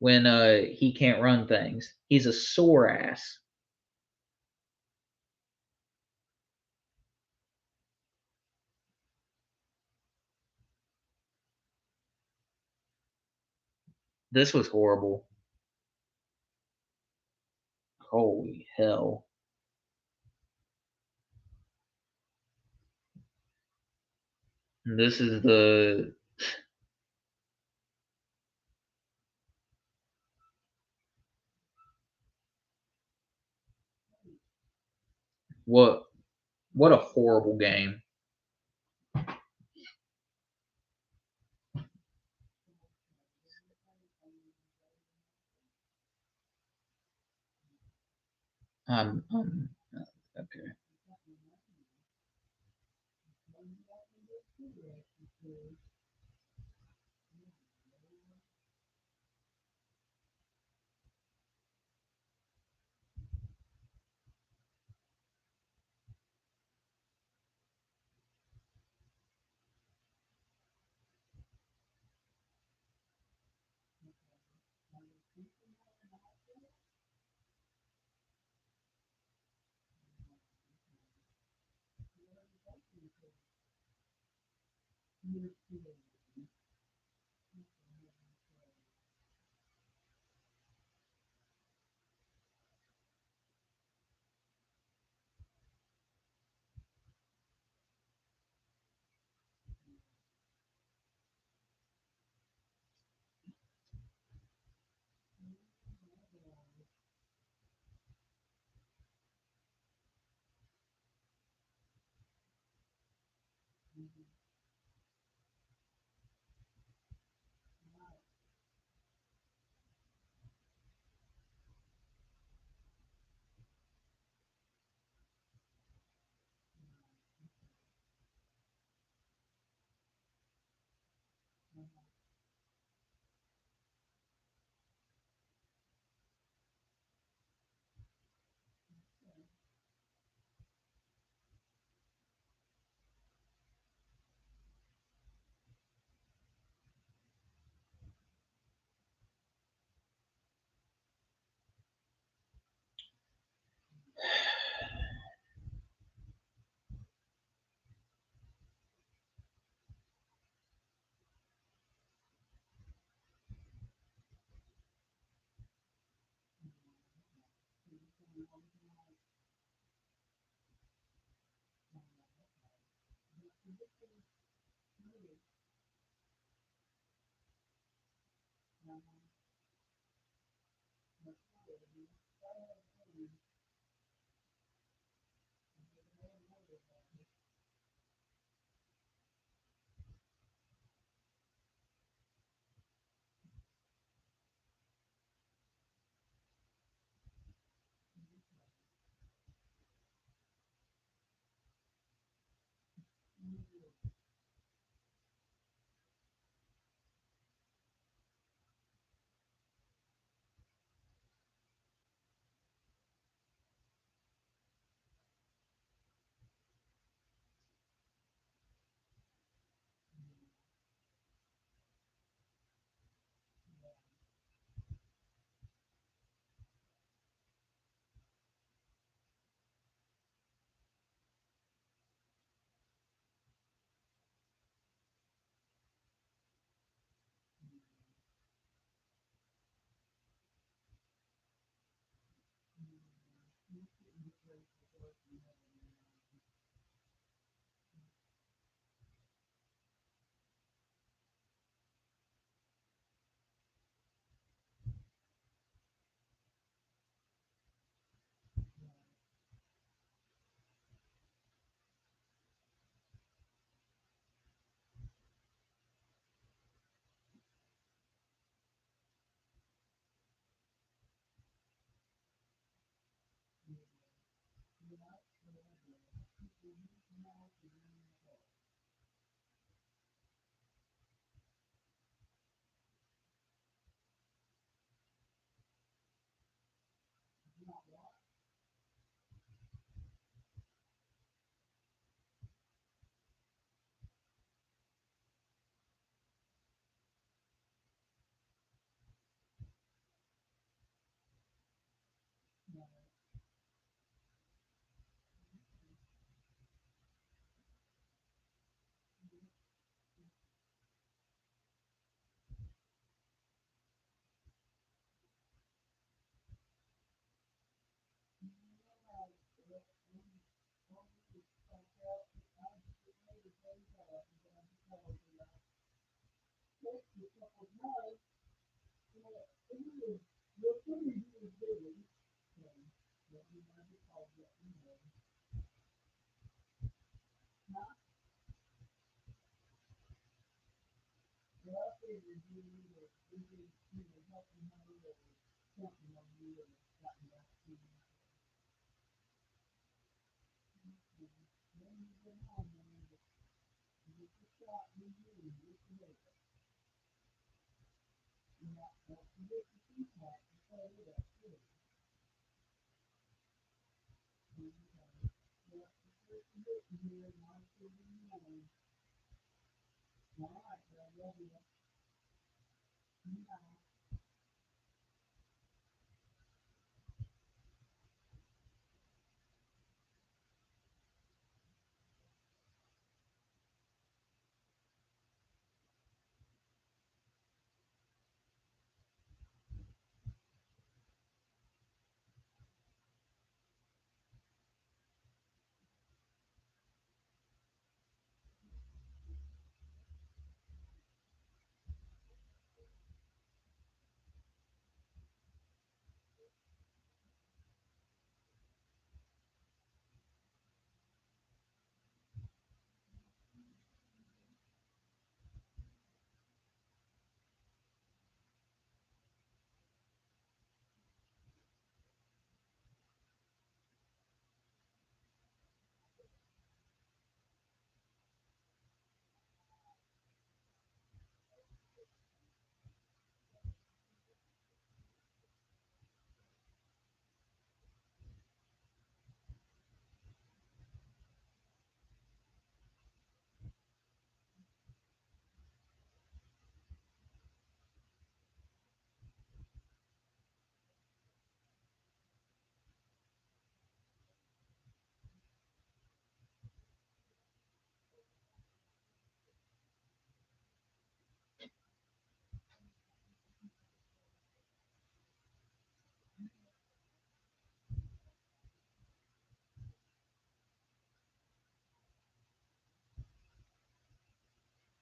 he can't run things. He's a sore ass. This was horrible. Holy hell. This is the what a horrible game. Okay.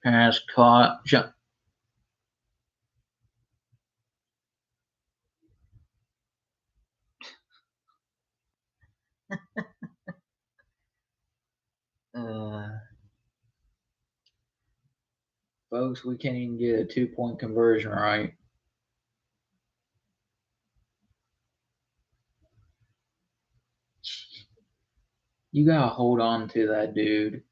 Pass caught. Folks, we can't even get a 2-point conversion right. You gotta hold on to that, dude.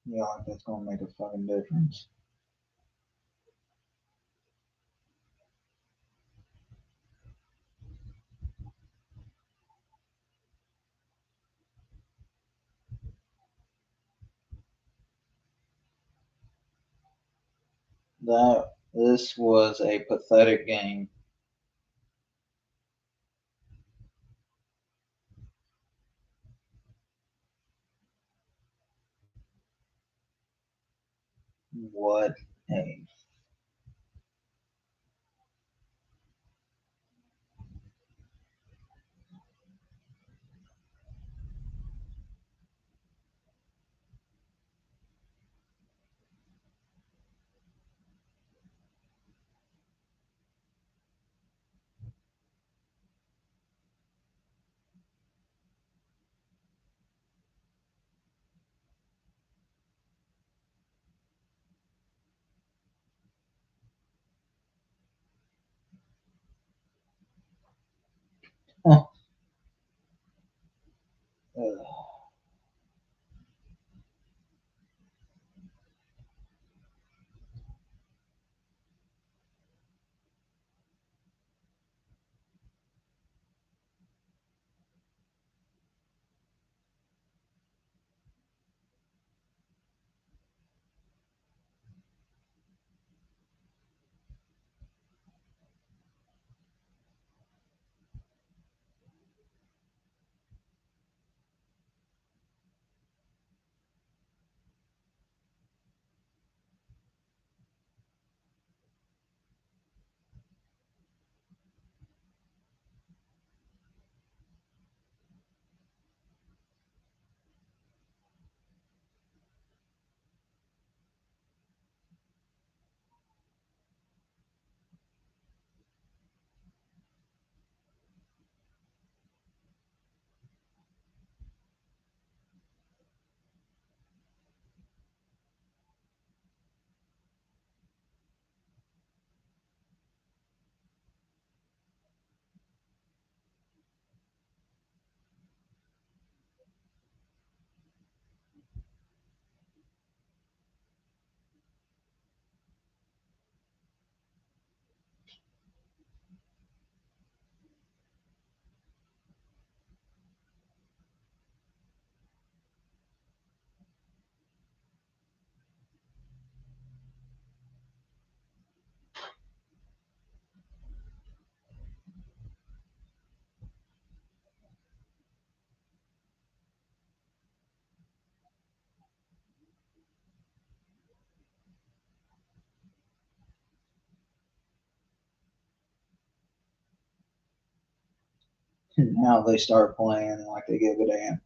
Yeah, that's gonna make a fucking difference. This was a pathetic game. What a Oh. Now they start playing like they give a damn.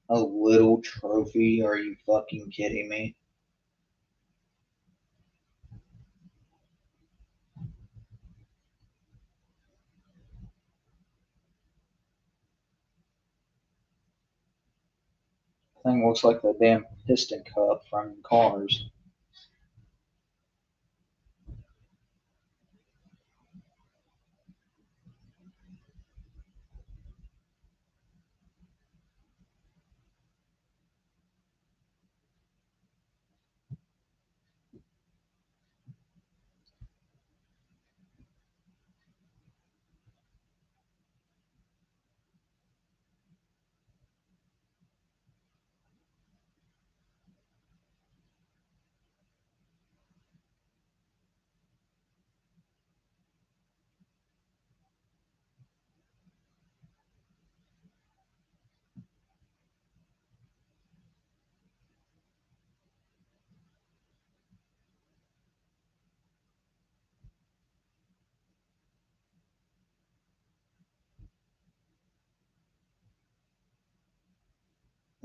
A little trophy? Are you fucking kidding me? Thing looks like the damn piston cup from Cars.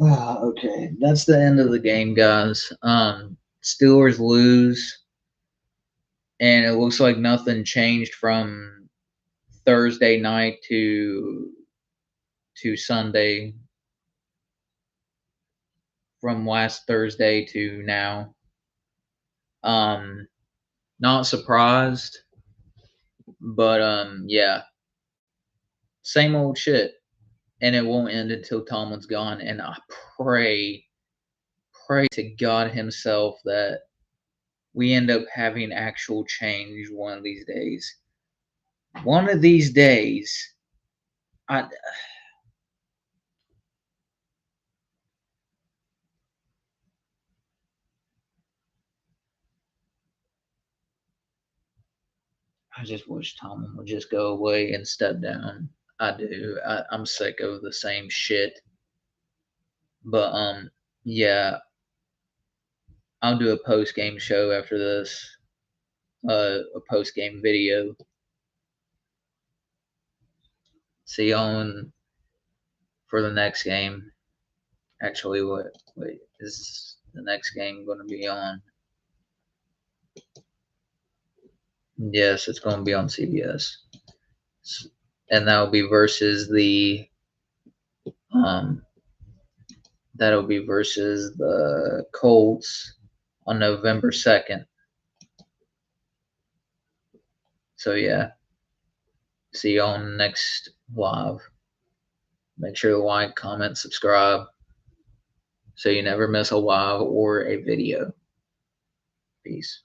Okay, that's the end of the game, guys. Steelers lose, and it looks like nothing changed from Thursday night to Sunday, from last Thursday to now. Um, Not surprised, but yeah, same old shit, and it won't end until Tomlin's gone. And I pray to God Himself that we end up having actual change one of these days. One of these days, I I just wish Tomlin would just go away and step down. I do. I'm sick of the same shit. But yeah, I'll do a post game show after this. A post game video. See y'all for the next game. Actually, wait is the next game going to be on? Yes, it's going to be on CBS, and that will be versus the That'll be versus the Colts on November 2nd. So yeah, see you on next live. Make sure to like, comment, subscribe so you never miss a live or a video. Peace.